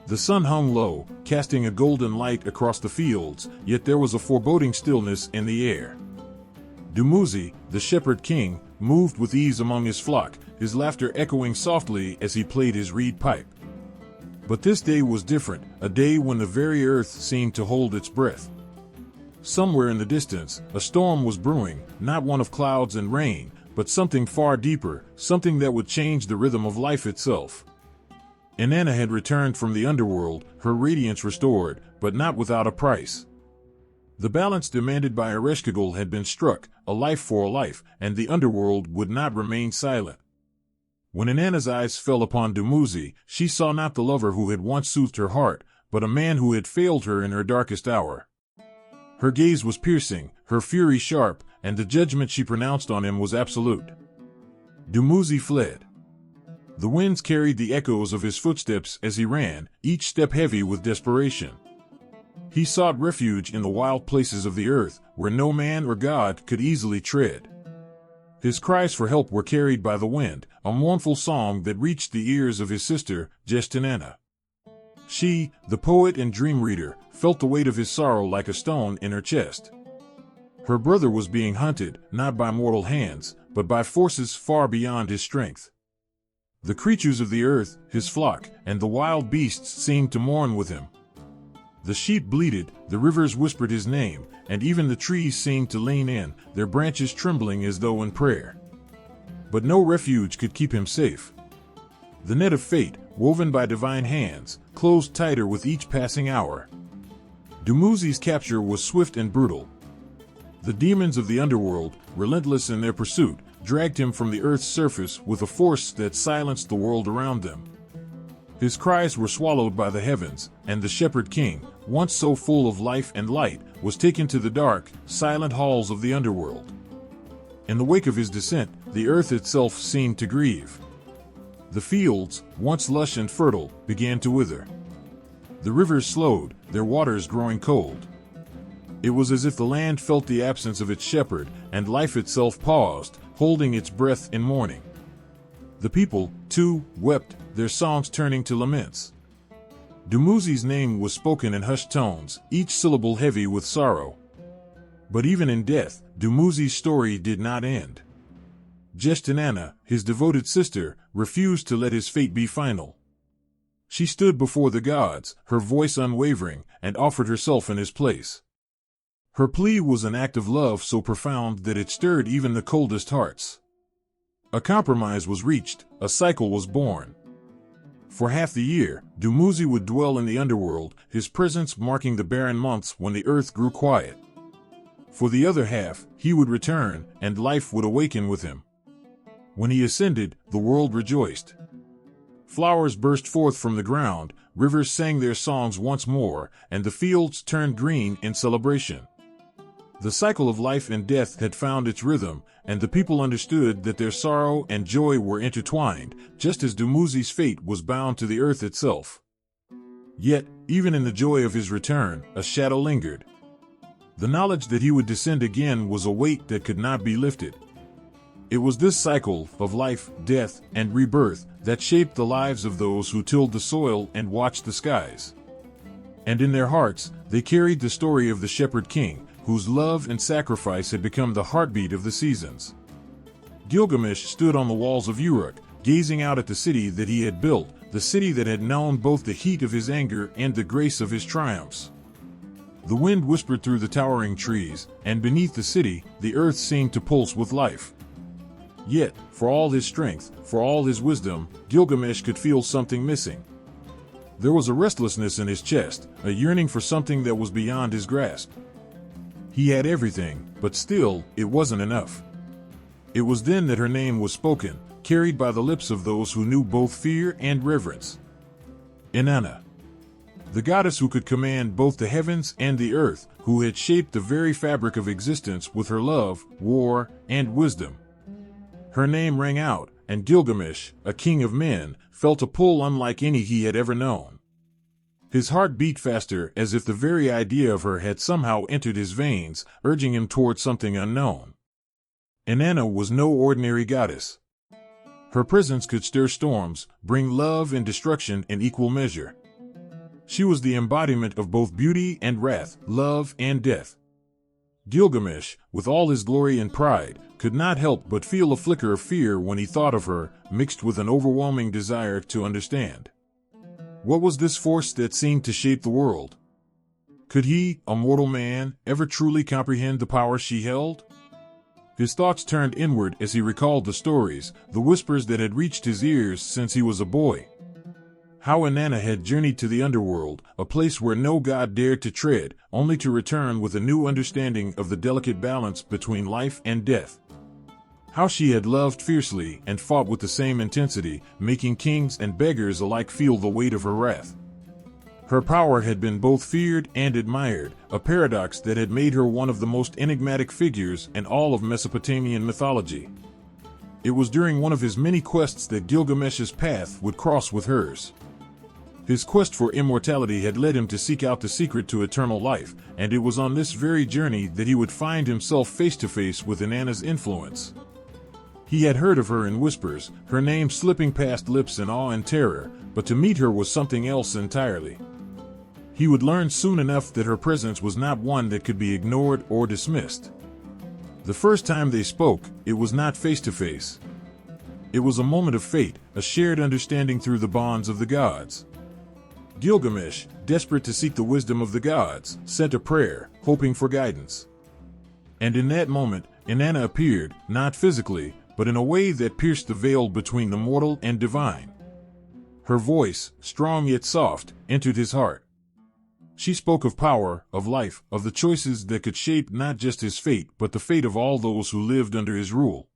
The sun hung low, casting a golden light across the fields, yet there was a foreboding stillness in the air. Dumuzi, the shepherd king, moved with ease among his flock, his laughter echoing softly as he played his reed pipe. But this day was different, a day when the very earth seemed to hold its breath. Somewhere in the distance, a storm was brewing, not one of clouds and rain, but something far deeper, something that would change the rhythm of life itself. Inanna had returned from the underworld, her radiance restored, but not without a price. The balance demanded by Ereshkigal had been struck, a life for a life, and the underworld would not remain silent. When Inanna's eyes fell upon Dumuzi, she saw not the lover who had once soothed her heart, but a man who had failed her in her darkest hour. Her gaze was piercing, her fury sharp, and the judgment she pronounced on him was absolute. Dumuzi fled. The winds carried the echoes of his footsteps as he ran, each step heavy with desperation. He sought refuge in the wild places of the earth, where no man or god could easily tread. His cries for help were carried by the wind, a mournful song that reached the ears of his sister, Inanna. She, the poet and dream reader, felt the weight of his sorrow like a stone in her chest. Her brother was being hunted, not by mortal hands, but by forces far beyond his strength. The creatures of the earth, his flock, and the wild beasts seemed to mourn with him. The sheep bleated, the rivers whispered his name, and even the trees seemed to lean in, their branches trembling as though in prayer. But no refuge could keep him safe. The net of fate, woven by divine hands, closed tighter with each passing hour. Dumuzi's capture was swift and brutal. The demons of the underworld, relentless in their pursuit, dragged him from the earth's surface with a force that silenced the world around them. His cries were swallowed by the heavens, and the shepherd king, once so full of life and light, was taken to the dark, silent halls of the underworld. In the wake of his descent, the earth itself seemed to grieve. The fields, once lush and fertile, began to wither. The rivers slowed, their waters growing cold. It was as if the land felt the absence of its shepherd, and life itself paused, holding its breath in mourning. The people, too, wept, their songs turning to laments. Dumuzi's name was spoken in hushed tones, each syllable heavy with sorrow. But even in death, Dumuzi's story did not end. Inanna, his devoted sister, refused to let his fate be final. She stood before the gods, her voice unwavering, and offered herself in his place. Her plea was an act of love so profound that it stirred even the coldest hearts. A compromise was reached, a cycle was born. For half the year, Dumuzi would dwell in the underworld, his presence marking the barren months when the earth grew quiet. For the other half, he would return, and life would awaken with him. When he ascended, the world rejoiced. Flowers burst forth from the ground, rivers sang their songs once more, and the fields turned green in celebration. The cycle of life and death had found its rhythm, and the people understood that their sorrow and joy were intertwined, just as Dumuzi's fate was bound to the earth itself. Yet, even in the joy of his return, a shadow lingered. The knowledge that he would descend again was a weight that could not be lifted. It was this cycle of life, death, and rebirth that shaped the lives of those who tilled the soil and watched the skies. And in their hearts, they carried the story of the shepherd king, whose love and sacrifice had become the heartbeat of the seasons. Gilgamesh stood on the walls of Uruk, gazing out at the city that he had built, the city that had known both the heat of his anger and the grace of his triumphs. The wind whispered through the towering trees, and beneath the city, the earth seemed to pulse with life. Yet, for all his strength, for all his wisdom, Gilgamesh could feel something missing. There was a restlessness in his chest, a yearning for something that was beyond his grasp. He had everything, but still, it wasn't enough. It was then that her name was spoken, carried by the lips of those who knew both fear and reverence. Inanna. The goddess who could command both the heavens and the earth, who had shaped the very fabric of existence with her love, war, and wisdom. Her name rang out, and Gilgamesh, a king of men, felt a pull unlike any he had ever known. His heart beat faster as if the very idea of her had somehow entered his veins, urging him toward something unknown. Inanna was no ordinary goddess. Her presence could stir storms, bring love and destruction in equal measure. She was the embodiment of both beauty and wrath, love and death. Gilgamesh, with all his glory and pride, could not help but feel a flicker of fear when he thought of her, mixed with an overwhelming desire to understand. What was this force that seemed to shape the world? Could he, a mortal man, ever truly comprehend the power she held? His thoughts turned inward as he recalled the stories, the whispers that had reached his ears since he was a boy. How Inanna had journeyed to the underworld, a place where no god dared to tread, only to return with a new understanding of the delicate balance between life and death. How she had loved fiercely and fought with the same intensity, making kings and beggars alike feel the weight of her wrath. Her power had been both feared and admired, a paradox that had made her one of the most enigmatic figures in all of Mesopotamian mythology. It was during one of his many quests that Gilgamesh's path would cross with hers. His quest for immortality had led him to seek out the secret to eternal life, and it was on this very journey that he would find himself face to face with Inanna's influence. He had heard of her in whispers, her name slipping past lips in awe and terror, but to meet her was something else entirely. He would learn soon enough that her presence was not one that could be ignored or dismissed. The first time they spoke, it was not face to face. It was a moment of fate, a shared understanding through the bonds of the gods. Gilgamesh, desperate to seek the wisdom of the gods, sent a prayer, hoping for guidance. And in that moment, Inanna appeared, not physically, but in a way that pierced the veil between the mortal and divine. Her voice, strong yet soft, entered his heart. She spoke of power, of life, of the choices that could shape not just his fate but the fate of all those who lived under his rule.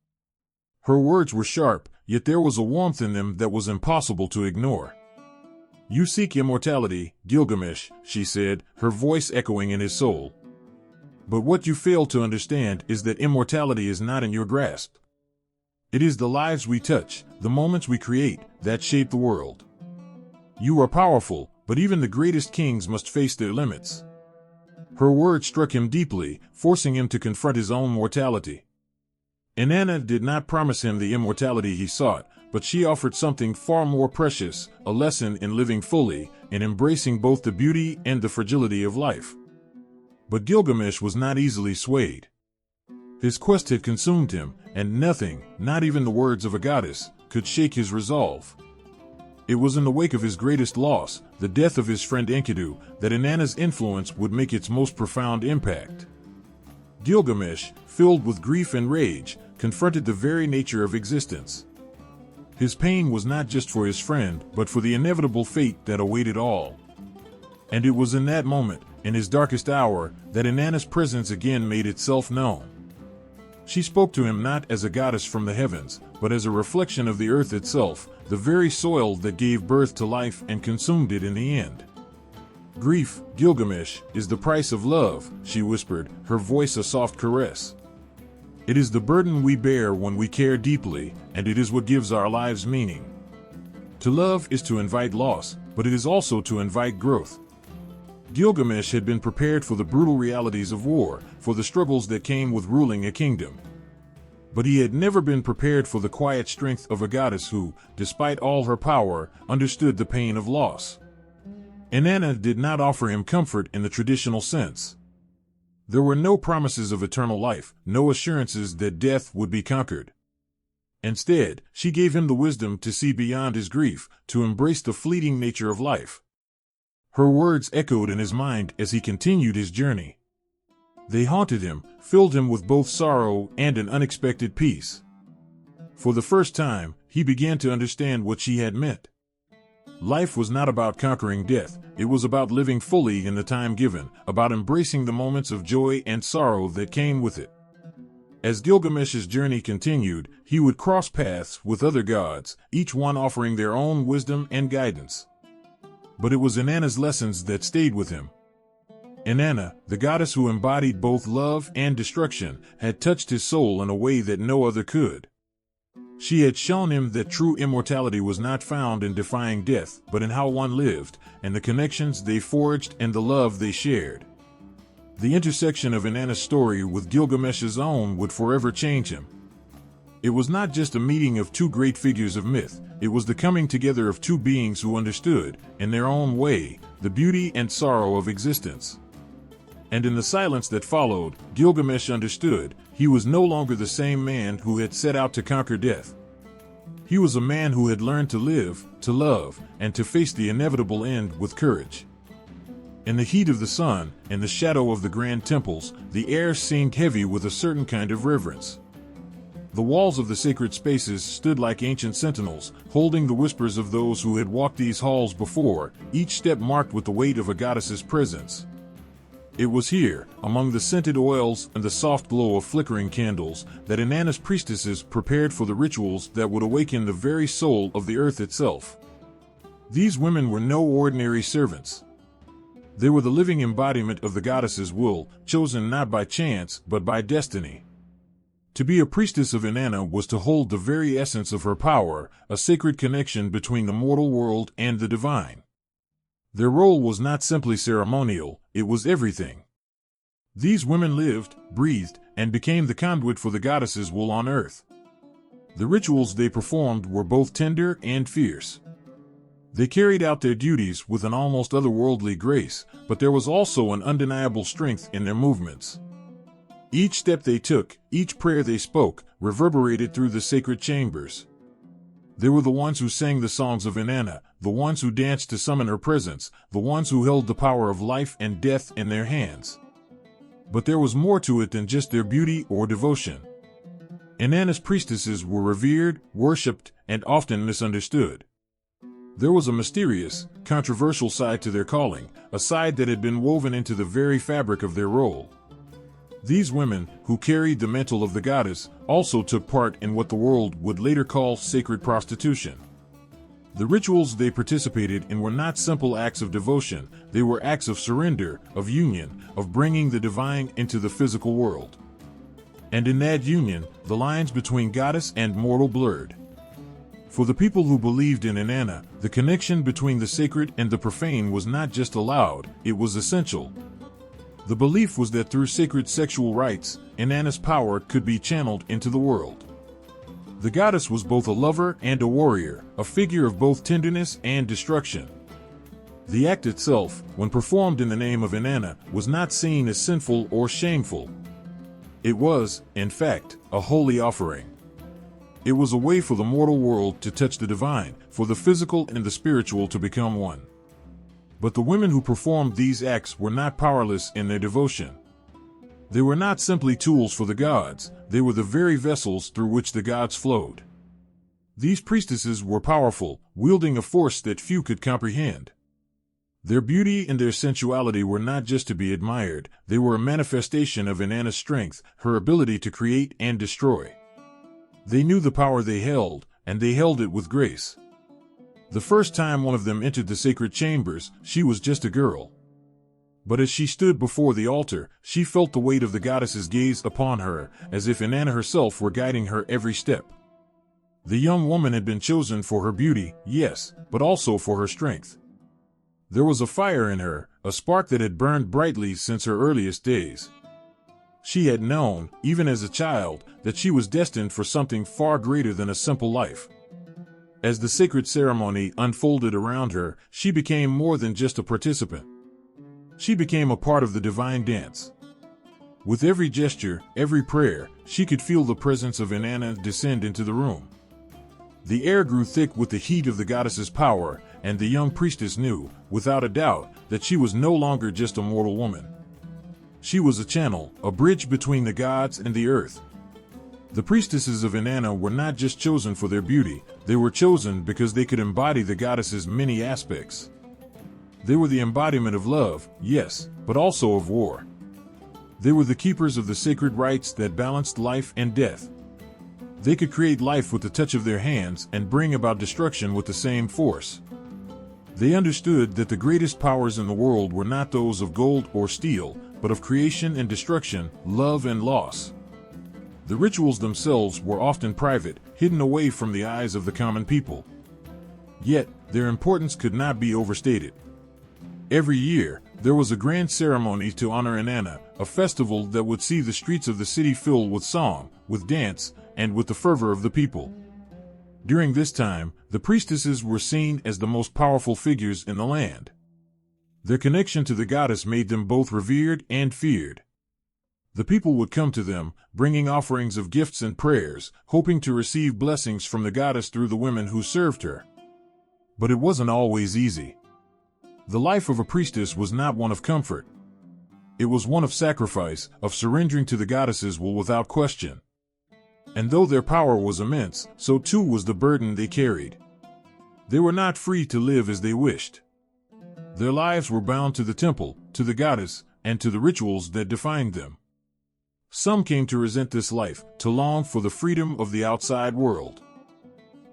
Her words were sharp, yet there was a warmth in them that was impossible to ignore. "You seek immortality, Gilgamesh," she said, her voice echoing in his soul. "But what you fail to understand is that immortality is not in your grasp. It is the lives we touch, the moments we create, that shape the world. You are powerful, but even the greatest kings must face their limits." Her words struck him deeply, forcing him to confront his own mortality. Inanna did not promise him the immortality he sought, but she offered something far more precious, a lesson in living fully, in embracing both the beauty and the fragility of life. But Gilgamesh was not easily swayed. His quest had consumed him, and nothing, not even the words of a goddess, could shake his resolve. It was in the wake of his greatest loss, the death of his friend Enkidu, that Inanna's influence would make its most profound impact. Gilgamesh, filled with grief and rage, confronted the very nature of existence. His pain was not just for his friend, but for the inevitable fate that awaited all. And it was in that moment, in his darkest hour, that Inanna's presence again made itself known. She spoke to him not as a goddess from the heavens, but as a reflection of the earth itself, the very soil that gave birth to life and consumed it in the end. "Grief, Gilgamesh, is the price of love," she whispered, her voice a soft caress. "It is the burden we bear when we care deeply, and it is what gives our lives meaning. To love is to invite loss, but it is also to invite growth." Gilgamesh had been prepared for the brutal realities of war, for the struggles that came with ruling a kingdom. But he had never been prepared for the quiet strength of a goddess who, despite all her power, understood the pain of loss. Inanna did not offer him comfort in the traditional sense. There were no promises of eternal life, no assurances that death would be conquered. Instead, she gave him the wisdom to see beyond his grief, to embrace the fleeting nature of life. Her words echoed in his mind as he continued his journey. They haunted him, filled him with both sorrow and an unexpected peace. For the first time, he began to understand what she had meant. Life was not about conquering death, it was about living fully in the time given, about embracing the moments of joy and sorrow that came with it. As Gilgamesh's journey continued, he would cross paths with other gods, each one offering their own wisdom and guidance. But it was Inanna's lessons that stayed with him. Inanna, the goddess who embodied both love and destruction, had touched his soul in a way that no other could. She had shown him that true immortality was not found in defying death, but in how one lived, and the connections they forged and the love they shared. The intersection of Inanna's story with Gilgamesh's own would forever change him. It was not just a meeting of two great figures of myth, it was the coming together of two beings who understood, in their own way, the beauty and sorrow of existence. And in the silence that followed, Gilgamesh understood he was no longer the same man who had set out to conquer death. He was a man who had learned to live, to love, and to face the inevitable end with courage. In the heat of the sun, in the shadow of the grand temples, the air seemed heavy with a certain kind of reverence. The walls of the sacred spaces stood like ancient sentinels, holding the whispers of those who had walked these halls before, each step marked with the weight of a goddess's presence. It was here, among the scented oils and the soft glow of flickering candles, that Inanna's priestesses prepared for the rituals that would awaken the very soul of the earth itself. These women were no ordinary servants. They were the living embodiment of the goddess's will, chosen not by chance but by destiny. To be a priestess of Inanna was to hold the very essence of her power, a sacred connection between the mortal world and the divine. Their role was not simply ceremonial, it was everything. These women lived, breathed, and became the conduit for the goddess's will on earth. The rituals they performed were both tender and fierce. They carried out their duties with an almost otherworldly grace, but there was also an undeniable strength in their movements. Each step they took, each prayer they spoke, reverberated through the sacred chambers. They were the ones who sang the songs of Inanna, the ones who danced to summon her presence, the ones who held the power of life and death in their hands. But there was more to it than just their beauty or devotion. Inanna's priestesses were revered, worshipped, and often misunderstood. There was a mysterious, controversial side to their calling, a side that had been woven into the very fabric of their role. These women, who carried the mantle of the goddess, also took part in what the world would later call sacred prostitution. The rituals they participated in were not simple acts of devotion, they were acts of surrender, of union, of bringing the divine into the physical world. And in that union, the lines between goddess and mortal blurred. For the people who believed in Inanna, the connection between the sacred and the profane was not just allowed, it was essential. The belief was that through sacred sexual rites, Inanna's power could be channeled into the world. The goddess was both a lover and a warrior, a figure of both tenderness and destruction. The act itself, when performed in the name of Inanna, was not seen as sinful or shameful. It was, in fact, a holy offering. It was a way for the mortal world to touch the divine, for the physical and the spiritual to become one. But the women who performed these acts were not powerless in their devotion. They were not simply tools for the gods, they were the very vessels through which the gods flowed. These priestesses were powerful, wielding a force that few could comprehend. Their beauty and their sensuality were not just to be admired, they were a manifestation of Inanna's strength, her ability to create and destroy. They knew the power they held, and they held it with grace. The first time one of them entered the sacred chambers, she was just a girl. But as she stood before the altar, she felt the weight of the goddess's gaze upon her, as if Inanna herself were guiding her every step. The young woman had been chosen for her beauty, yes, but also for her strength. There was a fire in her, a spark that had burned brightly since her earliest days. She had known, even as a child, that she was destined for something far greater than a simple life. As the sacred ceremony unfolded around her, she became more than just a participant. She became a part of the divine dance. With every gesture, every prayer, she could feel the presence of Inanna descend into the room. The air grew thick with the heat of the goddess's power, and the young priestess knew, without a doubt, that she was no longer just a mortal woman. She was a channel, a bridge between the gods and the earth. The priestesses of Inanna were not just chosen for their beauty, they were chosen because they could embody the goddess's many aspects. They were the embodiment of love, yes, but also of war. They were the keepers of the sacred rites that balanced life and death. They could create life with the touch of their hands and bring about destruction with the same force. They understood that the greatest powers in the world were not those of gold or steel, but of creation and destruction, love and loss. The rituals themselves were often private, hidden away from the eyes of the common people. Yet, their importance could not be overstated. Every year, there was a grand ceremony to honor Inanna, a festival that would see the streets of the city fill with song, with dance, and with the fervor of the people. During this time, the priestesses were seen as the most powerful figures in the land. Their connection to the goddess made them both revered and feared. The people would come to them, bringing offerings of gifts and prayers, hoping to receive blessings from the goddess through the women who served her. But it wasn't always easy. The life of a priestess was not one of comfort. It was one of sacrifice, of surrendering to the goddess's will without question. And though their power was immense, so too was the burden they carried. They were not free to live as they wished. Their lives were bound to the temple, to the goddess, and to the rituals that defined them. Some came to resent this life, to long for the freedom of the outside world.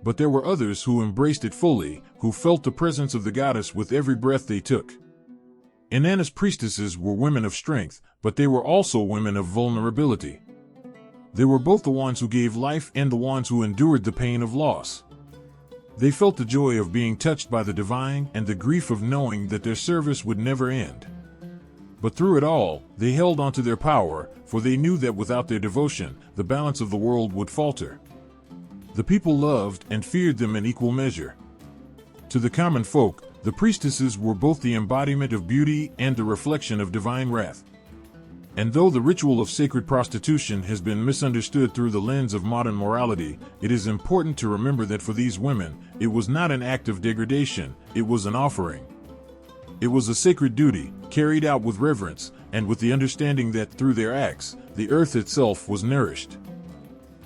But there were others who embraced it fully, who felt the presence of the goddess with every breath they took. Inanna's priestesses were women of strength, but they were also women of vulnerability. They were both the ones who gave life and the ones who endured the pain of loss. They felt the joy of being touched by the divine and the grief of knowing that their service would never end. But through it all, they held on to their power, for they knew that without their devotion, the balance of the world would falter. The people loved and feared them in equal measure. To the common folk, the priestesses were both the embodiment of beauty and the reflection of divine wrath. And though the ritual of sacred prostitution has been misunderstood through the lens of modern morality, it is important to remember that for these women, it was not an act of degradation, it was an offering. It was a sacred duty, carried out with reverence, and with the understanding that through their acts, the earth itself was nourished.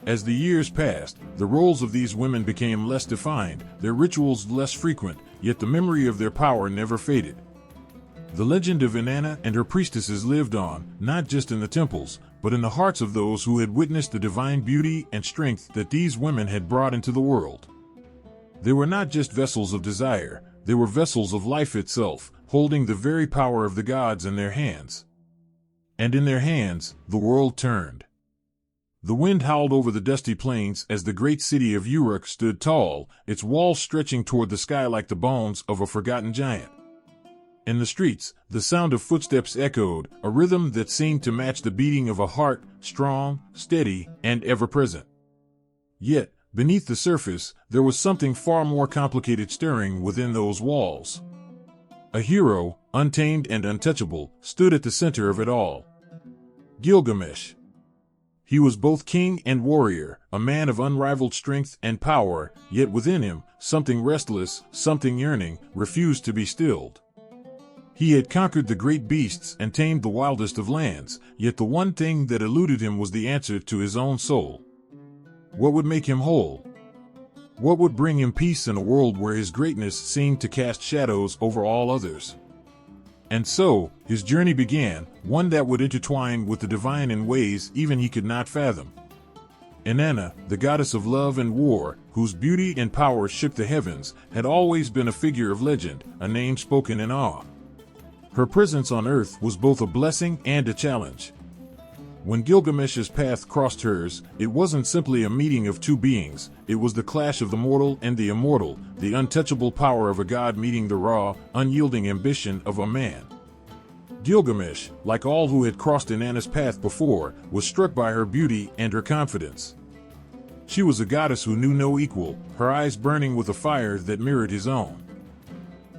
As the years passed, the roles of these women became less defined, their rituals less frequent, yet the memory of their power never faded. The legend of Inanna and her priestesses lived on, not just in the temples, but in the hearts of those who had witnessed the divine beauty and strength that these women had brought into the world. They were not just vessels of desire, they were vessels of life itself, holding the very power of the gods in their hands. And in their hands, the world turned. The wind howled over the dusty plains as the great city of Uruk stood tall, its walls stretching toward the sky like the bones of a forgotten giant. In the streets, the sound of footsteps echoed, a rhythm that seemed to match the beating of a heart, strong, steady, and ever-present. Yet, beneath the surface, there was something far more complicated stirring within those walls. A hero, untamed and untouchable, stood at the center of it all. Gilgamesh. He was both king and warrior, a man of unrivaled strength and power, yet within him, something restless, something yearning, refused to be stilled. He had conquered the great beasts and tamed the wildest of lands, yet the one thing that eluded him was the answer to his own soul. What would make him whole? What would bring him peace in a world where his greatness seemed to cast shadows over all others? And so, his journey began, one that would intertwine with the divine in ways even he could not fathom. Inanna, the goddess of love and war, whose beauty and power shook the heavens, had always been a figure of legend, a name spoken in awe. Her presence on earth was both a blessing and a challenge. When Gilgamesh's path crossed hers, it wasn't simply a meeting of two beings, it was the clash of the mortal and the immortal, the untouchable power of a god meeting the raw, unyielding ambition of a man. Gilgamesh, like all who had crossed Inanna's path before, was struck by her beauty and her confidence. She was a goddess who knew no equal, her eyes burning with a fire that mirrored his own.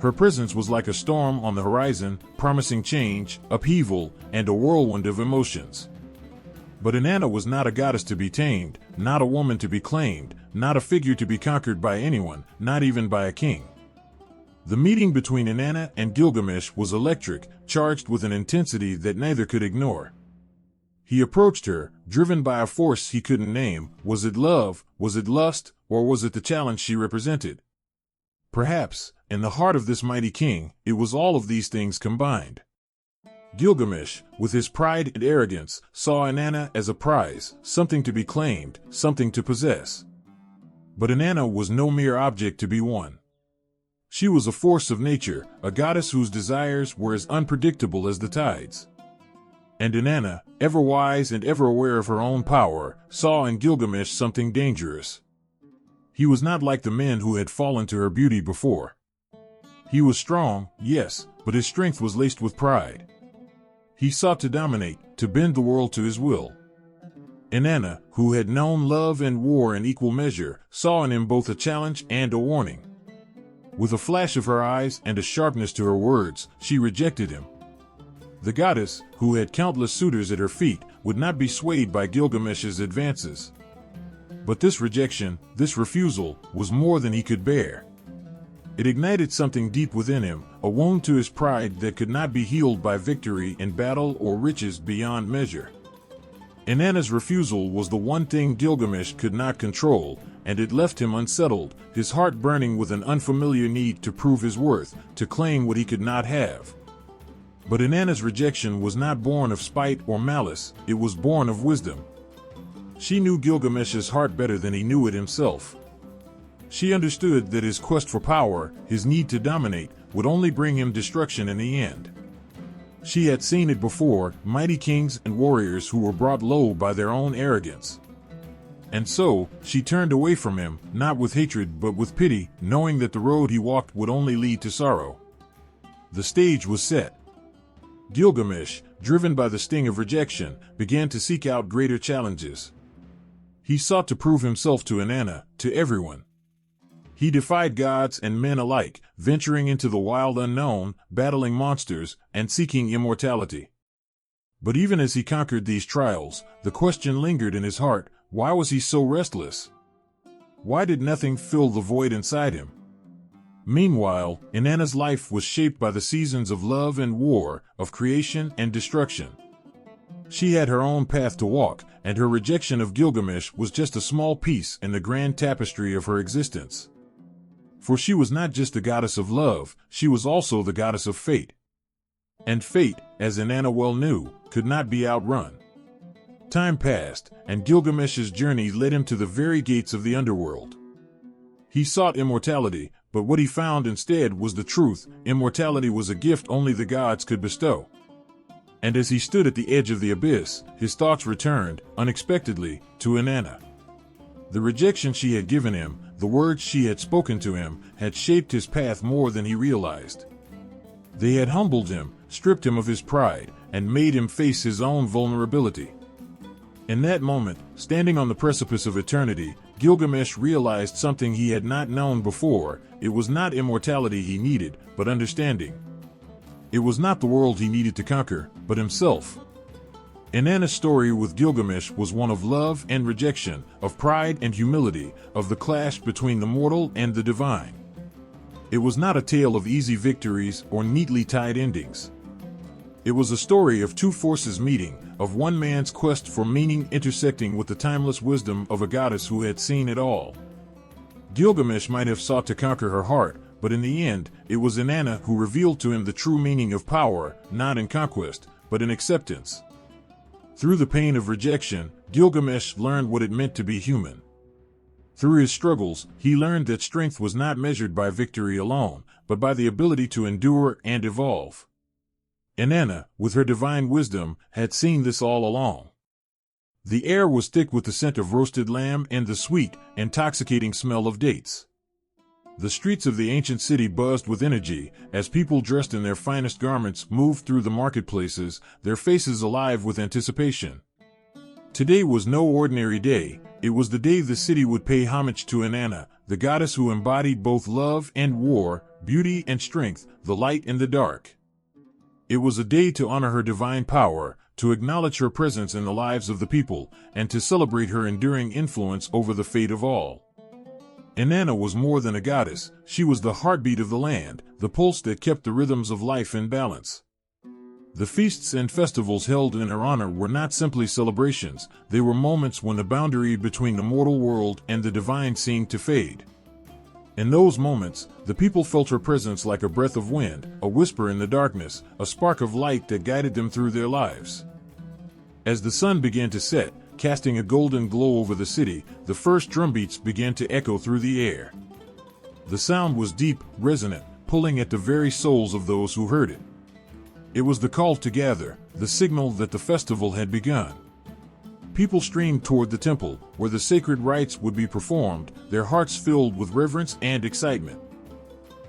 Her presence was like a storm on the horizon, promising change, upheaval, and a whirlwind of emotions. But Inanna was not a goddess to be tamed, not a woman to be claimed, not a figure to be conquered by anyone, not even by a king. The meeting between Inanna and Gilgamesh was electric, charged with an intensity that neither could ignore. He approached her, driven by a force he couldn't name. Was it love, was it lust, or was it the challenge she represented? Perhaps, in the heart of this mighty king, it was all of these things combined. Gilgamesh, with his pride and arrogance, saw Inanna as a prize, something to be claimed, something to possess. But Inanna was no mere object to be won. She was a force of nature, a goddess whose desires were as unpredictable as the tides. And Inanna, ever wise and ever aware of her own power, saw in Gilgamesh something dangerous. He was not like the men who had fallen to her beauty before. He was strong, yes, but his strength was laced with pride. He sought to dominate, to bend the world to his will. Inanna, who had known love and war in equal measure, saw in him both a challenge and a warning. With a flash of her eyes and a sharpness to her words, she rejected him. The goddess, who had countless suitors at her feet, would not be swayed by Gilgamesh's advances. But this rejection, this refusal, was more than he could bear. It ignited something deep within him, a wound to his pride that could not be healed by victory in battle or riches beyond measure. Inanna's refusal was the one thing Gilgamesh could not control, and it left him unsettled, his heart burning with an unfamiliar need to prove his worth, to claim what he could not have. But Inanna's rejection was not born of spite or malice, it was born of wisdom. She knew Gilgamesh's heart better than he knew it himself. She understood that his quest for power, his need to dominate, would only bring him destruction in the end. She had seen it before, mighty kings and warriors who were brought low by their own arrogance. And so, she turned away from him, not with hatred but with pity, knowing that the road he walked would only lead to sorrow. The stage was set. Gilgamesh, driven by the sting of rejection, began to seek out greater challenges. He sought to prove himself to Inanna, to everyone. He defied gods and men alike, venturing into the wild unknown, battling monsters, and seeking immortality. But even as he conquered these trials, the question lingered in his heart: why was he so restless? Why did nothing fill the void inside him? Meanwhile, Inanna's life was shaped by the seasons of love and war, of creation and destruction. She had her own path to walk, and her rejection of Gilgamesh was just a small piece in the grand tapestry of her existence. For she was not just the goddess of love, she was also the goddess of fate. And fate, as Inanna well knew, could not be outrun. Time passed, and Gilgamesh's journey led him to the very gates of the underworld. He sought immortality, but what he found instead was the truth: immortality was a gift only the gods could bestow. And as he stood at the edge of the abyss, his thoughts returned, unexpectedly, to Inanna. The rejection she had given him, the words she had spoken to him, had shaped his path more than he realized. They had humbled him, stripped him of his pride, and made him face his own vulnerability. In that moment, standing on the precipice of eternity, Gilgamesh realized something he had not known before. It was not immortality he needed, but understanding. It was not the world he needed to conquer, but himself. Inanna's story with Gilgamesh was one of love and rejection, of pride and humility, of the clash between the mortal and the divine. It was not a tale of easy victories or neatly tied endings. It was a story of two forces meeting, of one man's quest for meaning intersecting with the timeless wisdom of a goddess who had seen it all. Gilgamesh might have sought to conquer her heart, but in the end, it was Inanna who revealed to him the true meaning of power, not in conquest, but in acceptance. Through the pain of rejection, Gilgamesh learned what it meant to be human. Through his struggles, he learned that strength was not measured by victory alone, but by the ability to endure and evolve. Inanna, with her divine wisdom, had seen this all along. The air was thick with the scent of roasted lamb and the sweet, intoxicating smell of dates. The streets of the ancient city buzzed with energy, as people dressed in their finest garments moved through the marketplaces, their faces alive with anticipation. Today was no ordinary day. It was the day the city would pay homage to Inanna, the goddess who embodied both love and war, beauty and strength, the light and the dark. It was a day to honor her divine power, to acknowledge her presence in the lives of the people, and to celebrate her enduring influence over the fate of all. Inanna was more than a goddess. She was the heartbeat of the land, the pulse that kept the rhythms of life in balance. The feasts and festivals held in her honor were not simply celebrations, they were moments when the boundary between the mortal world and the divine seemed to fade. In those moments, the people felt her presence like a breath of wind, a whisper in the darkness, a spark of light that guided them through their lives. As the sun began to set, casting a golden glow over the city, the first drumbeats began to echo through the air. The sound was deep, resonant, pulling at the very souls of those who heard it. It was the call to gather, the signal that the festival had begun. People streamed toward the temple, where the sacred rites would be performed, their hearts filled with reverence and excitement.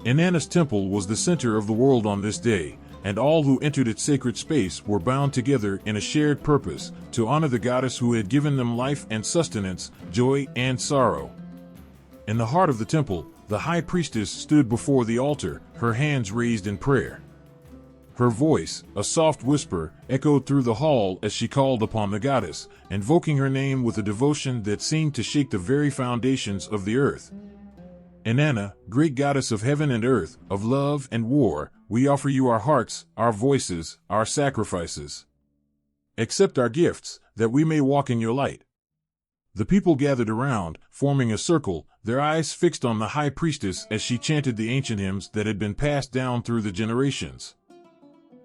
Inanna's temple was the center of the world on this day, and all who entered its sacred space were bound together in a shared purpose, to honor the goddess who had given them life and sustenance, joy and sorrow. In the heart of the temple, the high priestess stood before the altar, her hands raised in prayer. Her voice, a soft whisper, echoed through the hall as she called upon the goddess, invoking her name with a devotion that seemed to shake the very foundations of the earth. Inanna, great goddess of heaven and earth, of love and war, we offer you our hearts, our voices, our sacrifices. Accept our gifts, that we may walk in your light. The people gathered around, forming a circle, their eyes fixed on the high priestess as she chanted the ancient hymns that had been passed down through the generations.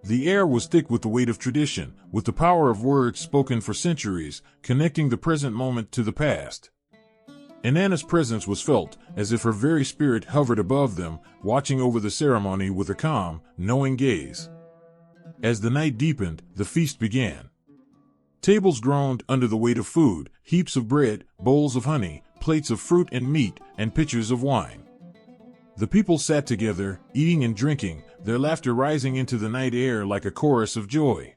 The air was thick with the weight of tradition, with the power of words spoken for centuries, connecting the present moment to the past. Inanna's presence was felt, as if her very spirit hovered above them, watching over the ceremony with a calm, knowing gaze. As the night deepened, the feast began. Tables groaned under the weight of food, heaps of bread, bowls of honey, plates of fruit and meat, and pitchers of wine. The people sat together, eating and drinking, their laughter rising into the night air like a chorus of joy.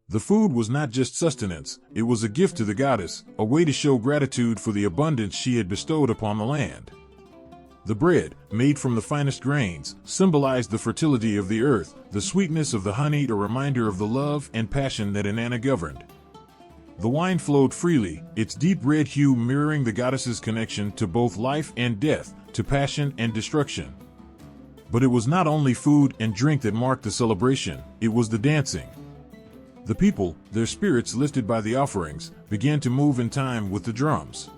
The food was not just sustenance, it was a gift to the goddess, a way to show gratitude for the abundance she had bestowed upon the land. The bread, made from the finest grains, symbolized the fertility of the earth, the sweetness of the honey a reminder of the love and passion that Inanna governed. The wine flowed freely, its deep red hue mirroring the goddess's connection to both life and death, to passion and destruction. But it was not only food and drink that marked the celebration, it was the dancing. The people, their spirits lifted by the offerings, began to move in time with the drums.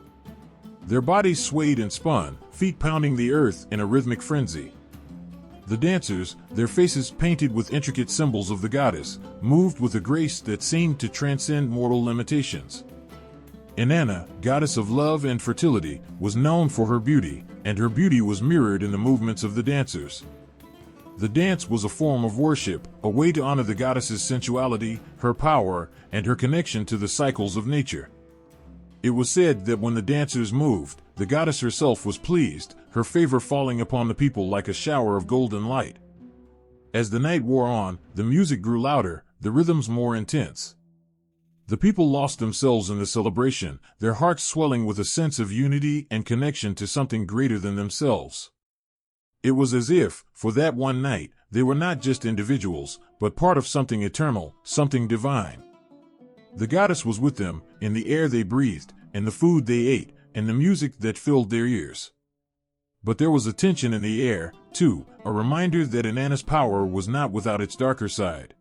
Their bodies swayed and spun, feet pounding the earth in a rhythmic frenzy. The dancers, their faces painted with intricate symbols of the goddess, moved with a grace that seemed to transcend mortal limitations. Inanna, goddess of love and fertility, was known for her beauty, and her beauty was mirrored in the movements of the dancers. The dance was a form of worship, a way to honor the goddess's sensuality, her power, and her connection to the cycles of nature. It was said that when the dancers moved, the goddess herself was pleased, her favor falling upon the people like a shower of golden light. As the night wore on, the music grew louder, the rhythms more intense. The people lost themselves in the celebration, their hearts swelling with a sense of unity and connection to something greater than themselves. It was as if, for that one night, they were not just individuals, but part of something eternal, something divine. The goddess was with them, in the air they breathed, in the food they ate, and the music that filled their ears. But there was a tension in the air, too, a reminder that Inanna's power was not without its darker side.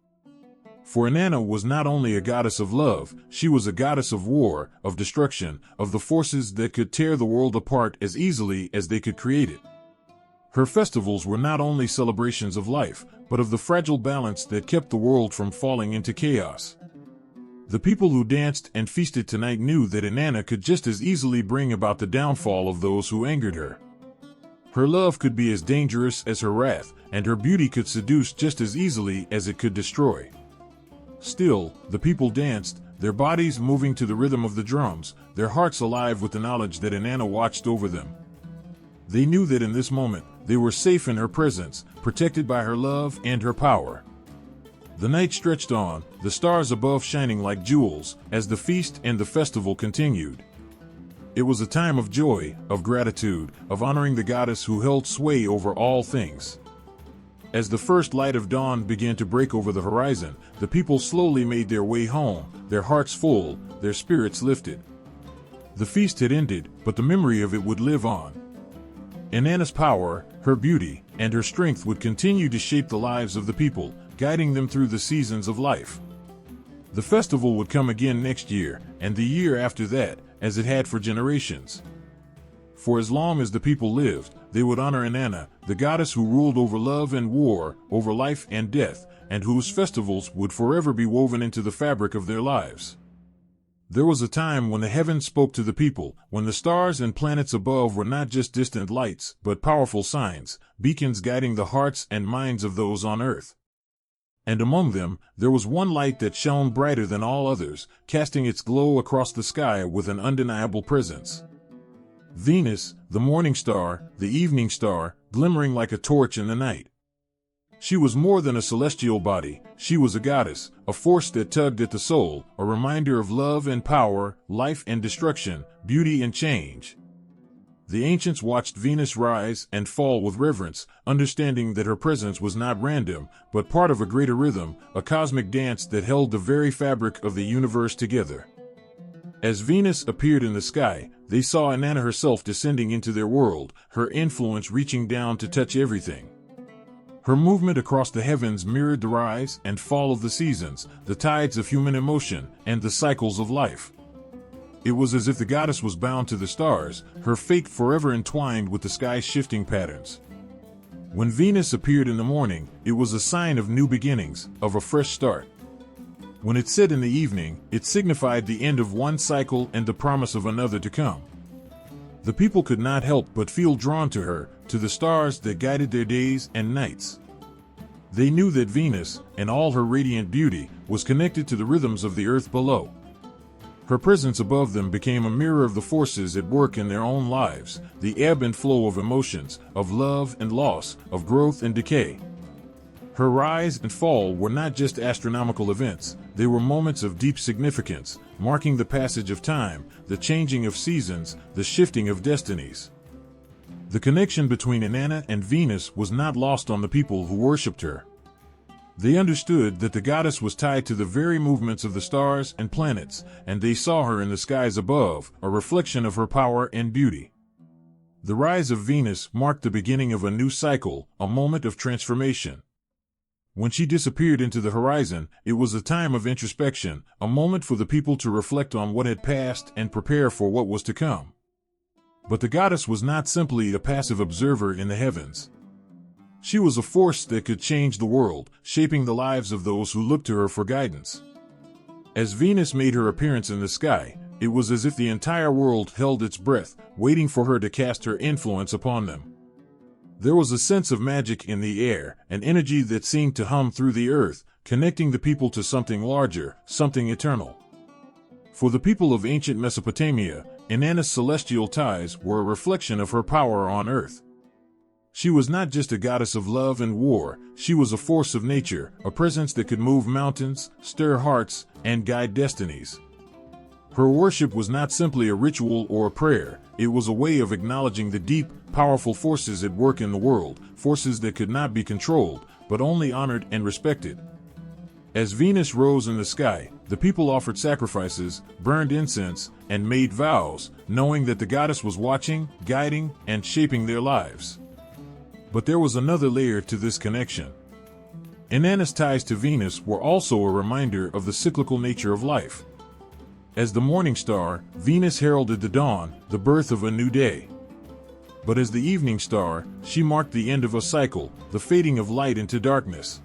For Inanna was not only a goddess of love, she was a goddess of war, of destruction, of the forces that could tear the world apart as easily as they could create it. Her festivals were not only celebrations of life, but of the fragile balance that kept the world from falling into chaos. The people who danced and feasted tonight knew that Inanna could just as easily bring about the downfall of those who angered her. Her love could be as dangerous as her wrath, and her beauty could seduce just as easily as it could destroy. Still, the people danced, their bodies moving to the rhythm of the drums, their hearts alive with the knowledge that Inanna watched over them. They knew that in this moment, they were safe in her presence, protected by her love and her power. The night stretched on, the stars above shining like jewels, as the feast and the festival continued. It was a time of joy, of gratitude, of honoring the goddess who held sway over all things. As the first light of dawn began to break over the horizon, the people slowly made their way home, their hearts full, their spirits lifted. The feast had ended, but the memory of it would live on. Inanna's power, her beauty, and her strength would continue to shape the lives of the people, guiding them through the seasons of life. The festival would come again next year, and the year after that, as it had for generations. For as long as the people lived, they would honor Inanna, the goddess who ruled over love and war, over life and death, and whose festivals would forever be woven into the fabric of their lives. There was a time when the heavens spoke to the people, when the stars and planets above were not just distant lights, but powerful signs, beacons guiding the hearts and minds of those on earth. And among them, there was one light that shone brighter than all others, casting its glow across the sky with an undeniable presence. Venus, the morning star, the evening star, glimmering like a torch in the night. She was more than a celestial body, she was a goddess, a force that tugged at the soul, a reminder of love and power, life and destruction, beauty and change. The ancients watched Venus rise and fall with reverence, understanding that her presence was not random, but part of a greater rhythm, a cosmic dance that held the very fabric of the universe together. As Venus appeared in the sky, they saw Inanna herself descending into their world, her influence reaching down to touch everything. Her movement across the heavens mirrored the rise and fall of the seasons, the tides of human emotion, and the cycles of life. It was as if the goddess was bound to the stars, her fate forever entwined with the sky's shifting patterns. When Venus appeared in the morning, it was a sign of new beginnings, of a fresh start. When it set in the evening, it signified the end of one cycle and the promise of another to come. The people could not help but feel drawn to her, to the stars that guided their days and nights. They knew that Venus, in all her radiant beauty, was connected to the rhythms of the earth below. Her presence above them became a mirror of the forces at work in their own lives, the ebb and flow of emotions, of love and loss, of growth and decay. Her rise and fall were not just astronomical events, they were moments of deep significance, marking the passage of time, the changing of seasons, the shifting of destinies. The connection between Inanna and Venus was not lost on the people who worshipped her. They understood that the goddess was tied to the very movements of the stars and planets, and they saw her in the skies above, a reflection of her power and beauty. The rise of Venus marked the beginning of a new cycle, a moment of transformation. When she disappeared into the horizon, it was a time of introspection, a moment for the people to reflect on what had passed and prepare for what was to come. But the goddess was not simply a passive observer in the heavens. She was a force that could change the world, shaping the lives of those who looked to her for guidance. As Venus made her appearance in the sky, it was as if the entire world held its breath, waiting for her to cast her influence upon them. There was a sense of magic in the air, an energy that seemed to hum through the earth, connecting the people to something larger, something eternal. For the people of ancient Mesopotamia, Inanna's celestial ties were a reflection of her power on earth. She was not just a goddess of love and war, she was a force of nature, a presence that could move mountains, stir hearts, and guide destinies. Her worship was not simply a ritual or a prayer, it was a way of acknowledging the deep, powerful forces at work in the world, forces that could not be controlled, but only honored and respected. As Venus rose in the sky, the people offered sacrifices, burned incense, and made vows, knowing that the goddess was watching, guiding, and shaping their lives. But there was another layer to this connection. Inanna's ties to Venus were also a reminder of the cyclical nature of life. As the morning star, Venus heralded the dawn, the birth of a new day. But as the evening star, she marked the end of a cycle, the fading of light into darkness.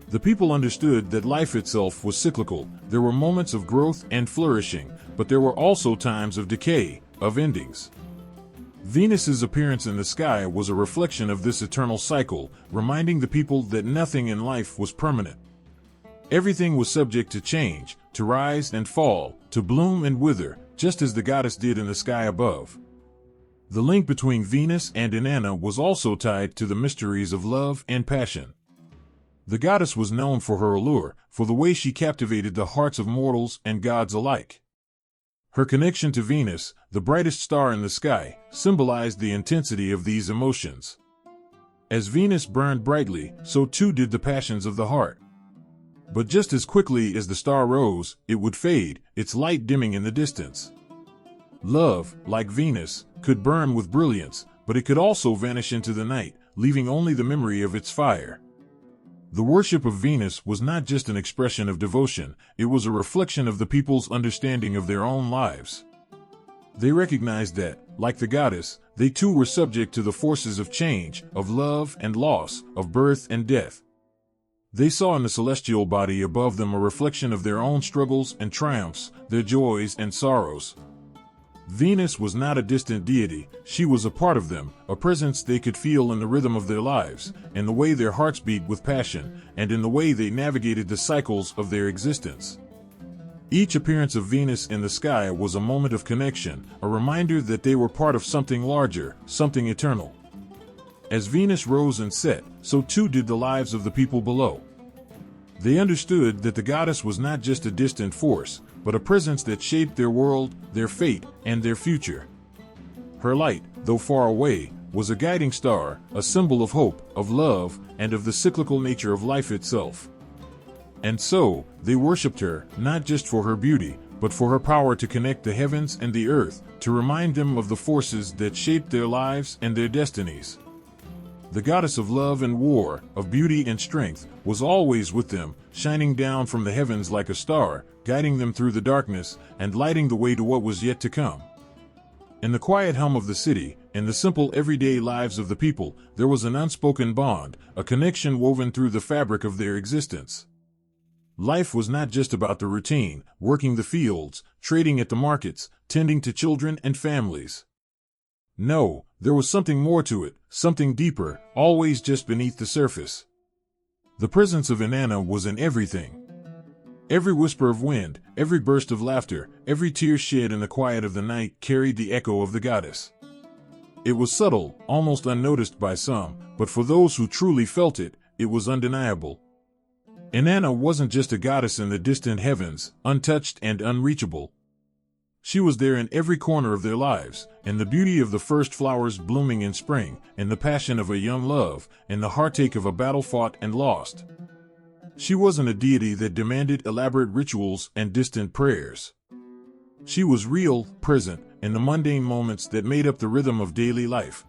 The people understood that life itself was cyclical. There were moments of growth and flourishing, but there were also times of decay, of endings. Venus's appearance in the sky was a reflection of this eternal cycle, reminding the people that nothing in life was permanent. Everything was subject to change, to rise and fall, to bloom and wither, just as the goddess did in the sky above. The link between Venus and Inanna was also tied to the mysteries of love and passion. The goddess was known for her allure, for the way she captivated the hearts of mortals and gods alike. Her connection to Venus, the brightest star in the sky, symbolized the intensity of these emotions. As Venus burned brightly, so too did the passions of the heart. But just as quickly as the star rose, it would fade, its light dimming in the distance. Love, like Venus, could burn with brilliance, but it could also vanish into the night, leaving only the memory of its fire. The worship of Venus was not just an expression of devotion, it was a reflection of the people's understanding of their own lives. They recognized that, like the goddess, they too were subject to the forces of change, of love and loss, of birth and death. They saw in the celestial body above them a reflection of their own struggles and triumphs, their joys and sorrows. Venus was not a distant deity, she was a part of them, a presence they could feel in the rhythm of their lives, in the way their hearts beat with passion, and in the way they navigated the cycles of their existence. Each appearance of Venus in the sky was a moment of connection, a reminder that they were part of something larger, something eternal. As Venus rose and set, so too did the lives of the people below. They understood that the goddess was not just a distant force, but a presence that shaped their world, their fate, and their future. Her light, though far away, was a guiding star, a symbol of hope, of love, and of the cyclical nature of life itself. And so, they worshipped her, not just for her beauty, but for her power to connect the heavens and the earth, to remind them of the forces that shaped their lives and their destinies. The goddess of love and war, of beauty and strength, was always with them, shining down from the heavens like a star, guiding them through the darkness, and lighting the way to what was yet to come. In the quiet hum of the city, in the simple everyday lives of the people, there was an unspoken bond, a connection woven through the fabric of their existence. Life was not just about the routine, working the fields, trading at the markets, tending to children and families. No, there was something more to it, something deeper, always just beneath the surface. The presence of Inanna was in everything. Every whisper of wind, every burst of laughter, every tear shed in the quiet of the night carried the echo of the goddess. It was subtle, almost unnoticed by some, but for those who truly felt it, it was undeniable. Inanna wasn't just a goddess in the distant heavens, untouched and unreachable. She was there in every corner of their lives, in the beauty of the first flowers blooming in spring, in the passion of a young love, in the heartache of a battle fought and lost. She wasn't a deity that demanded elaborate rituals and distant prayers. She was real, present, in the mundane moments that made up the rhythm of daily life.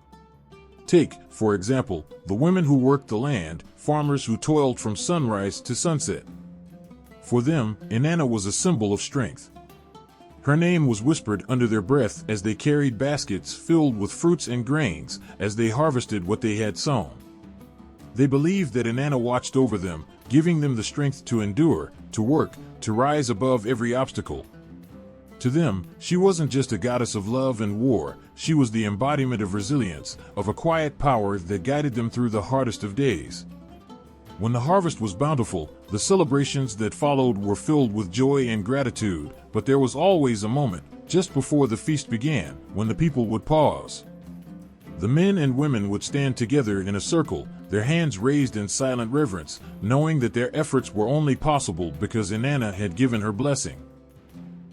Take, for example, the women who worked the land, farmers who toiled from sunrise to sunset. For them, Inanna was a symbol of strength. Her name was whispered under their breath as they carried baskets filled with fruits and grains, as they harvested what they had sown. They believed that Inanna watched over them, giving them the strength to endure, to work, to rise above every obstacle. To them, she wasn't just a goddess of love and war, she was the embodiment of resilience, of a quiet power that guided them through the hardest of days. When the harvest was bountiful, the celebrations that followed were filled with joy and gratitude, but there was always a moment, just before the feast began, when the people would pause. The men and women would stand together in a circle, their hands raised in silent reverence, knowing that their efforts were only possible because Inanna had given her blessing.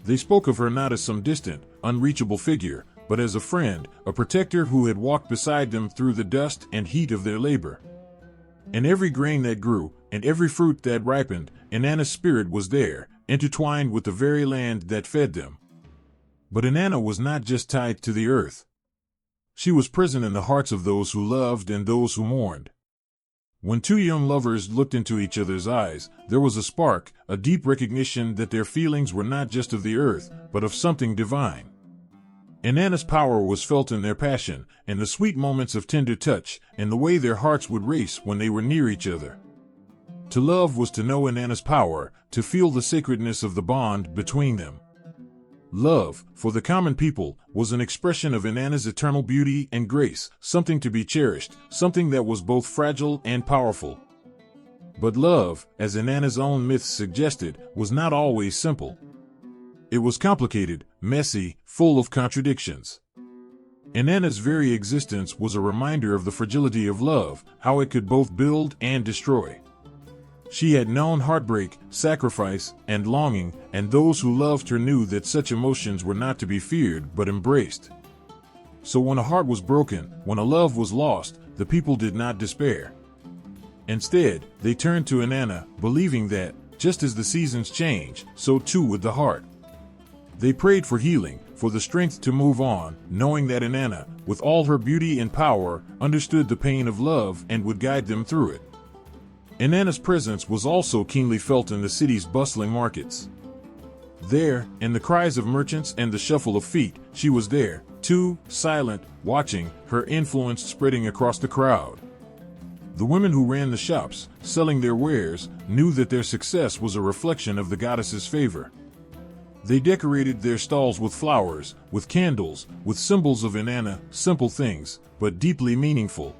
They spoke of her not as some distant, unreachable figure, but as a friend, a protector who had walked beside them through the dust and heat of their labor. In every grain that grew, and every fruit that ripened, Inanna's spirit was there, intertwined with the very land that fed them. But Inanna was not just tied to the earth. She was present in the hearts of those who loved and those who mourned. When two young lovers looked into each other's eyes, there was a spark, a deep recognition that their feelings were not just of the earth, but of something divine. Inanna's power was felt in their passion, in the sweet moments of tender touch, in the way their hearts would race when they were near each other. To love was to know Inanna's power, to feel the sacredness of the bond between them. Love, for the common people, was an expression of Inanna's eternal beauty and grace, something to be cherished, something that was both fragile and powerful. But love, as Inanna's own myths suggested, was not always simple. It was complicated, messy, full of contradictions. Inanna's very existence was a reminder of the fragility of love, how it could both build and destroy. She had known heartbreak, sacrifice, and longing, and those who loved her knew that such emotions were not to be feared but embraced. So when a heart was broken, when a love was lost, the people did not despair. Instead, they turned to Inanna, believing that, just as the seasons change, so too would the heart. They prayed for healing, for the strength to move on, knowing that Inanna, with all her beauty and power, understood the pain of love and would guide them through it. Inanna's presence was also keenly felt in the city's bustling markets. There, in the cries of merchants and the shuffle of feet, she was there, too, silent, watching, her influence spreading across the crowd. The women who ran the shops, selling their wares, knew that their success was a reflection of the goddess's favor. They decorated their stalls with flowers, with candles, with symbols of Inanna, simple things, but deeply meaningful.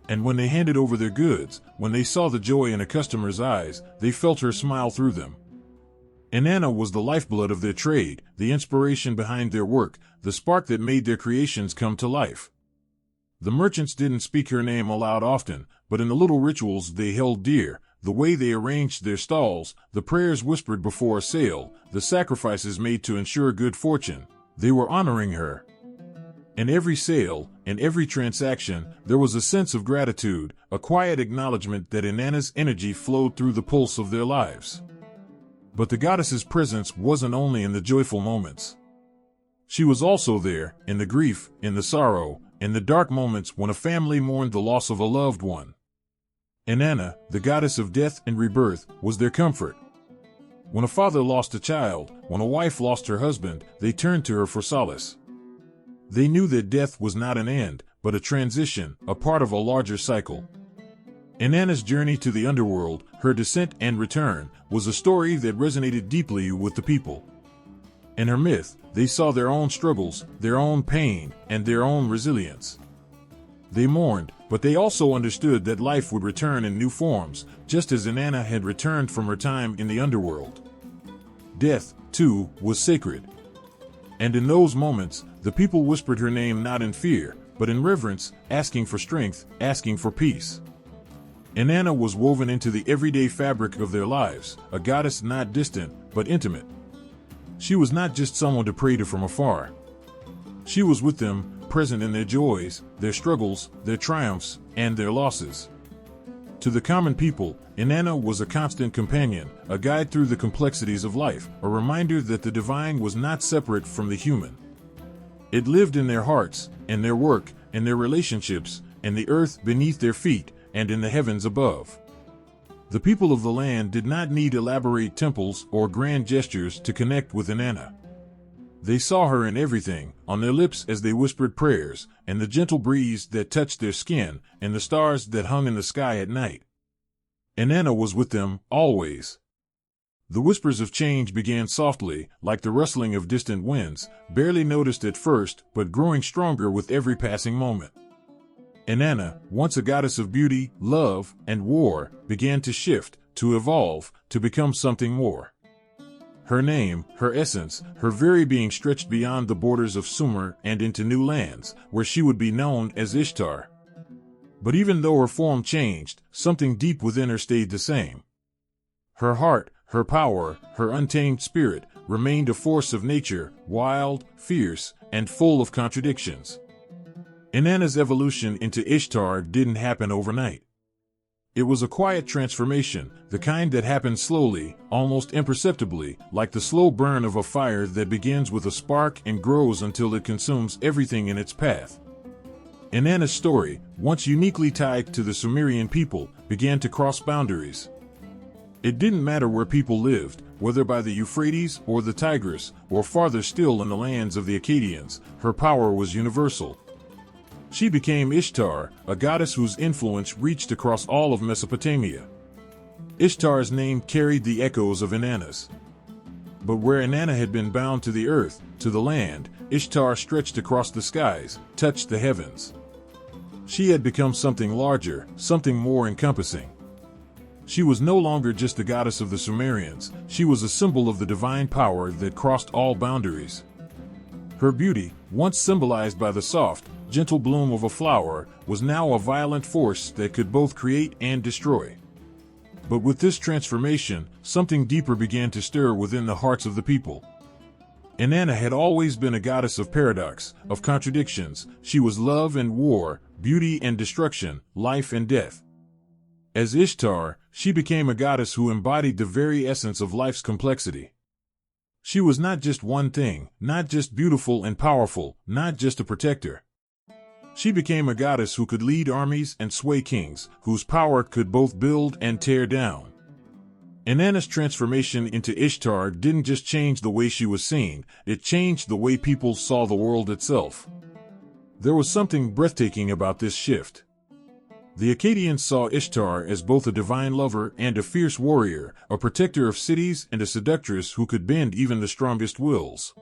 And when they handed over their goods, when they saw the joy in a customer's eyes, they felt her smile through them. Inanna was the lifeblood of their trade, the inspiration behind their work, the spark that made their creations come to life. The merchants didn't speak her name aloud often, but in the little rituals they held dear, the way they arranged their stalls, the prayers whispered before a sale, the sacrifices made to ensure good fortune, they were honoring her. In every sale, in every transaction, there was a sense of gratitude, a quiet acknowledgement that Inanna's energy flowed through the pulse of their lives. But the goddess's presence wasn't only in the joyful moments. She was also there, in the grief, in the sorrow, in the dark moments when a family mourned the loss of a loved one. Inanna, the goddess of death and rebirth, was their comfort. When a father lost a child, when a wife lost her husband, they turned to her for solace. They knew that death was not an end, but a transition, a part of a larger cycle. Inanna's journey to the underworld, her descent and return, was a story that resonated deeply with the people. In her myth, they saw their own struggles, their own pain, and their own resilience. They mourned, but they also understood that life would return in new forms, just as Inanna had returned from her time in the underworld. Death, too, was sacred. And in those moments, the people whispered her name not in fear, but in reverence, asking for strength, asking for peace. Inanna was woven into the everyday fabric of their lives, a goddess not distant, but intimate. She was not just someone to pray to from afar. She was with them, present in their joys, their struggles, their triumphs, and their losses. To the common people, Inanna was a constant companion, a guide through the complexities of life, a reminder that the divine was not separate from the human. It lived in their hearts, in their work, in their relationships, in the earth beneath their feet, and in the heavens above. The people of the land did not need elaborate temples or grand gestures to connect with Inanna. They saw her in everything, on their lips as they whispered prayers, and the gentle breeze that touched their skin, and the stars that hung in the sky at night. Inanna was with them, always. The whispers of change began softly, like the rustling of distant winds, barely noticed at first, but growing stronger with every passing moment. Inanna, once a goddess of beauty, love, and war, began to shift, to evolve, to become something more. Her name, her essence, her very being stretched beyond the borders of Sumer and into new lands, where she would be known as Ishtar. But even though her form changed, something deep within her stayed the same. Her heart, her power, her untamed spirit, remained a force of nature, wild, fierce, and full of contradictions. Inanna's evolution into Ishtar didn't happen overnight. It was a quiet transformation, the kind that happens slowly, almost imperceptibly, like the slow burn of a fire that begins with a spark and grows until it consumes everything in its path. Inanna's story, once uniquely tied to the Sumerian people, began to cross boundaries. It didn't matter where people lived, whether by the Euphrates or the Tigris, or farther still in the lands of the Akkadians, her power was universal. She became Ishtar, a goddess whose influence reached across all of Mesopotamia. Ishtar's name carried the echoes of Inanna's. But where Inanna had been bound to the earth, to the land, Ishtar stretched across the skies, touched the heavens. She had become something larger, something more encompassing. She was no longer just the goddess of the Sumerians, she was a symbol of the divine power that crossed all boundaries. Her beauty, once symbolized by the soft, gentle bloom of a flower, was now a violent force that could both create and destroy. But with this transformation, something deeper began to stir within the hearts of the people. Inanna had always been a goddess of paradox, of contradictions. She was love and war, beauty and destruction, life and death. As Ishtar, she became a goddess who embodied the very essence of life's complexity. She was not just one thing, not just beautiful and powerful, not just a protector. She became a goddess who could lead armies and sway kings, whose power could both build and tear down. Inanna's transformation into Ishtar didn't just change the way she was seen, it changed the way people saw the world itself. There was something breathtaking about this shift. The Akkadians saw Ishtar as both a divine lover and a fierce warrior, a protector of cities and a seductress who could bend even the strongest wills.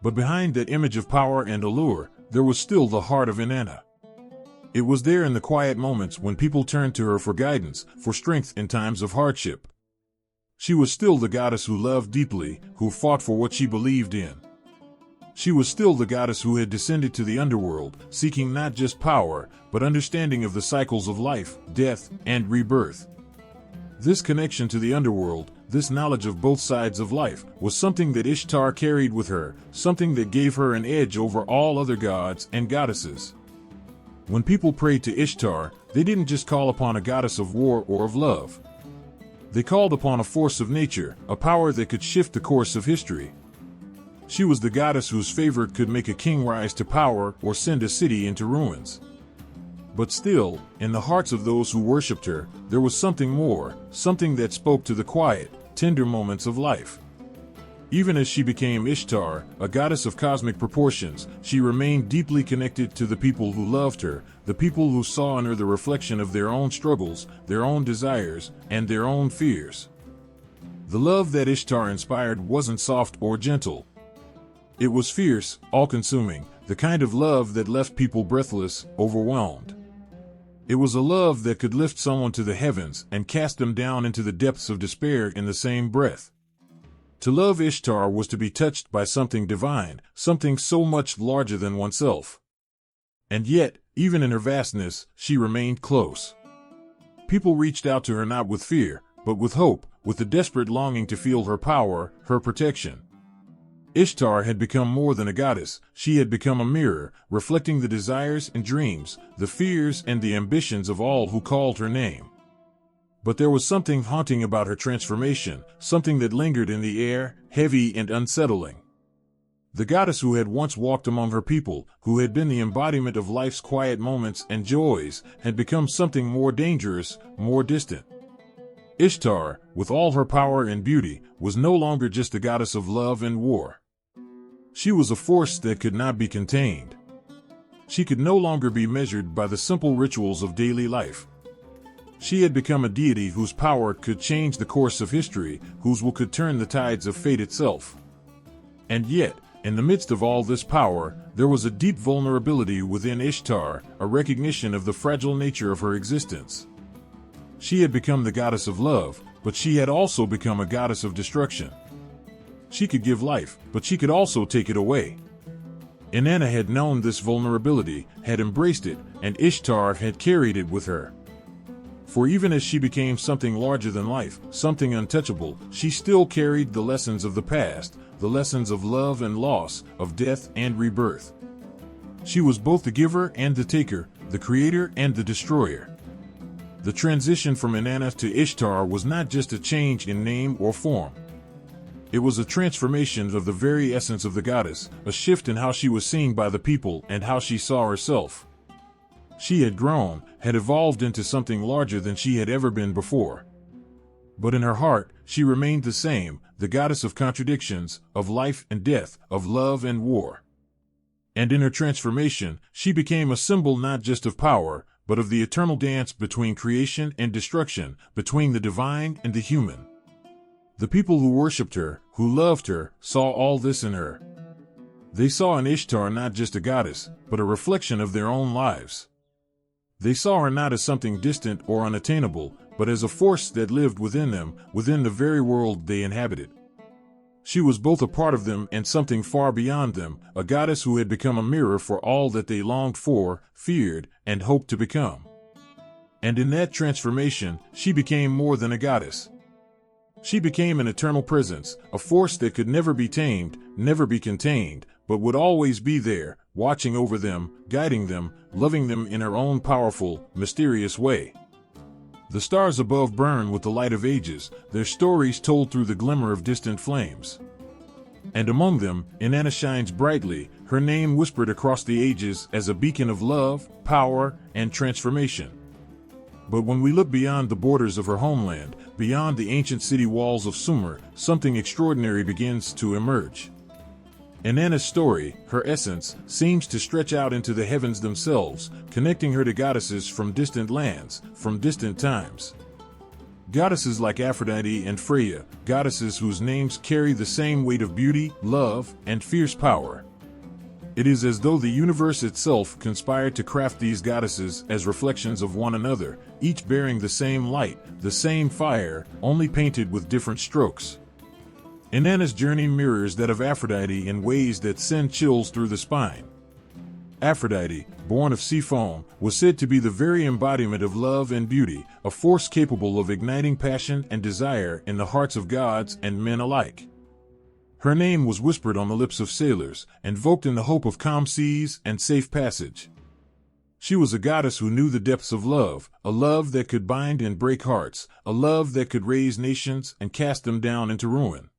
But behind that image of power and allure, there was still the heart of Inanna. It was there in the quiet moments when people turned to her for guidance, for strength in times of hardship. She was still the goddess who loved deeply, who fought for what she believed in. She was still the goddess who had descended to the underworld, seeking not just power, but understanding of the cycles of life, death, and rebirth. This connection to the underworld, this knowledge of both sides of life, was something that Ishtar carried with her, something that gave her an edge over all other gods and goddesses. When people prayed to Ishtar, they didn't just call upon a goddess of war or of love. They called upon a force of nature, a power that could shift the course of history. She was the goddess whose favor could make a king rise to power or send a city into ruins. But still, in the hearts of those who worshipped her, there was something more, something that spoke to the quiet, tender moments of life. Even as she became Ishtar, a goddess of cosmic proportions, she remained deeply connected to the people who loved her, the people who saw in her the reflection of their own struggles, their own desires, and their own fears. The love that Ishtar inspired wasn't soft or gentle. It was fierce, all-consuming, the kind of love that left people breathless, overwhelmed. It was a love that could lift someone to the heavens and cast them down into the depths of despair in the same breath. To love Ishtar was to be touched by something divine, something so much larger than oneself. And yet, even in her vastness, she remained close. People reached out to her not with fear, but with hope, with the desperate longing to feel her power, her protection. Ishtar had become more than a goddess. She had become a mirror, reflecting the desires and dreams, the fears and the ambitions of all who called her name. But there was something haunting about her transformation, something that lingered in the air, heavy and unsettling. The goddess who had once walked among her people, who had been the embodiment of life's quiet moments and joys, had become something more dangerous, more distant. Ishtar, with all her power and beauty, was no longer just a goddess of love and war. She was a force that could not be contained. She could no longer be measured by the simple rituals of daily life. She had become a deity whose power could change the course of history, whose will could turn the tides of fate itself. And yet, in the midst of all this power, there was a deep vulnerability within Ishtar, a recognition of the fragile nature of her existence. She had become the goddess of love, but she had also become a goddess of destruction. She could give life, but she could also take it away. Inanna had known this vulnerability, had embraced it, and Ishtar had carried it with her. For even as she became something larger than life, something untouchable, she still carried the lessons of the past, the lessons of love and loss, of death and rebirth. She was both the giver and the taker, the creator and the destroyer. The transition from Inanna to Ishtar was not just a change in name or form. It was a transformation of the very essence of the goddess, a shift in how she was seen by the people and how she saw herself. She had grown, had evolved into something larger than she had ever been before. But in her heart, she remained the same, the goddess of contradictions, of life and death, of love and war. And in her transformation, she became a symbol not just of power, but of the eternal dance between creation and destruction, between the divine and the human. The people who worshipped her, who loved her, saw all this in her. They saw in Ishtar not just a goddess, but a reflection of their own lives. They saw her not as something distant or unattainable, but as a force that lived within them, within the very world they inhabited. She was both a part of them and something far beyond them, a goddess who had become a mirror for all that they longed for, feared, and hoped to become. And in that transformation, she became more than a goddess. She became an eternal presence, a force that could never be tamed, never be contained, but would always be there, watching over them, guiding them, loving them in her own powerful, mysterious way. The stars above burn with the light of ages, their stories told through the glimmer of distant flames. And among them, Inanna shines brightly, her name whispered across the ages as a beacon of love, power, and transformation. But when we look beyond the borders of her homeland, beyond the ancient city walls of Sumer, something extraordinary begins to emerge. Inanna's story, her essence, seems to stretch out into the heavens themselves, connecting her to goddesses from distant lands, from distant times. Goddesses like Aphrodite and Freya, goddesses whose names carry the same weight of beauty, love, and fierce power. It is as though the universe itself conspired to craft these goddesses as reflections of one another, each bearing the same light, the same fire, only painted with different strokes. Inanna's journey mirrors that of Aphrodite in ways that send chills through the spine. Aphrodite, born of sea foam, was said to be the very embodiment of love and beauty, a force capable of igniting passion and desire in the hearts of gods and men alike. Her name was whispered on the lips of sailors, invoked in the hope of calm seas and safe passage. She was a goddess who knew the depths of love, a love that could bind and break hearts, a love that could raise nations and cast them down into ruin.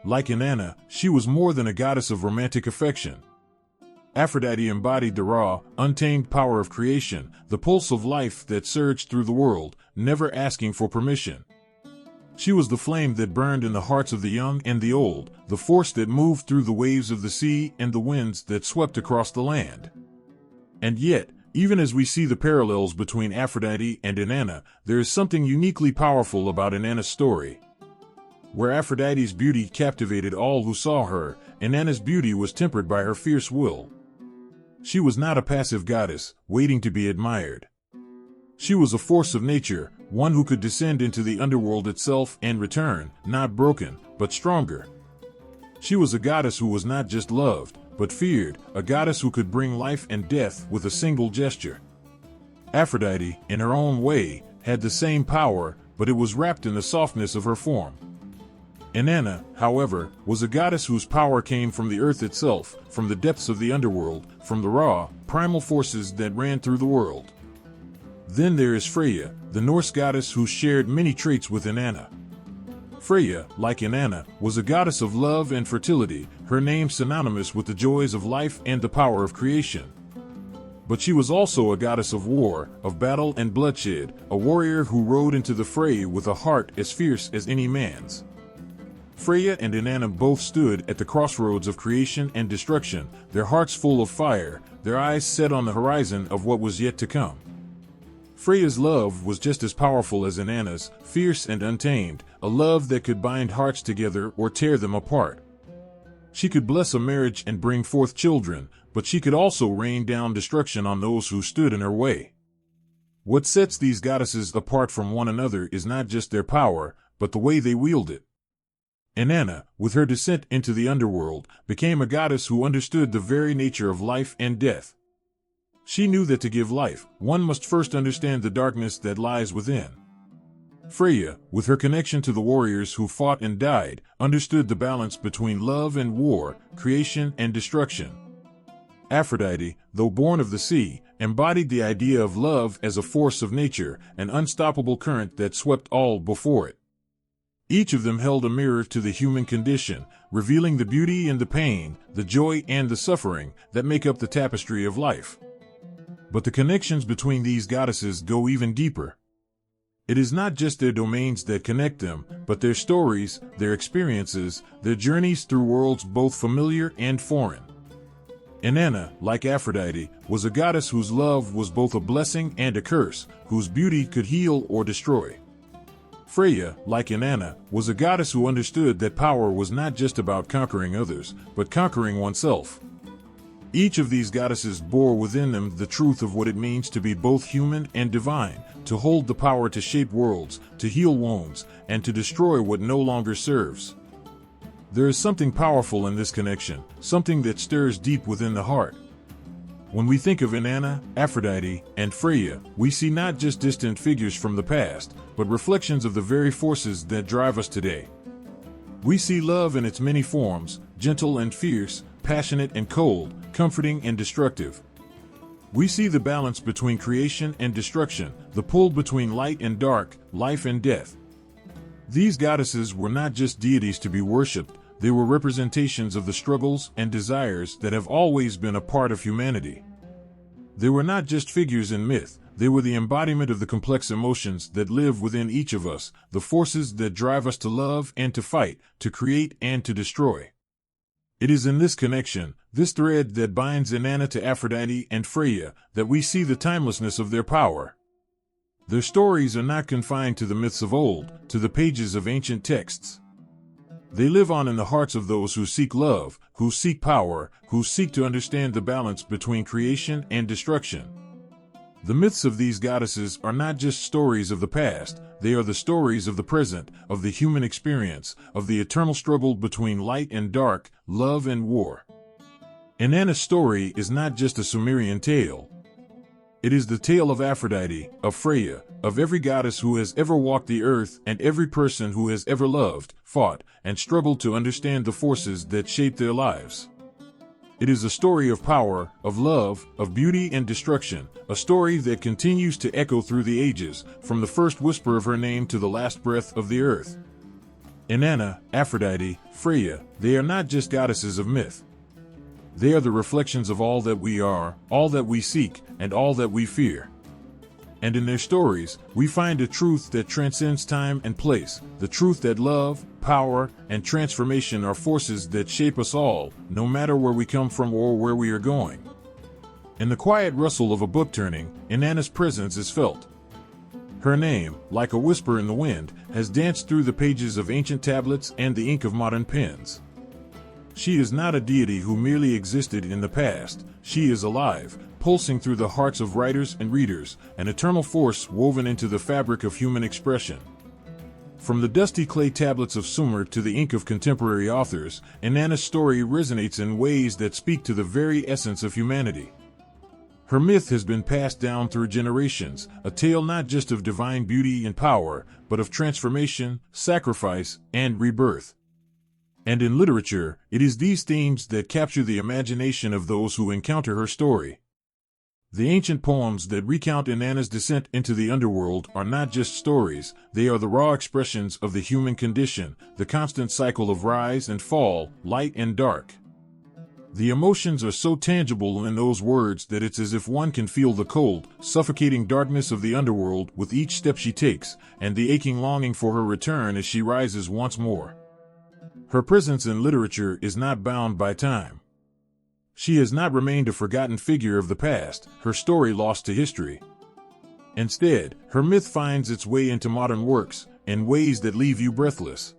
Like Inanna, she was more than a goddess of romantic affection. Aphrodite embodied the raw, untamed power of creation, the pulse of life that surged through the world, never asking for permission. She was the flame that burned in the hearts of the young and the old, the force that moved through the waves of the sea and the winds that swept across the land. And yet, even as we see the parallels between Aphrodite and Inanna, there is something uniquely powerful about Inanna's story. Where Aphrodite's beauty captivated all who saw her, Inanna's beauty was tempered by her fierce will. She was not a passive goddess, waiting to be admired. She was a force of nature, one who could descend into the underworld itself and return, not broken, but stronger. She was a goddess who was not just loved, but feared, a goddess who could bring life and death with a single gesture. Aphrodite, in her own way, had the same power, but it was wrapped in the softness of her form. Inanna, however, was a goddess whose power came from the earth itself, from the depths of the underworld, from the raw, primal forces that ran through the world. Then there is Freya, the Norse goddess who shared many traits with Inanna. Freya, like Inanna, was a goddess of love and fertility, her name synonymous with the joys of life and the power of creation. But she was also a goddess of war, of battle and bloodshed, a warrior who rode into the fray with a heart as fierce as any man's. Freya and Inanna both stood at the crossroads of creation and destruction, their hearts full of fire, their eyes set on the horizon of what was yet to come. Freya's love was just as powerful as Inanna's, fierce and untamed, a love that could bind hearts together or tear them apart. She could bless a marriage and bring forth children, but she could also rain down destruction on those who stood in her way. What sets these goddesses apart from one another is not just their power, but the way they wield it. Inanna, with her descent into the underworld, became a goddess who understood the very nature of life and death. She knew that to give life, one must first understand the darkness that lies within. Freya, with her connection to the warriors who fought and died, understood the balance between love and war, creation and destruction. Aphrodite, though born of the sea, embodied the idea of love as a force of nature, an unstoppable current that swept all before it. Each of them held a mirror to the human condition, revealing the beauty and the pain, the joy and the suffering that make up the tapestry of life. But the connections between these goddesses go even deeper. It is not just their domains that connect them, but their stories, their experiences, their journeys through worlds both familiar and foreign. Inanna, like Aphrodite, was a goddess whose love was both a blessing and a curse, whose beauty could heal or destroy. Freya, like Inanna, was a goddess who understood that power was not just about conquering others, but conquering oneself. Each of these goddesses bore within them the truth of what it means to be both human and divine, to hold the power to shape worlds, to heal wounds, and to destroy what no longer serves. There is something powerful in this connection, something that stirs deep within the heart. When we think of Inanna, Aphrodite, and Freya, we see not just distant figures from the past, but reflections of the very forces that drive us today. We see love in its many forms, gentle and fierce, passionate and cold, comforting and destructive. We see the balance between creation and destruction, the pull between light and dark, life and death. These goddesses were not just deities to be worshipped, they were representations of the struggles and desires that have always been a part of humanity. They were not just figures in myth, they were the embodiment of the complex emotions that live within each of us, the forces that drive us to love and to fight, to create and to destroy. It is in this connection, this thread that binds Inanna to Aphrodite and Freya, that we see the timelessness of their power. Their stories are not confined to the myths of old, to the pages of ancient texts. They live on in the hearts of those who seek love, who seek power, who seek to understand the balance between creation and destruction. The myths of these goddesses are not just stories of the past, they are the stories of the present, of the human experience, of the eternal struggle between light and dark, love and war. Inanna's story is not just a Sumerian tale. It is the tale of Aphrodite, of Freya, of every goddess who has ever walked the earth and every person who has ever loved, fought, and struggled to understand the forces that shape their lives. It is a story of power, of love, of beauty and destruction, a story that continues to echo through the ages, from the first whisper of her name to the last breath of the earth. Inanna, Aphrodite, Freya, they are not just goddesses of myth. They are the reflections of all that we are, all that we seek, and all that we fear. And in their stories, we find a truth that transcends time and place, the truth that love, power, and transformation are forces that shape us all, no matter where we come from or where we are going. In the quiet rustle of a book turning, Inanna's presence is felt. Her name, like a whisper in the wind, has danced through the pages of ancient tablets and the ink of modern pens. She is not a deity who merely existed in the past. She is alive, pulsing through the hearts of writers and readers, an eternal force woven into the fabric of human expression. From the dusty clay tablets of Sumer to the ink of contemporary authors, Inanna's story resonates in ways that speak to the very essence of humanity. Her myth has been passed down through generations, a tale not just of divine beauty and power, but of transformation, sacrifice, and rebirth. And in literature, it is these themes that capture the imagination of those who encounter her story. The ancient poems that recount Inanna's descent into the underworld are not just stories, they are the raw expressions of the human condition, the constant cycle of rise and fall, light and dark. The emotions are so tangible in those words that it's as if one can feel the cold, suffocating darkness of the underworld with each step she takes, and the aching longing for her return as she rises once more. Her presence in literature is not bound by time. She has not remained a forgotten figure of the past, her story lost to history. Instead, her myth finds its way into modern works, in ways that leave you breathless.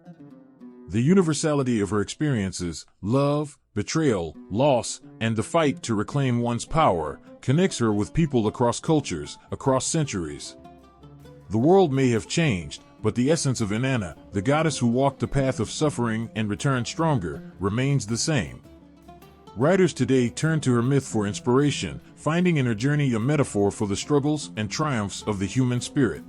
The universality of her experiences, love, betrayal, loss, and the fight to reclaim one's power, connects her with people across cultures, across centuries. The world may have changed, but the essence of Inanna, the goddess who walked the path of suffering and returned stronger, remains the same. Writers today turn to her myth for inspiration, finding in her journey a metaphor for the struggles and triumphs of the human spirit.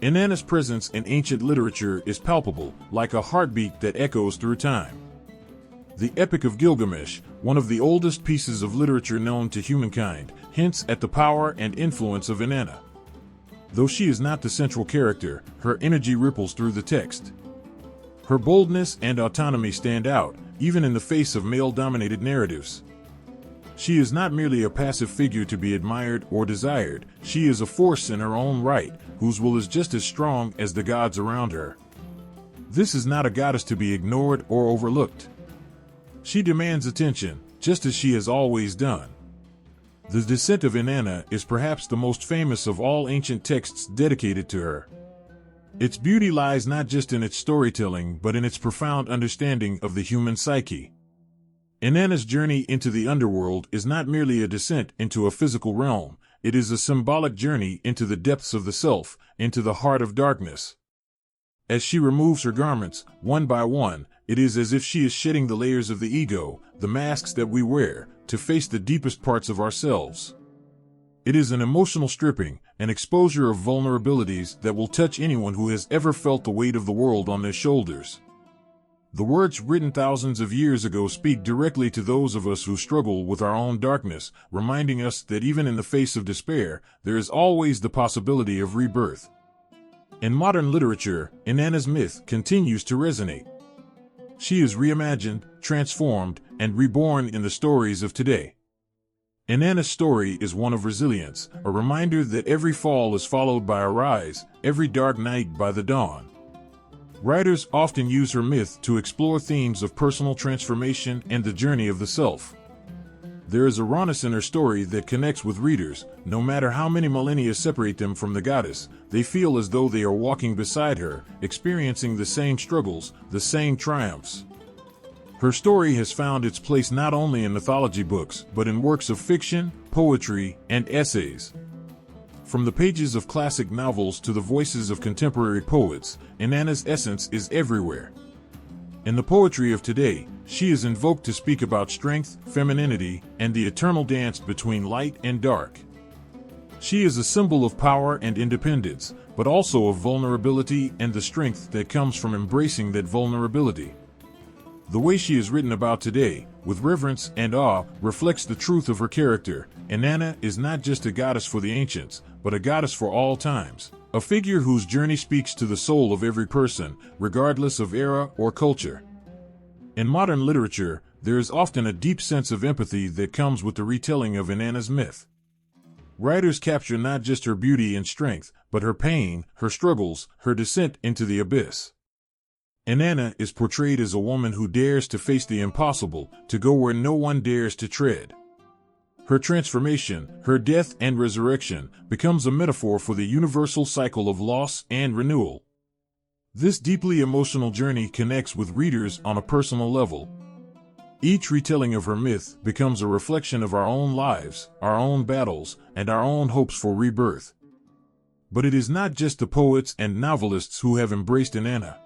Inanna's presence in ancient literature is palpable, like a heartbeat that echoes through time. The Epic of Gilgamesh, one of the oldest pieces of literature known to humankind, hints at the power and influence of Inanna. Though she is not the central character, her energy ripples through the text. Her boldness and autonomy stand out, even in the face of male-dominated narratives. She is not merely a passive figure to be admired or desired, she is a force in her own right, whose will is just as strong as the gods around her. This is not a goddess to be ignored or overlooked. She demands attention, just as she has always done. The Descent of Inanna is perhaps the most famous of all ancient texts dedicated to her. Its beauty lies not just in its storytelling but in its profound understanding of the human psyche. Inanna's journey into the underworld is not merely a descent into a physical realm, it is a symbolic journey into the depths of the self, into the heart of darkness. As she removes her garments, one by one, it is as if she is shedding the layers of the ego, the masks that we wear, to face the deepest parts of ourselves. It is an emotional stripping, an exposure of vulnerabilities that will touch anyone who has ever felt the weight of the world on their shoulders. The words written thousands of years ago speak directly to those of us who struggle with our own darkness, reminding us that even in the face of despair, there is always the possibility of rebirth. In modern literature, Inanna's myth continues to resonate. She is reimagined, transformed, and reborn in the stories of today. Inanna's story is one of resilience, a reminder that every fall is followed by a rise, every dark night by the dawn. Writers often use her myth to explore themes of personal transformation and the journey of the self. There is a rawness in her story that connects with readers. No matter how many millennia separate them from the goddess, they feel as though they are walking beside her, experiencing the same struggles, the same triumphs. Her story has found its place not only in mythology books, but in works of fiction, poetry, and essays. From the pages of classic novels to the voices of contemporary poets, Inanna's essence is everywhere. In the poetry of today, she is invoked to speak about strength, femininity, and the eternal dance between light and dark. She is a symbol of power and independence, but also of vulnerability and the strength that comes from embracing that vulnerability. The way she is written about today, with reverence and awe, reflects the truth of her character. Inanna is not just a goddess for the ancients, but a goddess for all times, a figure whose journey speaks to the soul of every person, regardless of era or culture. In modern literature, there is often a deep sense of empathy that comes with the retelling of Inanna's myth. Writers capture not just her beauty and strength, but her pain, her struggles, her descent into the abyss. Inanna is portrayed as a woman who dares to face the impossible, to go where no one dares to tread. Her transformation, her death and resurrection, becomes a metaphor for the universal cycle of loss and renewal. This deeply emotional journey connects with readers on a personal level. Each retelling of her myth becomes a reflection of our own lives, our own battles, and our own hopes for rebirth. But it is not just the poets and novelists who have embraced Inanna.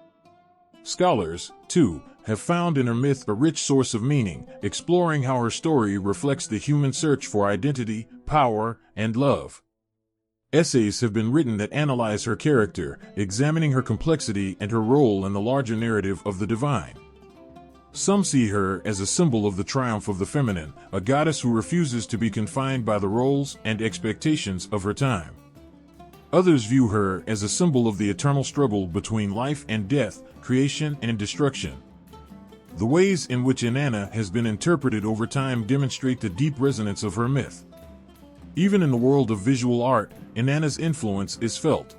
Scholars, too, have found in her myth a rich source of meaning, exploring how her story reflects the human search for identity, power, and love. Essays have been written that analyze her character, examining her complexity and her role in the larger narrative of the divine. Some see her as a symbol of the triumph of the feminine, a goddess who refuses to be confined by the roles and expectations of her time. Others view her as a symbol of the eternal struggle between life and death, creation and destruction. The ways in which Inanna has been interpreted over time demonstrate the deep resonance of her myth. Even in the world of visual art, Inanna's influence is felt.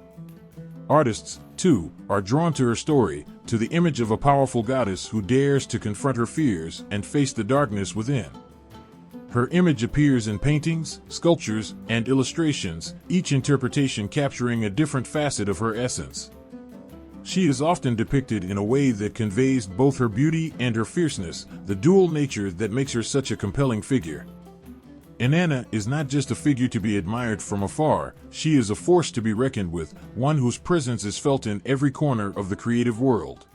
Artists, too, are drawn to her story, to the image of a powerful goddess who dares to confront her fears and face the darkness within. Her image appears in paintings, sculptures, and illustrations, each interpretation capturing a different facet of her essence. She is often depicted in a way that conveys both her beauty and her fierceness, the dual nature that makes her such a compelling figure. Inanna is not just a figure to be admired from afar, she is a force to be reckoned with, one whose presence is felt in every corner of the creative world.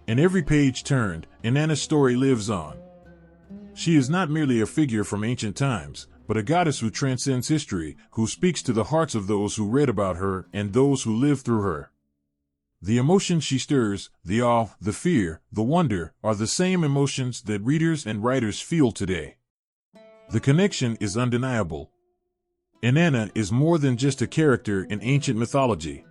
In every page turned, Inanna's story lives on. She is not merely a figure from ancient times, but a goddess who transcends history, who speaks to the hearts of those who read about her and those who lived through her. The emotions she stirs, the awe, the fear, the wonder, are the same emotions that readers and writers feel today. The connection is undeniable. Inanna is more than just a character in ancient mythology.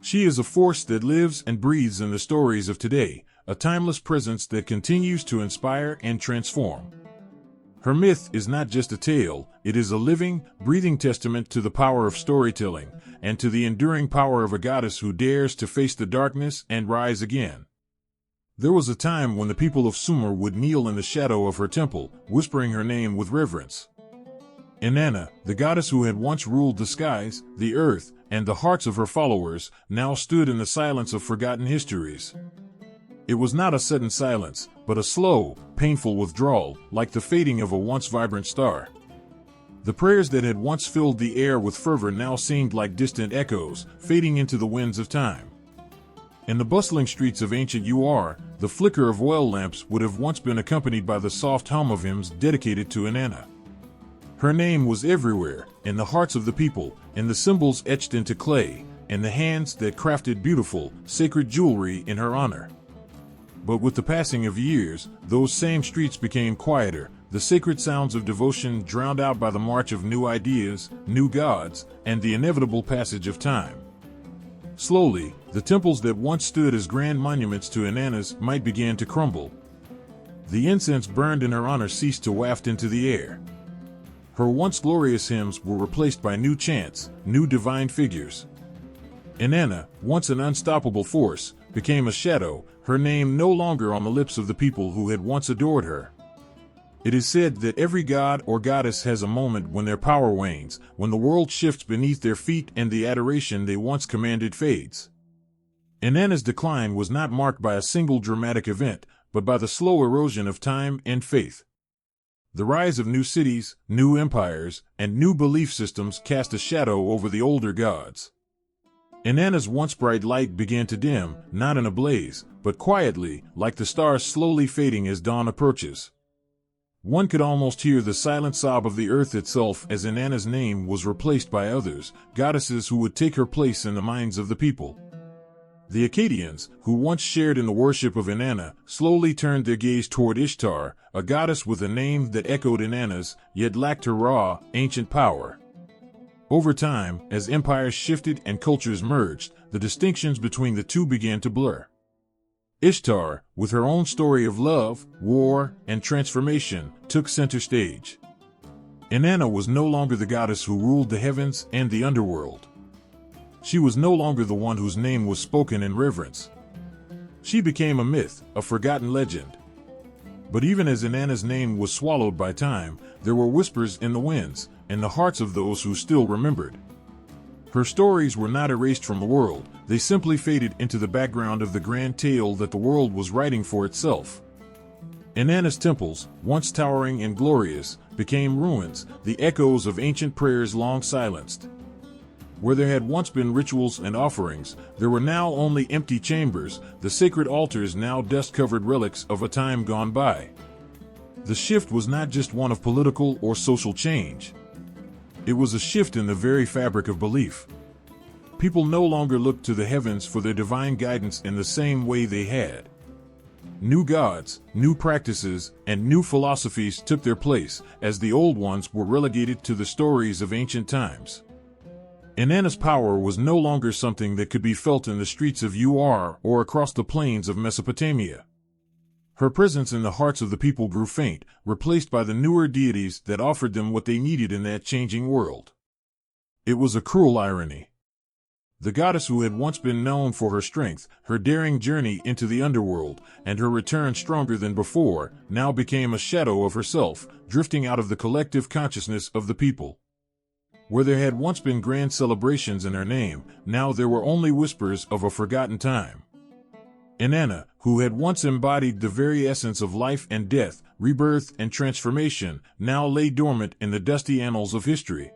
She is a force that lives and breathes in the stories of today, a timeless presence that continues to inspire and transform. Her myth is not just a tale, it is a living, breathing testament to the power of storytelling, and to the enduring power of a goddess who dares to face the darkness and rise again. There was a time when the people of Sumer would kneel in the shadow of her temple, whispering her name with reverence. Inanna, the goddess who had once ruled the skies, the earth, and the hearts of her followers, now stood in the silence of forgotten histories. It was not a sudden silence, but a slow, painful withdrawal, like the fading of a once vibrant star. The prayers that had once filled the air with fervor now seemed like distant echoes, fading into the winds of time. In the bustling streets of ancient Ur, the flicker of oil lamps would have once been accompanied by the soft hum of hymns dedicated to Inanna. Her name was everywhere, in the hearts of the people, in the symbols etched into clay, in the hands that crafted beautiful, sacred jewelry in her honor. But with the passing of years, those same streets became quieter, the sacred sounds of devotion drowned out by the march of new ideas, new gods, and the inevitable passage of time. Slowly, the temples that once stood as grand monuments to Inanna's might began to crumble. The incense burned in her honor ceased to waft into the air. Her once glorious hymns were replaced by new chants, new divine figures. Inanna, once an unstoppable force, became a shadow, her name no longer on the lips of the people who had once adored her. It is said that every god or goddess has a moment when their power wanes, when the world shifts beneath their feet and the adoration they once commanded fades. Inanna's decline was not marked by a single dramatic event, but by the slow erosion of time and faith. The rise of new cities, new empires, and new belief systems cast a shadow over the older gods. Inanna's once bright light began to dim, not in a blaze, but quietly, like the stars slowly fading as dawn approaches. One could almost hear the silent sob of the earth itself as Inanna's name was replaced by others, goddesses who would take her place in the minds of the people. The Akkadians, who once shared in the worship of Inanna, slowly turned their gaze toward Ishtar, a goddess with a name that echoed Inanna's, yet lacked her raw, ancient power. Over time, as empires shifted and cultures merged, the distinctions between the two began to blur. Ishtar, with her own story of love, war, and transformation, took center stage. Inanna was no longer the goddess who ruled the heavens and the underworld. She was no longer the one whose name was spoken in reverence. She became a myth, a forgotten legend. But even as Inanna's name was swallowed by time, there were whispers in the winds, in the hearts of those who still remembered. Her stories were not erased from the world, they simply faded into the background of the grand tale that the world was writing for itself. Inanna's temples, once towering and glorious, became ruins, the echoes of ancient prayers long silenced. Where there had once been rituals and offerings, there were now only empty chambers, the sacred altars now dust-covered relics of a time gone by. The shift was not just one of political or social change. It was a shift in the very fabric of belief. People no longer looked to the heavens for their divine guidance in the same way they had. New gods, new practices, and new philosophies took their place, as the old ones were relegated to the stories of ancient times. Inanna's power was no longer something that could be felt in the streets of Ur or across the plains of Mesopotamia. Her presence in the hearts of the people grew faint, replaced by the newer deities that offered them what they needed in that changing world. It was a cruel irony. The goddess who had once been known for her strength, her daring journey into the underworld, and her return stronger than before, now became a shadow of herself, drifting out of the collective consciousness of the people. Where there had once been grand celebrations in her name, now there were only whispers of a forgotten time. Inanna, who had once embodied the very essence of life and death, rebirth and transformation, now lay dormant in the dusty annals of history.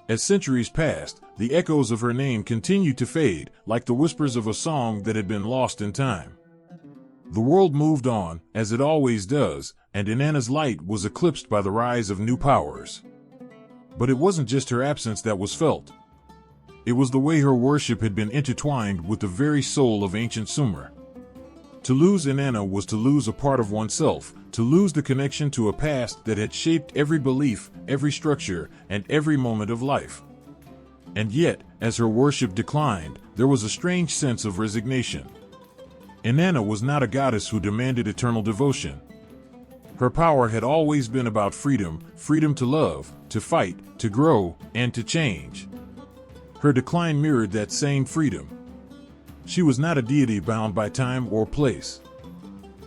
As centuries passed, the echoes of her name continued to fade, like the whispers of a song that had been lost in time. The world moved on, as it always does, and Inanna's light was eclipsed by the rise of new powers. But it wasn't just her absence that was felt. It was the way her worship had been intertwined with the very soul of ancient Sumer. To lose Inanna was to lose a part of oneself, to lose the connection to a past that had shaped every belief, every structure, and every moment of life. And yet, as her worship declined, there was a strange sense of resignation. Inanna was not a goddess who demanded eternal devotion. Her power had always been about freedom, freedom to love, to fight, to grow, and to change. Her decline mirrored that same freedom. She was not a deity bound by time or place.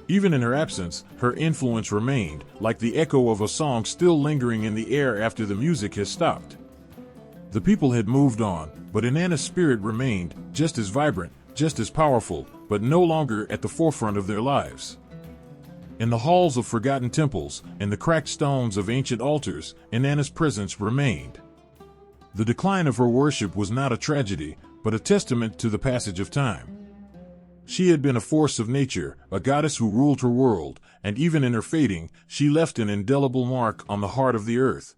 Even in her absence, her influence remained, like the echo of a song still lingering in the air after the music has stopped. The people had moved on, but Inanna's spirit remained, just as vibrant, just as powerful, but no longer at the forefront of their lives. In the halls of forgotten temples, in the cracked stones of ancient altars, Inanna's presence remained. The decline of her worship was not a tragedy, but a testament to the passage of time. She had been a force of nature, a goddess who ruled her world, and even in her fading, she left an indelible mark on the heart of the earth.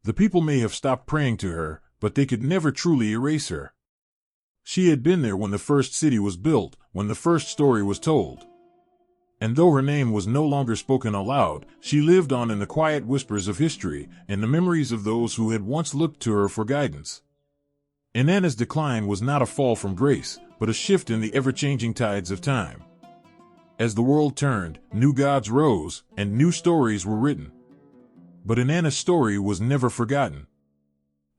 The people may have stopped praying to her, but they could never truly erase her. She had been there when the first city was built, when the first story was told. And though her name was no longer spoken aloud, she lived on in the quiet whispers of history, in the memories of those who had once looked to her for guidance. Inanna's decline was not a fall from grace, but a shift in the ever-changing tides of time. As the world turned, new gods rose, and new stories were written. But Inanna's story was never forgotten.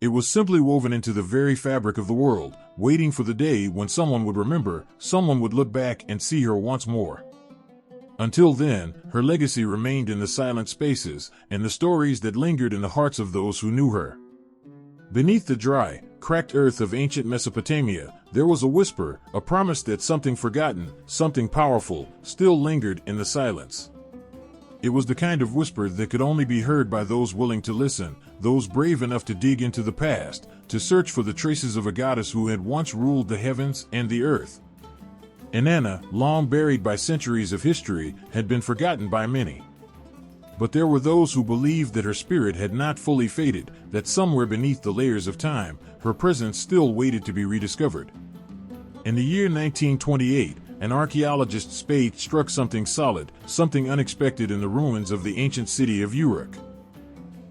It was simply woven into the very fabric of the world, waiting for the day when someone would remember, someone would look back and see her once more. Until then, her legacy remained in the silent spaces, and the stories that lingered in the hearts of those who knew her. Beneath the dry, cracked earth of ancient Mesopotamia, there was a whisper, a promise that something forgotten, something powerful, still lingered in the silence. It was the kind of whisper that could only be heard by those willing to listen, those brave enough to dig into the past, to search for the traces of a goddess who had once ruled the heavens and the earth. Inanna, long buried by centuries of history, had been forgotten by many. But there were those who believed that her spirit had not fully faded, that somewhere beneath the layers of time, her presence still waited to be rediscovered. In the year 1928, an archaeologist's spade struck something solid, something unexpected in the ruins of the ancient city of Uruk.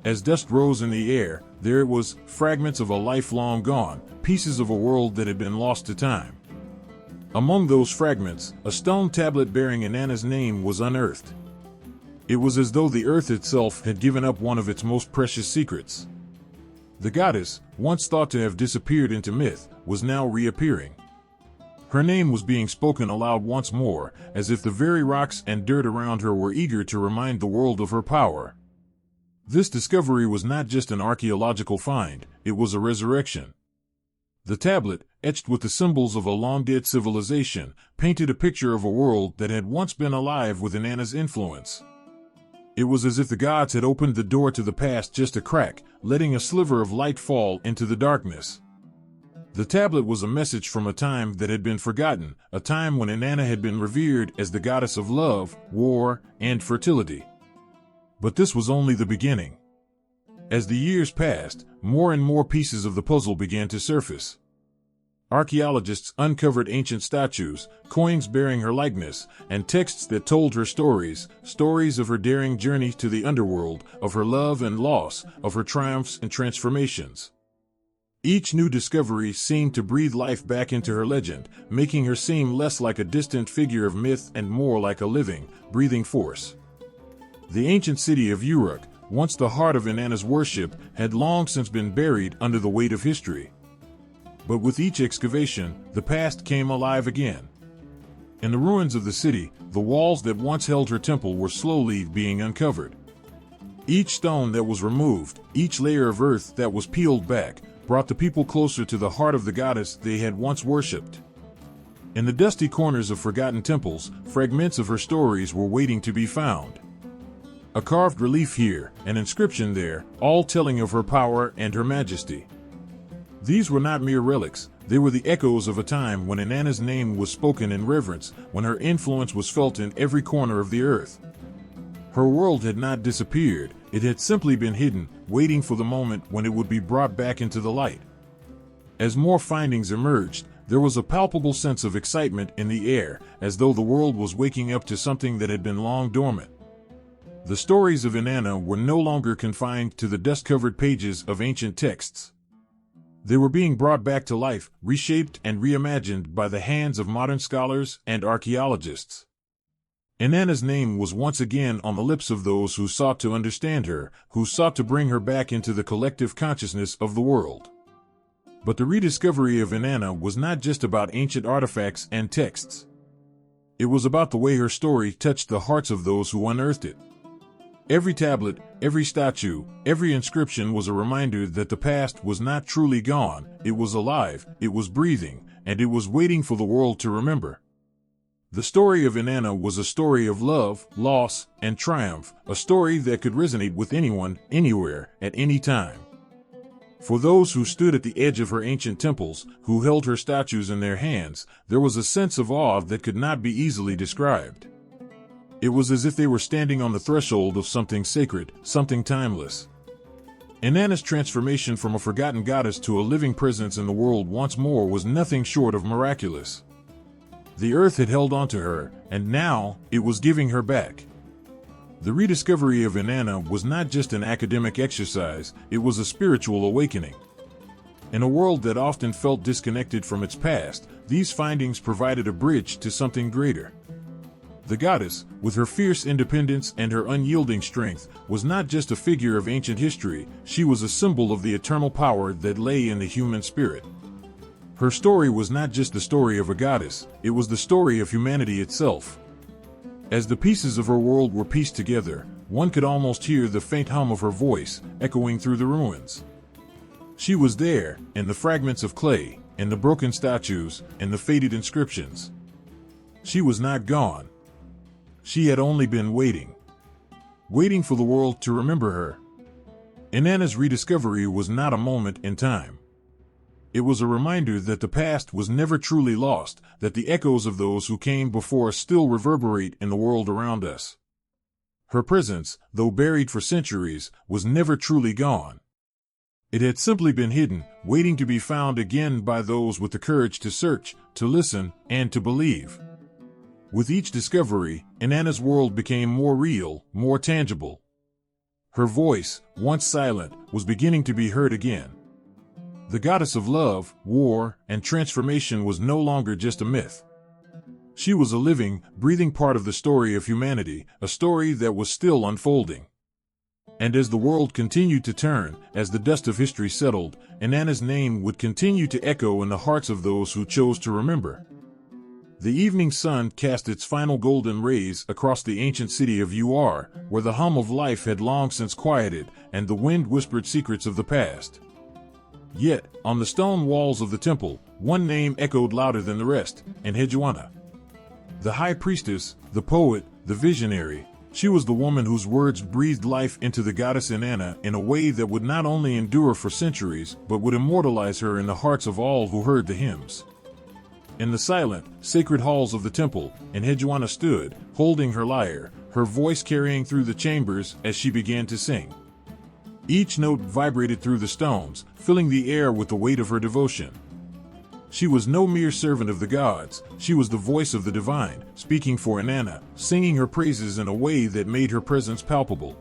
As dust rose in the air, there it was, fragments of a life long gone, pieces of a world that had been lost to time. Among those fragments, a stone tablet bearing Inanna's name was unearthed. It was as though the earth itself had given up one of its most precious secrets. The goddess, once thought to have disappeared into myth, was now reappearing. Her name was being spoken aloud once more, as if the very rocks and dirt around her were eager to remind the world of her power. This discovery was not just an archaeological find, it was a resurrection. The tablet, etched with the symbols of a long-dead civilization, painted a picture of a world that had once been alive with Inanna's influence. It was as if the gods had opened the door to the past just a crack, letting a sliver of light fall into the darkness. The tablet was a message from a time that had been forgotten, a time when Inanna had been revered as the goddess of love, war, and fertility. But this was only the beginning. As the years passed, more and more pieces of the puzzle began to surface. Archaeologists uncovered ancient statues, coins bearing her likeness, and texts that told her stories, stories of her daring journey to the underworld, of her love and loss, of her triumphs and transformations. Each new discovery seemed to breathe life back into her legend, making her seem less like a distant figure of myth and more like a living, breathing force. The ancient city of Uruk, once the heart of Inanna's worship, had long since been buried under the weight of history. But with each excavation, the past came alive again. In the ruins of the city, the walls that once held her temple were slowly being uncovered. Each stone that was removed, each layer of earth that was peeled back, brought the people closer to the heart of the goddess they had once worshipped. In the dusty corners of forgotten temples, fragments of her stories were waiting to be found. A carved relief here, an inscription there, all telling of her power and her majesty. These were not mere relics, they were the echoes of a time when Inanna's name was spoken in reverence, when her influence was felt in every corner of the earth. Her world had not disappeared, it had simply been hidden, waiting for the moment when it would be brought back into the light. As more findings emerged, there was a palpable sense of excitement in the air, as though the world was waking up to something that had been long dormant. The stories of Inanna were no longer confined to the dust-covered pages of ancient texts. They were being brought back to life, reshaped and reimagined by the hands of modern scholars and archaeologists. Inanna's name was once again on the lips of those who sought to understand her, who sought to bring her back into the collective consciousness of the world. But the rediscovery of Inanna was not just about ancient artifacts and texts. It was about the way her story touched the hearts of those who unearthed it. Every tablet, every statue, every inscription was a reminder that the past was not truly gone, it was alive, it was breathing, and it was waiting for the world to remember. The story of Inanna was a story of love, loss, and triumph, a story that could resonate with anyone, anywhere, at any time. For those who stood at the edge of her ancient temples, who held her statues in their hands, there was a sense of awe that could not be easily described. It was as if they were standing on the threshold of something sacred, something timeless. Inanna's transformation from a forgotten goddess to a living presence in the world once more was nothing short of miraculous. The earth had held on to her, and now it was giving her back. The rediscovery of Inanna was not just an academic exercise, it was a spiritual awakening. In a world that often felt disconnected from its past, these findings provided a bridge to something greater. The goddess, with her fierce independence and her unyielding strength, was not just a figure of ancient history, she was a symbol of the eternal power that lay in the human spirit. Her story was not just the story of a goddess, it was the story of humanity itself. As the pieces of her world were pieced together, one could almost hear the faint hum of her voice, echoing through the ruins. She was there, in the fragments of clay, in the broken statues, in the faded inscriptions. She was not gone. She had only been waiting. waiting for the world to remember her. Inanna's rediscovery was not a moment in time. It was a reminder that the past was never truly lost, that the echoes of those who came before us still reverberate in the world around us. Her presence, though buried for centuries, was never truly gone. It had simply been hidden, waiting to be found again by those with the courage to search, to listen, and to believe. With each discovery, Inanna's world became more real, more tangible. Her voice, once silent, was beginning to be heard again. The goddess of love, war, and transformation was no longer just a myth. She was a living, breathing part of the story of humanity, a story that was still unfolding. And as the world continued to turn, as the dust of history settled, Inanna's name would continue to echo in the hearts of those who chose to remember. The evening sun cast its final golden rays across the ancient city of Ur, where the hum of life had long since quieted, and the wind whispered secrets of the past. Yet, on the stone walls of the temple, one name echoed louder than the rest, Enheduanna. The high priestess, the poet, the visionary, she was the woman whose words breathed life into the goddess Inanna in a way that would not only endure for centuries, but would immortalize her in the hearts of all who heard the hymns. In the silent, sacred halls of the temple, Enheduanna stood, holding her lyre, her voice carrying through the chambers as she began to sing. Each note vibrated through the stones, filling the air with the weight of her devotion. She was no mere servant of the gods, she was the voice of the divine, speaking for Inanna, singing her praises in a way that made her presence palpable.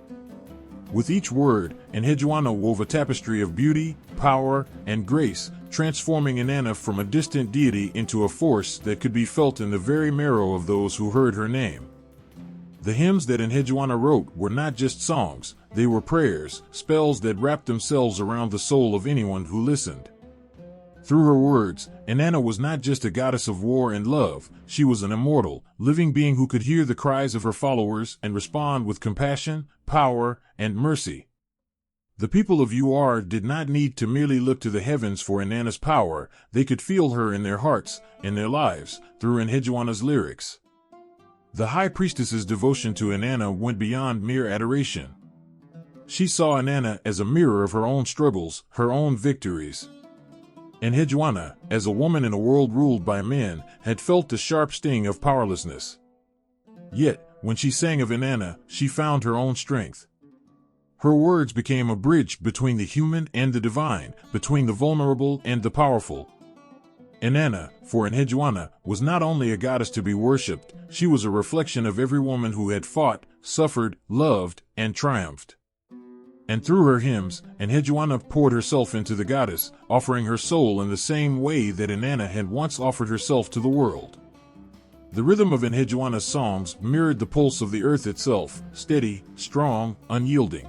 With each word, Enheduanna wove a tapestry of beauty, power, and grace, transforming Inanna from a distant deity into a force that could be felt in the very marrow of those who heard her name. The hymns that Enheduanna wrote were not just songs, they were prayers, spells that wrapped themselves around the soul of anyone who listened. Through her words, Inanna was not just a goddess of war and love, she was an immortal, living being who could hear the cries of her followers and respond with compassion, power, and mercy. The people of Ur did not need to merely look to the heavens for Inanna's power, they could feel her in their hearts, in their lives, through Enheduanna's lyrics. The high priestess's devotion to Inanna went beyond mere adoration. She saw Inanna as a mirror of her own struggles, her own victories. Enheduanna, as a woman in a world ruled by men, had felt the sharp sting of powerlessness. Yet, when she sang of Inanna, she found her own strength. Her words became a bridge between the human and the divine, between the vulnerable and the powerful. Inanna, for Enheduanna, was not only a goddess to be worshipped, she was a reflection of every woman who had fought, suffered, loved, and triumphed. And through her hymns, Enheduanna poured herself into the goddess, offering her soul in the same way that Inanna had once offered herself to the world. The rhythm of Enheduanna's songs mirrored the pulse of the earth itself, steady, strong, unyielding.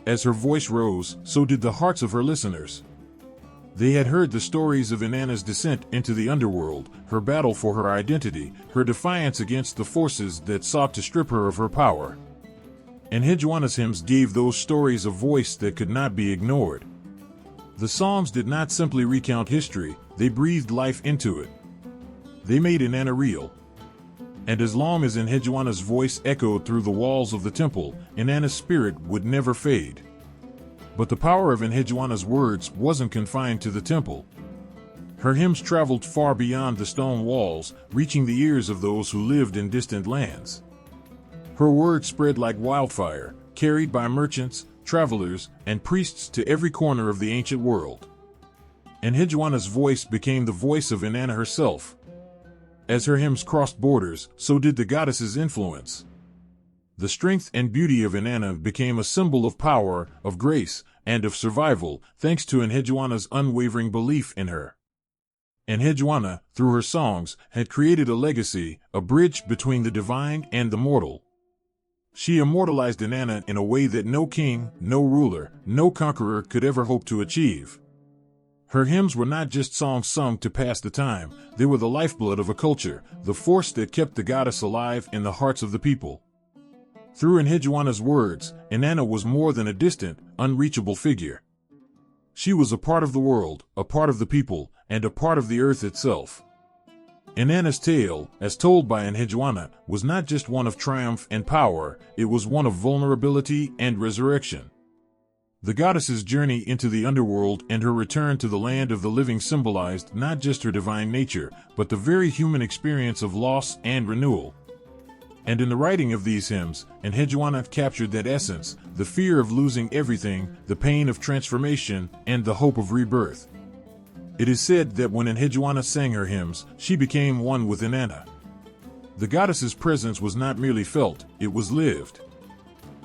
As her voice rose, so did the hearts of her listeners. They had heard the stories of Inanna's descent into the underworld, her battle for her identity, her defiance against the forces that sought to strip her of her power. Enheduanna's hymns gave those stories a voice that could not be ignored. The songs did not simply recount history, they breathed life into it. They made Inanna real. And as long as Enheduanna's voice echoed through the walls of the temple, Inanna's spirit would never fade. But the power of Enheduanna's words wasn't confined to the temple. Her hymns traveled far beyond the stone walls, reaching the ears of those who lived in distant lands. Her words spread like wildfire, carried by merchants, travelers, and priests to every corner of the ancient world. Enheduanna's voice became the voice of Inanna herself. As her hymns crossed borders, so did the goddess's influence. The strength and beauty of Inanna became a symbol of power, of grace, and of survival, thanks to Enheduanna's unwavering belief in her. Enheduanna, through her songs, had created a legacy, a bridge between the divine and the mortal. She immortalized Inanna in a way that no king, no ruler, no conqueror could ever hope to achieve. Her hymns were not just songs sung to pass the time, they were the lifeblood of a culture, the force that kept the goddess alive in the hearts of the people. Through Enheduanna's words, Inanna was more than a distant, unreachable figure. She was a part of the world, a part of the people, and a part of the earth itself. Inanna's tale, as told by Enheduanna, was not just one of triumph and power, it was one of vulnerability and resurrection. The goddess's journey into the underworld and her return to the land of the living symbolized not just her divine nature, but the very human experience of loss and renewal. And in the writing of these hymns, Enheduanna captured that essence, the fear of losing everything, the pain of transformation, and the hope of rebirth. It is said that when Enheduanna sang her hymns, she became one with Inanna. The goddess's presence was not merely felt, it was lived.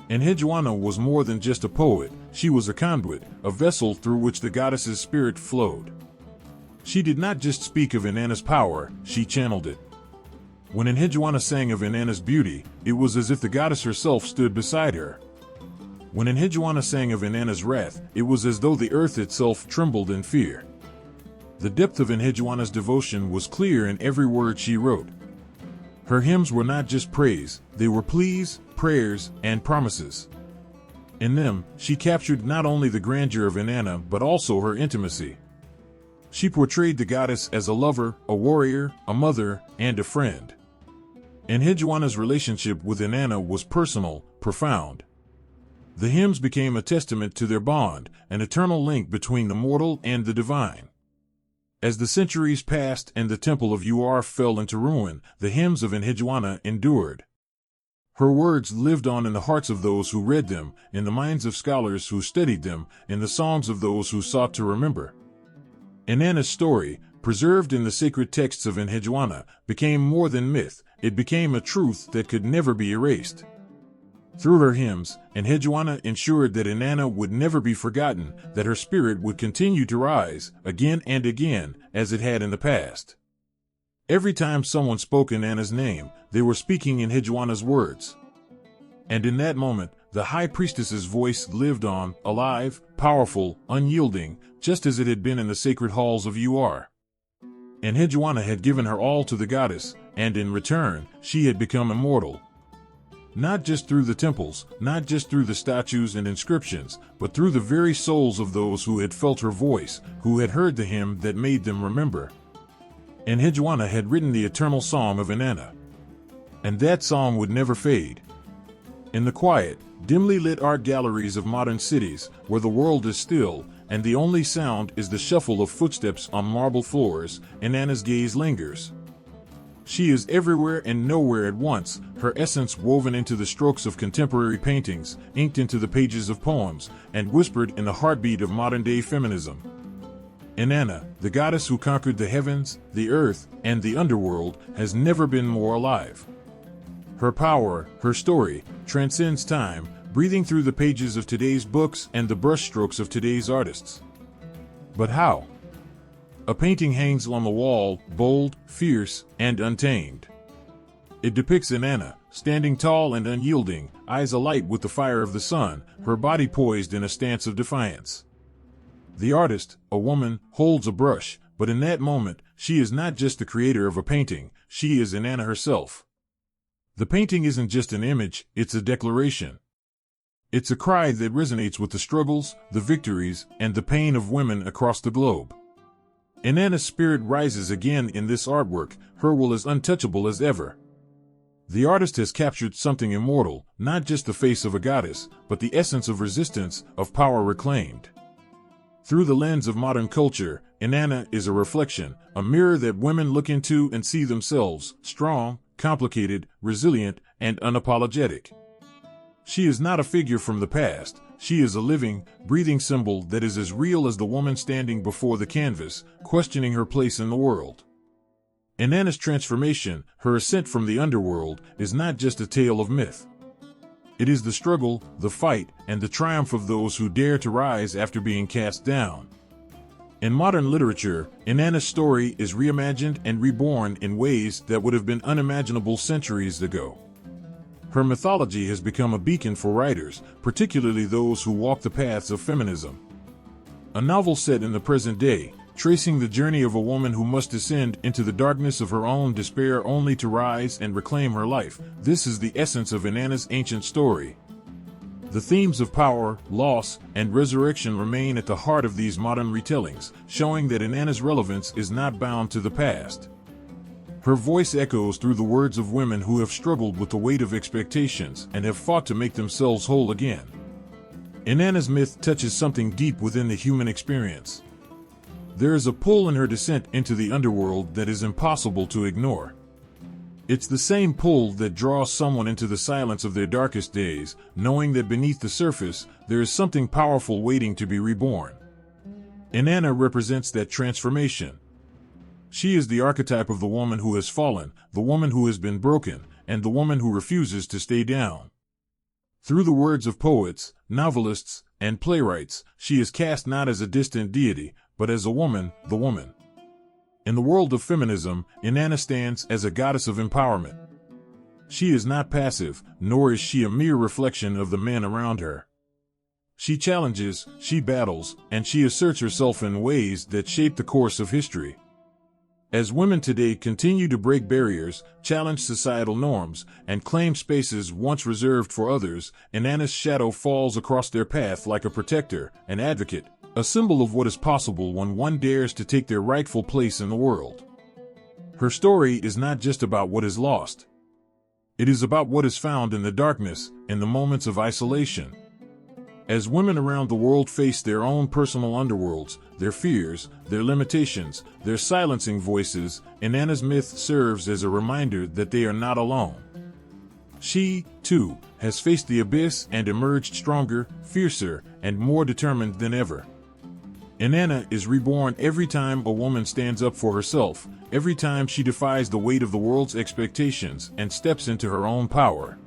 Enheduanna was more than just a poet, she was a conduit, a vessel through which the goddess's spirit flowed. She did not just speak of Inanna's power, she channeled it. When Enheduanna sang of Inanna's beauty, it was as if the goddess herself stood beside her. When Enheduanna sang of Inanna's wrath, it was as though the earth itself trembled in fear. The depth of Enheduanna's devotion was clear in every word she wrote. Her hymns were not just praise, they were pleas, prayers, and promises. In them, she captured not only the grandeur of Inanna but also her intimacy. She portrayed the goddess as a lover, a warrior, a mother, and a friend. Enheduanna's relationship with Inanna was personal, profound. The hymns became a testament to their bond, an eternal link between the mortal and the divine. As the centuries passed and the temple of Uar fell into ruin, the hymns of Enheduanna endured. Her words lived on in the hearts of those who read them, in the minds of scholars who studied them, in the songs of those who sought to remember. Inanna's story, preserved in the sacred texts of Enheduanna, became more than myth, it became a truth that could never be erased. Through her hymns, Enheduanna ensured that Inanna would never be forgotten, that her spirit would continue to rise, again and again, as it had in the past. Every time someone spoke Inanna's name, they were speaking Enheduanna's words. And in that moment, the high priestess's voice lived on, alive, powerful, unyielding, just as it had been in the sacred halls of Uar. Enheduanna had given her all to the goddess, and in return, she had become immortal. Not just through the temples, not just through the statues and inscriptions, but through the very souls of those who had felt her voice, who had heard the hymn that made them remember. Enheduanna had written the eternal song of Inanna. And that song would never fade. In the quiet, dimly lit art galleries of modern cities, where the world is still, and the only sound is the shuffle of footsteps on marble floors, Inanna's gaze lingers. She is everywhere and nowhere at once, her essence woven into the strokes of contemporary paintings, inked into the pages of poems, and whispered in the heartbeat of modern-day feminism. Inanna, the goddess who conquered the heavens, the earth, and the underworld, has never been more alive. Her power, her story, transcends time, breathing through the pages of today's books and the brushstrokes of today's artists. But how? A painting hangs on the wall, bold, fierce, and untamed. It depicts Inanna, standing tall and unyielding, eyes alight with the fire of the sun, her body poised in a stance of defiance. The artist, a woman, holds a brush, but in that moment, she is not just the creator of a painting, she is Inanna herself. The painting isn't just an image, it's a declaration. It's a cry that resonates with the struggles, the victories, and the pain of women across the globe. Inanna's spirit rises again in this artwork, her will is untouchable as ever. The artist has captured something immortal, not just the face of a goddess, but the essence of resistance, of power reclaimed. Through the lens of modern culture, Inanna is a reflection, a mirror that women look into and see themselves, strong, complicated, resilient, and unapologetic. She is not a figure from the past, she is a living, breathing symbol that is as real as the woman standing before the canvas, questioning her place in the world. Inanna's transformation, her ascent from the underworld, is not just a tale of myth. It is the struggle, the fight, and the triumph of those who dare to rise after being cast down. In modern literature, Inanna's story is reimagined and reborn in ways that would have been unimaginable centuries ago. Her mythology has become a beacon for writers, particularly those who walk the paths of feminism. A novel set in the present day, tracing the journey of a woman who must descend into the darkness of her own despair only to rise and reclaim her life. This is the essence of Inanna's ancient story. The themes of power, loss, and resurrection remain at the heart of these modern retellings, showing that Inanna's relevance is not bound to the past. Her voice echoes through the words of women who have struggled with the weight of expectations and have fought to make themselves whole again. Inanna's myth touches something deep within the human experience. There is a pull in her descent into the underworld that is impossible to ignore. It's the same pull that draws someone into the silence of their darkest days, knowing that beneath the surface, there is something powerful waiting to be reborn. Inanna represents that transformation. She is the archetype of the woman who has fallen, the woman who has been broken, and the woman who refuses to stay down. Through the words of poets, novelists, and playwrights, she is cast not as a distant deity, but as a woman, the woman. In the world of feminism, Inanna stands as a goddess of empowerment. She is not passive, nor is she a mere reflection of the men around her. She challenges, she battles, and she asserts herself in ways that shape the course of history. As women today continue to break barriers, challenge societal norms, and claim spaces once reserved for others, Inanna's shadow falls across their path like a protector, an advocate, a symbol of what is possible when one dares to take their rightful place in the world. Her story is not just about what is lost. It is about what is found in the darkness, in the moments of isolation. As women around the world face their own personal underworlds, their fears, their limitations, their silencing voices, Inanna's myth serves as a reminder that they are not alone. She, too, has faced the abyss and emerged stronger, fiercer, and more determined than ever. Inanna is reborn every time a woman stands up for herself, every time she defies the weight of the world's expectations and steps into her own power.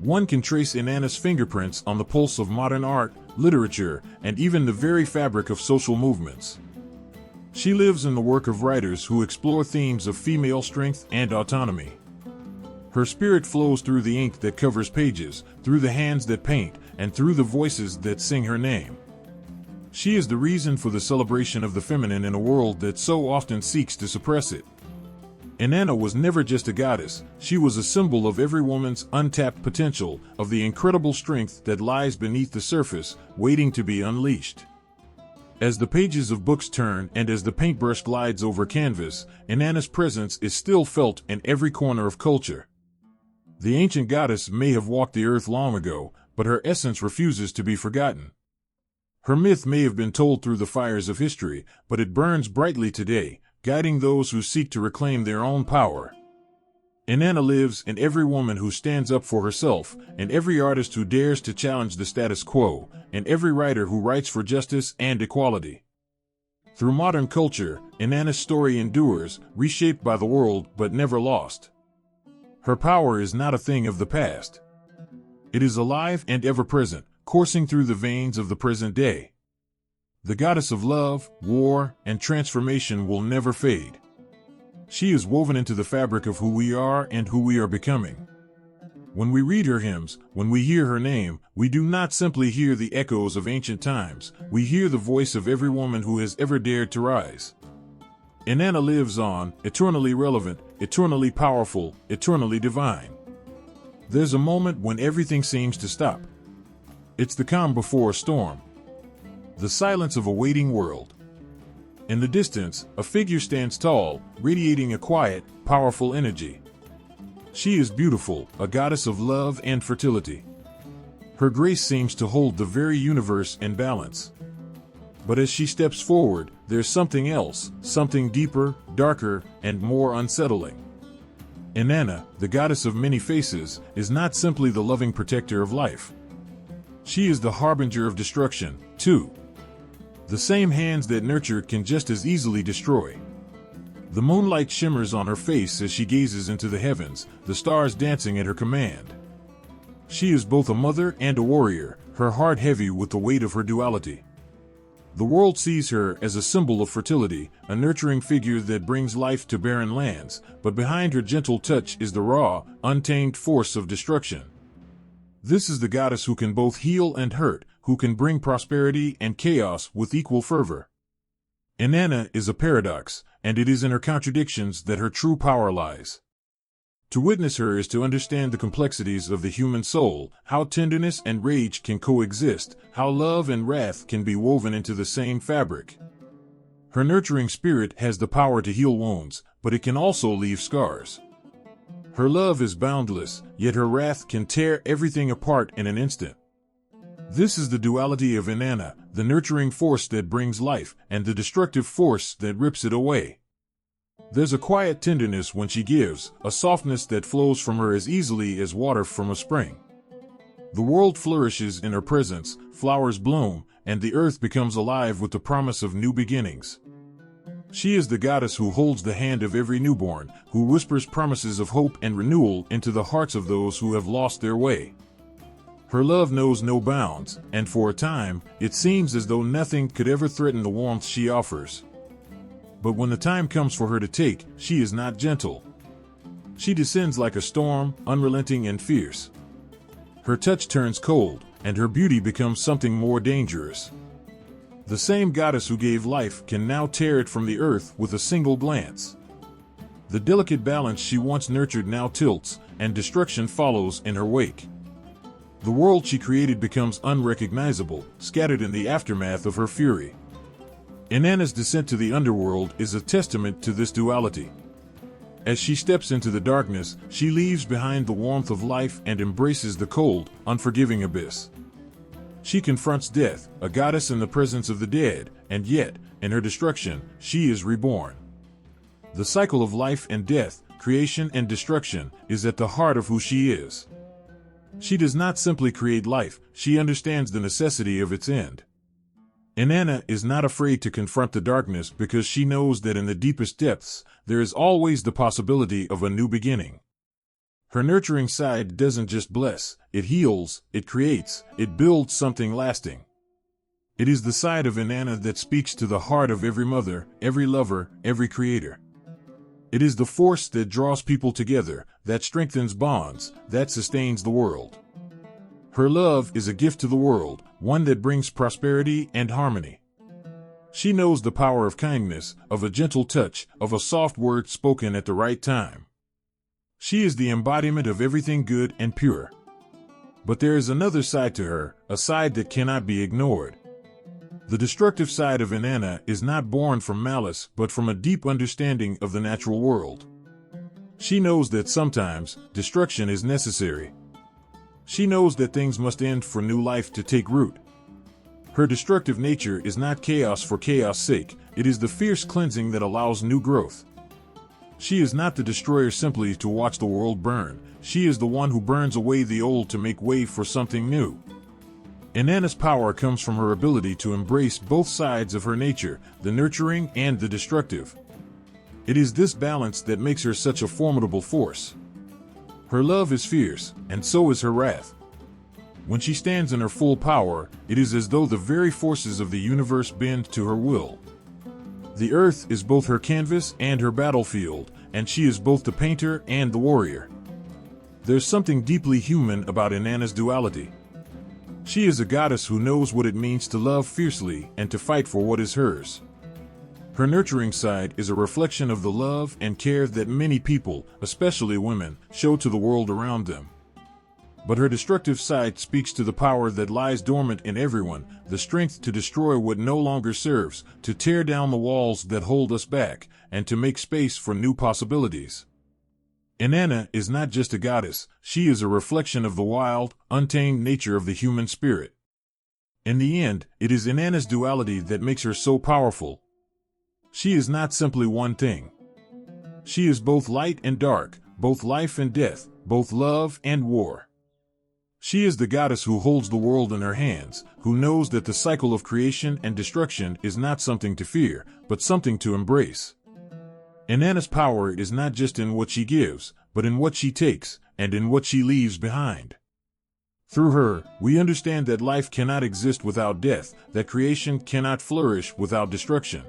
One can trace Inanna's fingerprints on the pulse of modern art, literature, and even the very fabric of social movements. She lives in the work of writers who explore themes of female strength and autonomy. Her spirit flows through the ink that covers pages, through the hands that paint, and through the voices that sing her name. She is the reason for the celebration of the feminine in a world that so often seeks to suppress it. Inanna was never just a goddess, she was a symbol of every woman's untapped potential, of the incredible strength that lies beneath the surface, waiting to be unleashed. As the pages of books turn and as the paintbrush glides over canvas, Inanna's presence is still felt in every corner of culture. The ancient goddess may have walked the earth long ago, but her essence refuses to be forgotten. Her myth may have been told through the fires of history, but it burns brightly today, guiding those who seek to reclaim their own power. Inanna lives in every woman who stands up for herself, in every artist who dares to challenge the status quo, in every writer who writes for justice and equality. Through modern culture, Inanna's story endures, reshaped by the world but never lost. Her power is not a thing of the past. It is alive and ever-present, coursing through the veins of the present day. The goddess of love, war, and transformation will never fade. She is woven into the fabric of who we are and who we are becoming. When we read her hymns, when we hear her name, we do not simply hear the echoes of ancient times, we hear the voice of every woman who has ever dared to rise. Inanna lives on, eternally relevant, eternally powerful, eternally divine. There's a moment when everything seems to stop. It's the calm before a storm. The silence of a waiting world. In the distance, a figure stands tall, radiating a quiet, powerful energy. She is beautiful, a goddess of love and fertility. Her grace seems to hold the very universe in balance. But as she steps forward, there's something else, something deeper, darker, and more unsettling. Inanna, the goddess of many faces, is not simply the loving protector of life. She is the harbinger of destruction, too. The same hands that nurture can just as easily destroy. The moonlight shimmers on her face as she gazes into the heavens, the stars dancing at her command. She is both a mother and a warrior, her heart heavy with the weight of her duality. The world sees her as a symbol of fertility, a nurturing figure that brings life to barren lands, but behind her gentle touch is the raw, untamed force of destruction. This is the goddess who can both heal and hurt, who can bring prosperity and chaos with equal fervor. Inanna is a paradox, and it is in her contradictions that her true power lies. To witness her is to understand the complexities of the human soul, how tenderness and rage can coexist, how love and wrath can be woven into the same fabric. Her nurturing spirit has the power to heal wounds, but it can also leave scars. Her love is boundless, yet her wrath can tear everything apart in an instant. This is the duality of Inanna, the nurturing force that brings life, and the destructive force that rips it away. There's a quiet tenderness when she gives, a softness that flows from her as easily as water from a spring. The world flourishes in her presence, flowers bloom, and the earth becomes alive with the promise of new beginnings. She is the goddess who holds the hand of every newborn, who whispers promises of hope and renewal into the hearts of those who have lost their way. Her love knows no bounds, and for a time, it seems as though nothing could ever threaten the warmth she offers. But when the time comes for her to take, she is not gentle. She descends like a storm, unrelenting and fierce. Her touch turns cold, and her beauty becomes something more dangerous. The same goddess who gave life can now tear it from the earth with a single glance. The delicate balance she once nurtured now tilts, and destruction follows in her wake. The world she created becomes unrecognizable, scattered in the aftermath of her fury. Inanna's descent to the underworld is a testament to this duality. As she steps into the darkness, she leaves behind the warmth of life and embraces the cold, unforgiving abyss. She confronts death, a goddess in the presence of the dead, and yet, in her destruction, she is reborn. The cycle of life and death, creation and destruction, is at the heart of who she is. She does not simply create life, she understands the necessity of its end. Inanna is not afraid to confront the darkness because she knows that in the deepest depths, there is always the possibility of a new beginning. Her nurturing side doesn't just bless, it heals, it creates, it builds something lasting. It is the side of Inanna that speaks to the heart of every mother, every lover, every creator. It is the force that draws people together, that strengthens bonds, that sustains the world. Her love is a gift to the world, one that brings prosperity and harmony. She knows the power of kindness, of a gentle touch, of a soft word spoken at the right time. She is the embodiment of everything good and pure. But there is another side to her, a side that cannot be ignored. The destructive side of Inanna is not born from malice but from a deep understanding of the natural world. She knows that sometimes, destruction is necessary. She knows that things must end for new life to take root. Her destructive nature is not chaos for chaos' sake, it is the fierce cleansing that allows new growth. She is not the destroyer simply to watch the world burn, she is the one who burns away the old to make way for something new. Inanna's power comes from her ability to embrace both sides of her nature, the nurturing and the destructive. It is this balance that makes her such a formidable force. Her love is fierce, and so is her wrath. When she stands in her full power, it is as though the very forces of the universe bend to her will. The earth is both her canvas and her battlefield, and she is both the painter and the warrior. There's something deeply human about Inanna's duality. She is a goddess who knows what it means to love fiercely and to fight for what is hers. Her nurturing side is a reflection of the love and care that many people, especially women, show to the world around them. But her destructive side speaks to the power that lies dormant in everyone, the strength to destroy what no longer serves, to tear down the walls that hold us back, and to make space for new possibilities. Inanna is not just a goddess, she is a reflection of the wild, untamed nature of the human spirit. In the end, it is Inanna's duality that makes her so powerful. She is not simply one thing. She is both light and dark, both life and death, both love and war. She is the goddess who holds the world in her hands, who knows that the cycle of creation and destruction is not something to fear, but something to embrace. Inanna's power is not just in what she gives, but in what she takes, and in what she leaves behind. Through her, we understand that life cannot exist without death, that creation cannot flourish without destruction.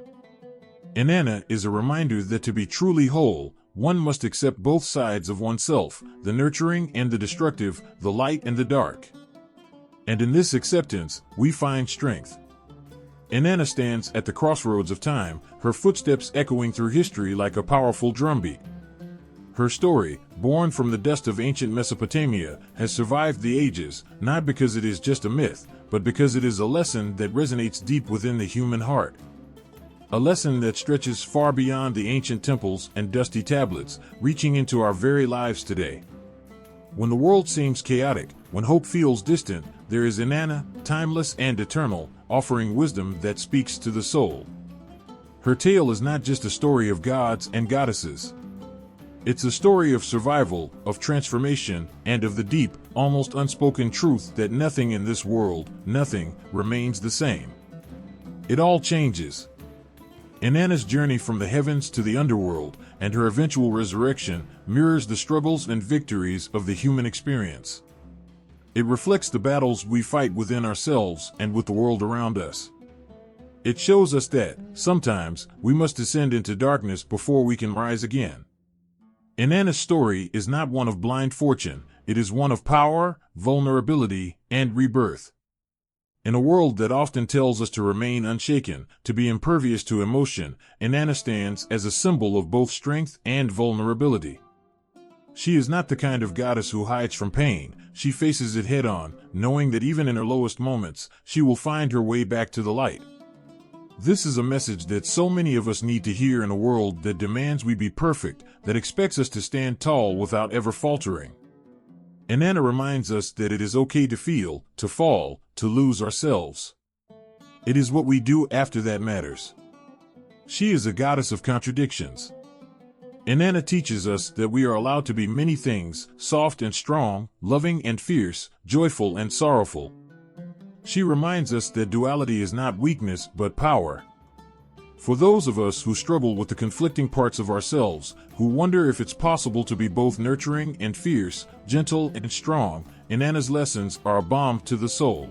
Inanna is a reminder that to be truly whole, one must accept both sides of oneself, the nurturing and the destructive, the light and the dark. And in this acceptance, we find strength. Inanna stands at the crossroads of time, her footsteps echoing through history like a powerful drumbeat. Her story, born from the dust of ancient Mesopotamia, has survived the ages, not because it is just a myth, but because it is a lesson that resonates deep within the human heart. a lesson that stretches far beyond the ancient temples and dusty tablets, reaching into our very lives today. When the world seems chaotic, when hope feels distant, there is Inanna, timeless and eternal, offering wisdom that speaks to the soul. Her tale is not just a story of gods and goddesses. It's a story of survival, of transformation, and of the deep, almost unspoken truth that nothing in this world, nothing, remains the same. It all changes. Inanna's journey from the heavens to the underworld, and her eventual resurrection, mirrors the struggles and victories of the human experience. It reflects the battles we fight within ourselves and with the world around us. It shows us that, sometimes, we must descend into darkness before we can rise again. Inanna's story is not one of blind fortune, it is one of power, vulnerability, and rebirth. In a world that often tells us to remain unshaken, to be impervious to emotion, Inanna stands as a symbol of both strength and vulnerability. She is not the kind of goddess who hides from pain, she faces it head-on, knowing that even in her lowest moments, she will find her way back to the light. This is a message that so many of us need to hear in a world that demands we be perfect, that expects us to stand tall without ever faltering. Inanna reminds us that it is okay to feel, to fall, to lose ourselves. It is what we do after that matters. She is a goddess of contradictions. Inanna teaches us that we are allowed to be many things, soft and strong, loving and fierce, joyful and sorrowful. She reminds us that duality is not weakness but power. For those of us who struggle with the conflicting parts of ourselves, who wonder if it's possible to be both nurturing and fierce, gentle and strong, Inanna's lessons are a balm to the soul.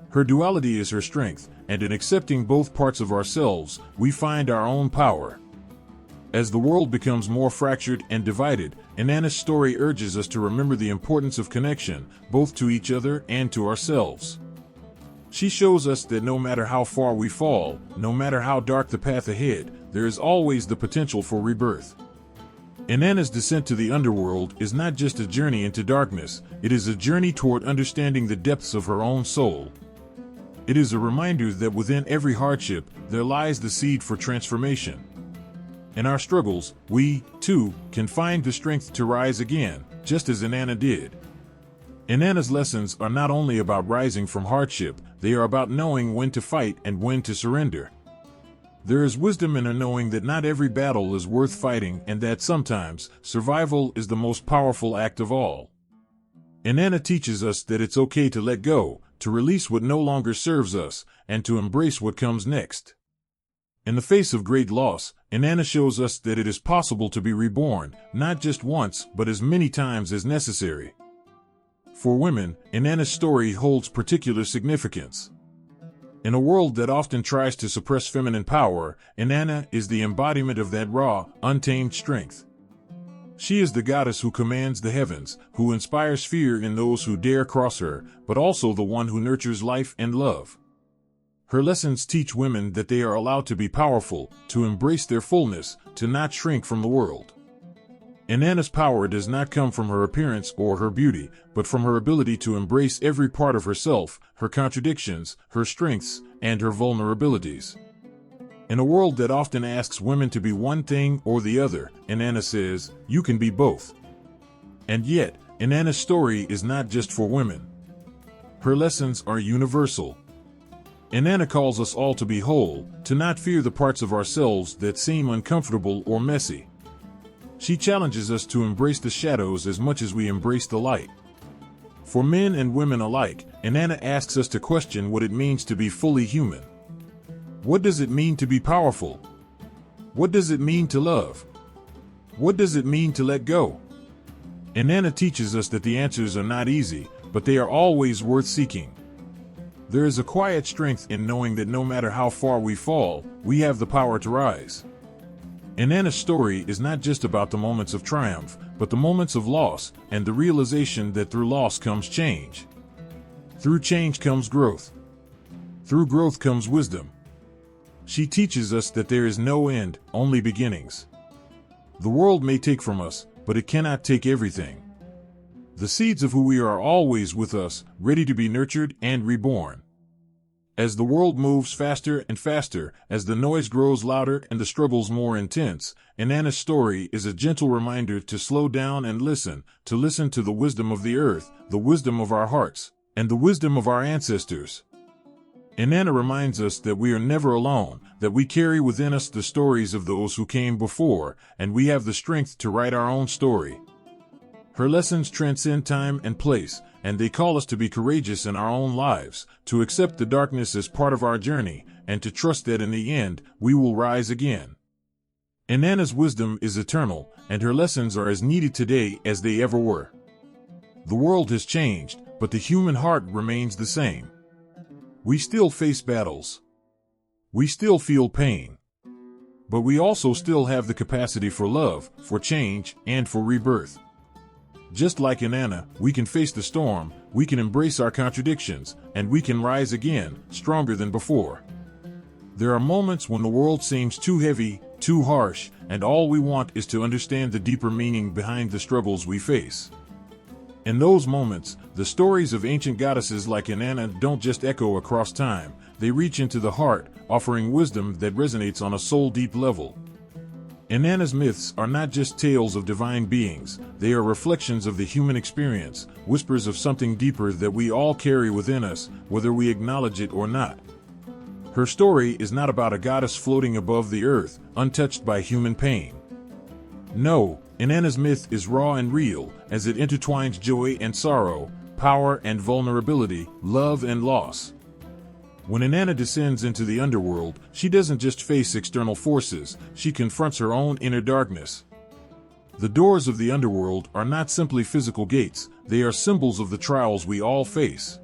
Her duality is her strength, and in accepting both parts of ourselves, we find our own power. As the world becomes more fractured and divided, Inanna's story urges us to remember the importance of connection, both to each other and to ourselves. She shows us that no matter how far we fall, no matter how dark the path ahead, there is always the potential for rebirth. Inanna's descent to the underworld is not just a journey into darkness, it is a journey toward understanding the depths of her own soul. It is a reminder that within every hardship, there lies the seed for transformation. In our struggles, we, too, can find the strength to rise again, just as Inanna did. Inanna's lessons are not only about rising from hardship, they are about knowing when to fight and when to surrender. There is wisdom in her knowing that not every battle is worth fighting and that sometimes, survival is the most powerful act of all. Inanna teaches us that it's okay to let go, to release what no longer serves us, and to embrace what comes next. In the face of great loss, Inanna shows us that it is possible to be reborn, not just once, but as many times as necessary. For women, Inanna's story holds particular significance. In a world that often tries to suppress feminine power, Inanna is the embodiment of that raw, untamed strength. She is the goddess who commands the heavens, who inspires fear in those who dare cross her, but also the one who nurtures life and love. Her lessons teach women that they are allowed to be powerful, to embrace their fullness, to not shrink from the world. Inanna's power does not come from her appearance or her beauty, but from her ability to embrace every part of herself, her contradictions, her strengths, and her vulnerabilities. In a world that often asks women to be one thing or the other, Inanna says, you can be both. And yet, Inanna's story is not just for women. Her lessons are universal. Inanna calls us all to be whole, to not fear the parts of ourselves that seem uncomfortable or messy. She challenges us to embrace the shadows as much as we embrace the light. For men and women alike, Inanna asks us to question what it means to be fully human. What does it mean to be powerful? What does it mean to love? What does it mean to let go? Inanna teaches us that the answers are not easy, but they are always worth seeking. There is a quiet strength in knowing that no matter how far we fall, we have the power to rise. Inanna's story is not just about the moments of triumph, but the moments of loss, and the realization that through loss comes change. Through change comes growth. Through growth comes wisdom. She teaches us that there is no end, only beginnings. The world may take from us, but it cannot take everything. The seeds of who we are always with us, ready to be nurtured and reborn. As the world moves faster and faster, as the noise grows louder and the struggles more intense, Inanna's story is a gentle reminder to slow down and listen, to listen to the wisdom of the earth, the wisdom of our hearts, and the wisdom of our ancestors. Inanna reminds us that we are never alone, that we carry within us the stories of those who came before, and we have the strength to write our own story. Her lessons transcend time and place, and they call us to be courageous in our own lives, to accept the darkness as part of our journey, and to trust that in the end, we will rise again. Inanna's wisdom is eternal, and her lessons are as needed today as they ever were. The world has changed, but the human heart remains the same. We still face battles. We still feel pain. But we also still have the capacity for love, for change, and for rebirth. Just like Inanna, we can face the storm, we can embrace our contradictions, and we can rise again, stronger than before. There are moments when the world seems too heavy, too harsh, and all we want is to understand the deeper meaning behind the struggles we face. In those moments, the stories of ancient goddesses like Inanna don't just echo across time, they reach into the heart, offering wisdom that resonates on a soul-deep level. Inanna's myths are not just tales of divine beings, they are reflections of the human experience, whispers of something deeper that we all carry within us, whether we acknowledge it or not. Her story is not about a goddess floating above the earth, untouched by human pain. No, Inanna's myth is raw and real, as it intertwines joy and sorrow, power and vulnerability, love and loss. When Inanna descends into the underworld, she doesn't just face external forces, she confronts her own inner darkness. The doors of the underworld are not simply physical gates, they are symbols of the trials we all face.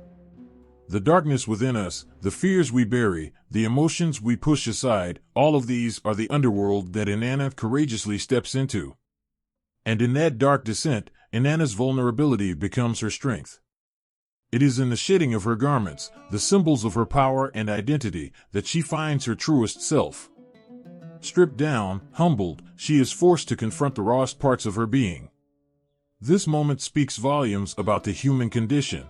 The darkness within us, the fears we bury, the emotions we push aside, all of these are the underworld that Inanna courageously steps into. And in that dark descent, Inanna's vulnerability becomes her strength. It is in the shedding of her garments, the symbols of her power and identity, that she finds her truest self. Stripped down, humbled, she is forced to confront the rawest parts of her being. This moment speaks volumes about the human condition.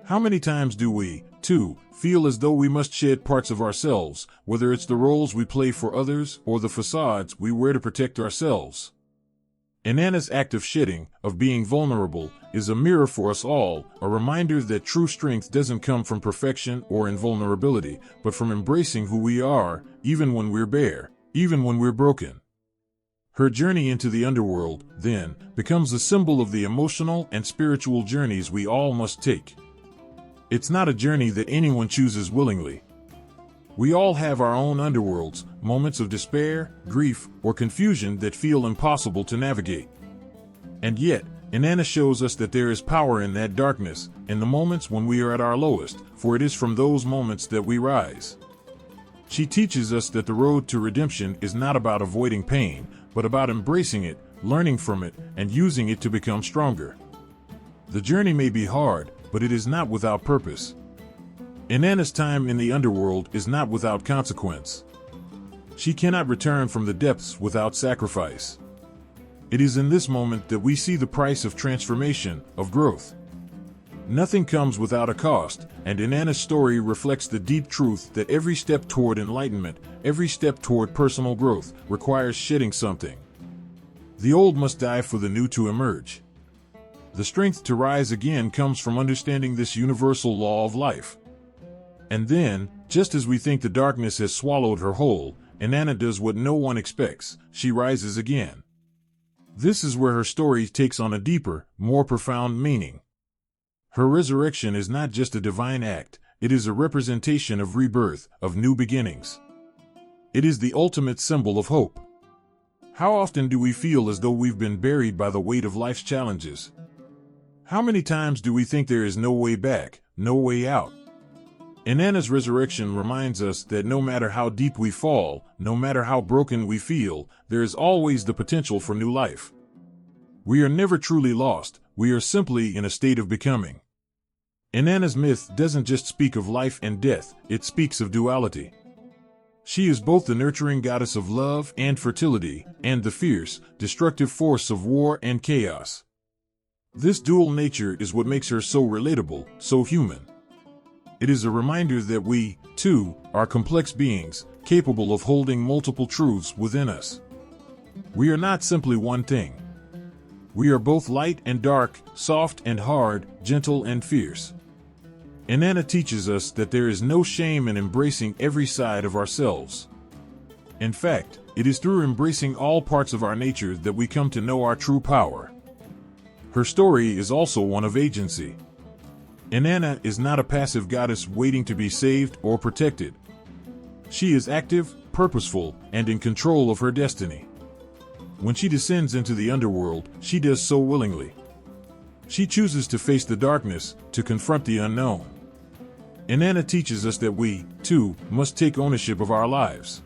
How many times do we, too, feel as though we must shed parts of ourselves, whether it's the roles we play for others or the facades we wear to protect ourselves? Inanna's act of shedding, of being vulnerable, is a mirror for us all, a reminder that true strength doesn't come from perfection or invulnerability, but from embracing who we are, even when we're bare, even when we're broken. Her journey into the underworld, then, becomes a symbol of the emotional and spiritual journeys we all must take. It's not a journey that anyone chooses willingly. We all have our own underworlds, moments of despair, grief, or confusion that feel impossible to navigate. And yet, Inanna shows us that there is power in that darkness, in the moments when we are at our lowest, for it is from those moments that we rise. She teaches us that the road to redemption is not about avoiding pain, but about embracing it, learning from it, and using it to become stronger. The journey may be hard, but it is not without purpose. Inanna's time in the underworld is not without consequence. She cannot return from the depths without sacrifice. It is in this moment that we see the price of transformation, of growth. Nothing comes without a cost, and Inanna's story reflects the deep truth that every step toward enlightenment, every step toward personal growth, requires shedding something. The old must die for the new to emerge. The strength to rise again comes from understanding this universal law of life. And then, just as we think the darkness has swallowed her whole, Inanna does what no one expects, she rises again. This is where her story takes on a deeper, more profound meaning. Her resurrection is not just a divine act, it is a representation of rebirth, of new beginnings. It is the ultimate symbol of hope. How often do we feel as though we've been buried by the weight of life's challenges? How many times do we think there is no way back, no way out? Inanna's resurrection reminds us that no matter how deep we fall, no matter how broken we feel, there is always the potential for new life. We are never truly lost, we are simply in a state of becoming. Inanna's myth doesn't just speak of life and death, it speaks of duality. She is both the nurturing goddess of love and fertility, and the fierce, destructive force of war and chaos. This dual nature is what makes her so relatable, so human. It is a reminder that we, too, are complex beings, capable of holding multiple truths within us. We are not simply one thing. We are both light and dark, soft and hard, gentle and fierce. Inanna teaches us that there is no shame in embracing every side of ourselves. In fact, it is through embracing all parts of our nature that we come to know our true power. Her story is also one of agency. Inanna is not a passive goddess waiting to be saved or protected. She is active, purposeful, and in control of her destiny. When she descends into the underworld, she does so willingly. She chooses to face the darkness, to confront the unknown. Inanna teaches us that we, too, must take ownership of our lives.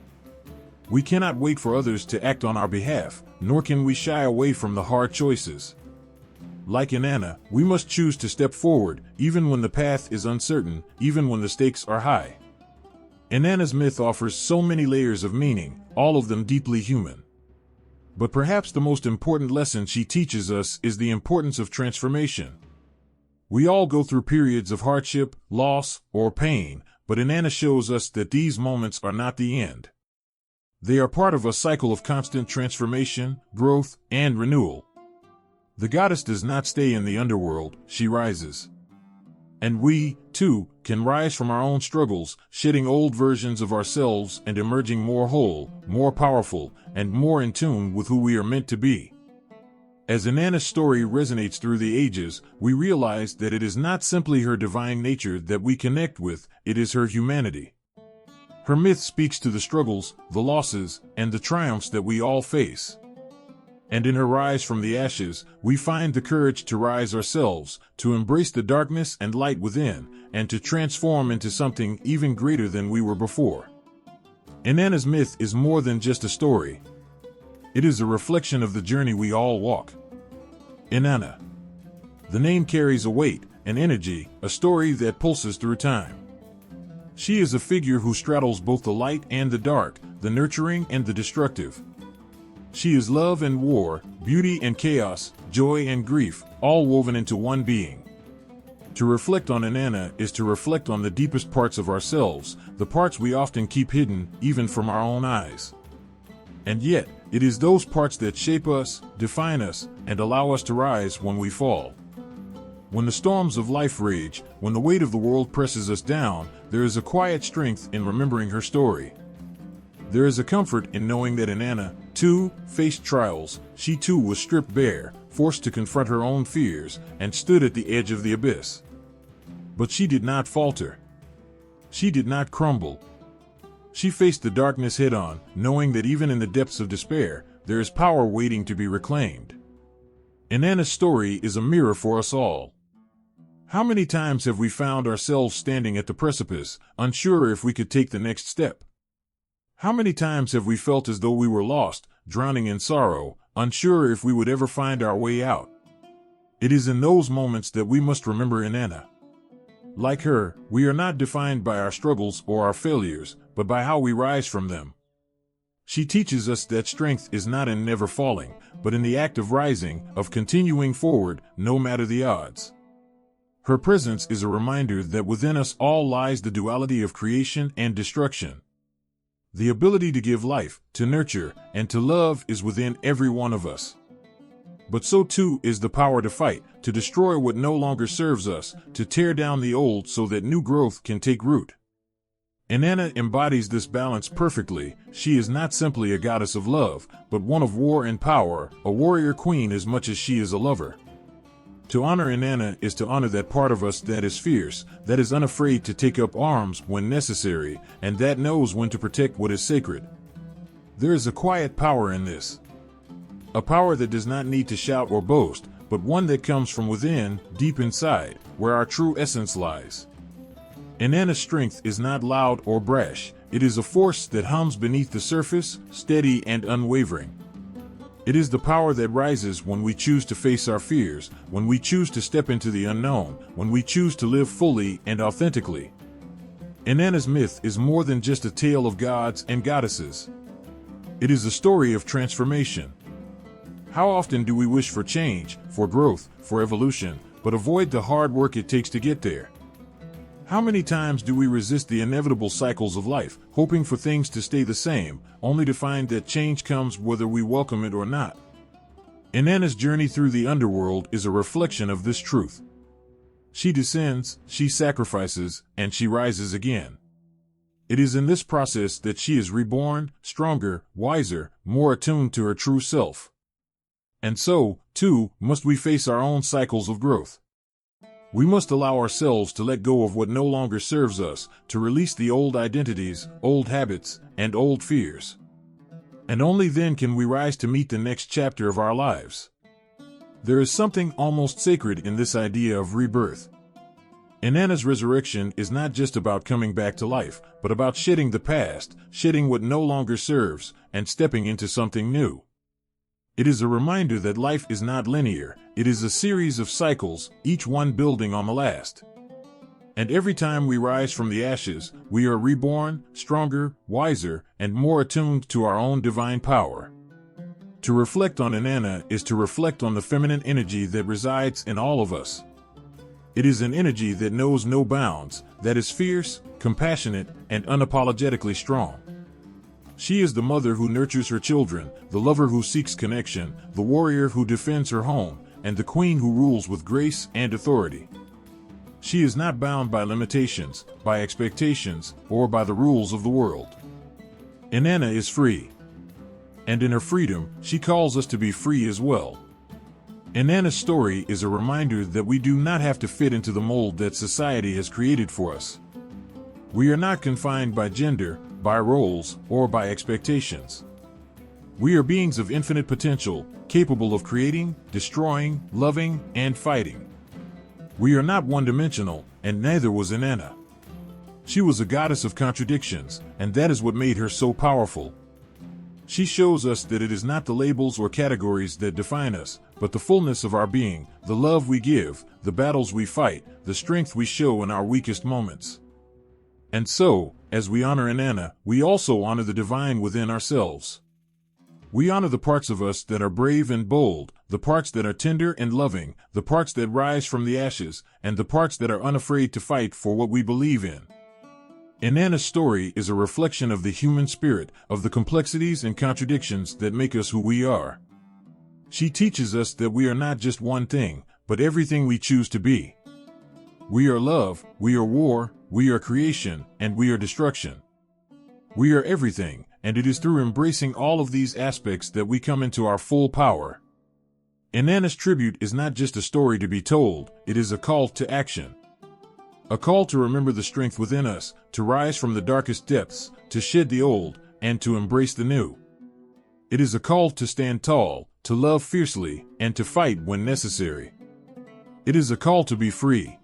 We cannot wait for others to act on our behalf, nor can we shy away from the hard choices. Like Inanna, we must choose to step forward, even when the path is uncertain, even when the stakes are high. Inanna's myth offers so many layers of meaning, all of them deeply human. But perhaps the most important lesson she teaches us is the importance of transformation. We all go through periods of hardship, loss, or pain, but Inanna shows us that these moments are not the end. They are part of a cycle of constant transformation, growth, and renewal. The goddess does not stay in the underworld, she rises. And we, too, can rise from our own struggles, shedding old versions of ourselves and emerging more whole, more powerful, and more in tune with who we are meant to be. As Inanna's story resonates through the ages, we realize that it is not simply her divine nature that we connect with, it is her humanity. Her myth speaks to the struggles, the losses, and the triumphs that we all face. And in her rise from the ashes, we find the courage to rise ourselves, to embrace the darkness and light within, and to transform into something even greater than we were before. Inanna's myth is more than just a story. It is a reflection of the journey we all walk. Inanna. The name carries a weight, an energy, a story that pulses through time. She is a figure who straddles both the light and the dark, the nurturing and the destructive. She is love and war, beauty and chaos, joy and grief, all woven into one being. To reflect on Inanna is to reflect on the deepest parts of ourselves, the parts we often keep hidden, even from our own eyes. And yet, it is those parts that shape us, define us, and allow us to rise when we fall. When the storms of life rage, when the weight of the world presses us down, there is a quiet strength in remembering her story. There is a comfort in knowing that Inanna, too, faced trials. She too was stripped bare, forced to confront her own fears, and stood at the edge of the abyss. But she did not falter. She did not crumble. She faced the darkness head-on, knowing that even in the depths of despair, there is power waiting to be reclaimed. Inanna's story is a mirror for us all. How many times have we found ourselves standing at the precipice, unsure if we could take the next step? How many times have we felt as though we were lost, drowning in sorrow, unsure if we would ever find our way out? It is in those moments that we must remember Inanna. Like her, we are not defined by our struggles or our failures, but by how we rise from them. She teaches us that strength is not in never falling, but in the act of rising, of continuing forward, no matter the odds. Her presence is a reminder that within us all lies the duality of creation and destruction. The ability to give life, to nurture, and to love is within every one of us. But so too is the power to fight, to destroy what no longer serves us, to tear down the old so that new growth can take root. Inanna embodies this balance perfectly. She is not simply a goddess of love, but one of war and power, a warrior queen as much as she is a lover. To honor Inanna is to honor that part of us that is fierce, that is unafraid to take up arms when necessary, and that knows when to protect what is sacred. There is a quiet power in this. A power that does not need to shout or boast, but one that comes from within, deep inside, where our true essence lies. Inanna's strength is not loud or brash. It is a force that hums beneath the surface, steady and unwavering. It is the power that rises when we choose to face our fears, when we choose to step into the unknown, when we choose to live fully and authentically. Inanna's myth is more than just a tale of gods and goddesses. It is a story of transformation. How often do we wish for change, for growth, for evolution, but avoid the hard work it takes to get there? How many times do we resist the inevitable cycles of life, hoping for things to stay the same, only to find that change comes whether we welcome it or not? Inanna's journey through the underworld is a reflection of this truth. She descends, she sacrifices, and she rises again. It is in this process that she is reborn, stronger, wiser, more attuned to her true self. And so, too, must we face our own cycles of growth. We must allow ourselves to let go of what no longer serves us, to release the old identities, old habits, and old fears. And only then can we rise to meet the next chapter of our lives. There is something almost sacred in this idea of rebirth. Inanna's resurrection is not just about coming back to life, but about shedding the past, shedding what no longer serves, and stepping into something new. It is a reminder that life is not linear, it is a series of cycles, each one building on the last. And every time we rise from the ashes, we are reborn, stronger, wiser, and more attuned to our own divine power. To reflect on Inanna is to reflect on the feminine energy that resides in all of us. It is an energy that knows no bounds, that is fierce, compassionate, and unapologetically strong. She is the mother who nurtures her children, the lover who seeks connection, the warrior who defends her home, and the queen who rules with grace and authority. She is not bound by limitations, by expectations, or by the rules of the world. Inanna is free. And in her freedom, she calls us to be free as well. Inanna's story is a reminder that we do not have to fit into the mold that society has created for us. We are not confined by gender, by roles, or by expectations. We are beings of infinite potential, capable of creating, destroying, loving, and fighting. We are not one-dimensional, and neither was Inanna. She was a goddess of contradictions, and that is what made her so powerful. She shows us that it is not the labels or categories that define us, but the fullness of our being, the love we give, the battles we fight, the strength we show in our weakest moments. And so, as we honor Inanna, we also honor the divine within ourselves. We honor the parts of us that are brave and bold, the parts that are tender and loving, the parts that rise from the ashes, and the parts that are unafraid to fight for what we believe in. Inanna's story is a reflection of the human spirit, of the complexities and contradictions that make us who we are. She teaches us that we are not just one thing, but everything we choose to be. We are love, we are war, we are creation, and we are destruction. We are everything, and it is through embracing all of these aspects that we come into our full power. Inanna's tribute is not just a story to be told, it is a call to action. A call to remember the strength within us, to rise from the darkest depths, to shed the old, and to embrace the new. It is a call to stand tall, to love fiercely, and to fight when necessary. It is a call to be free.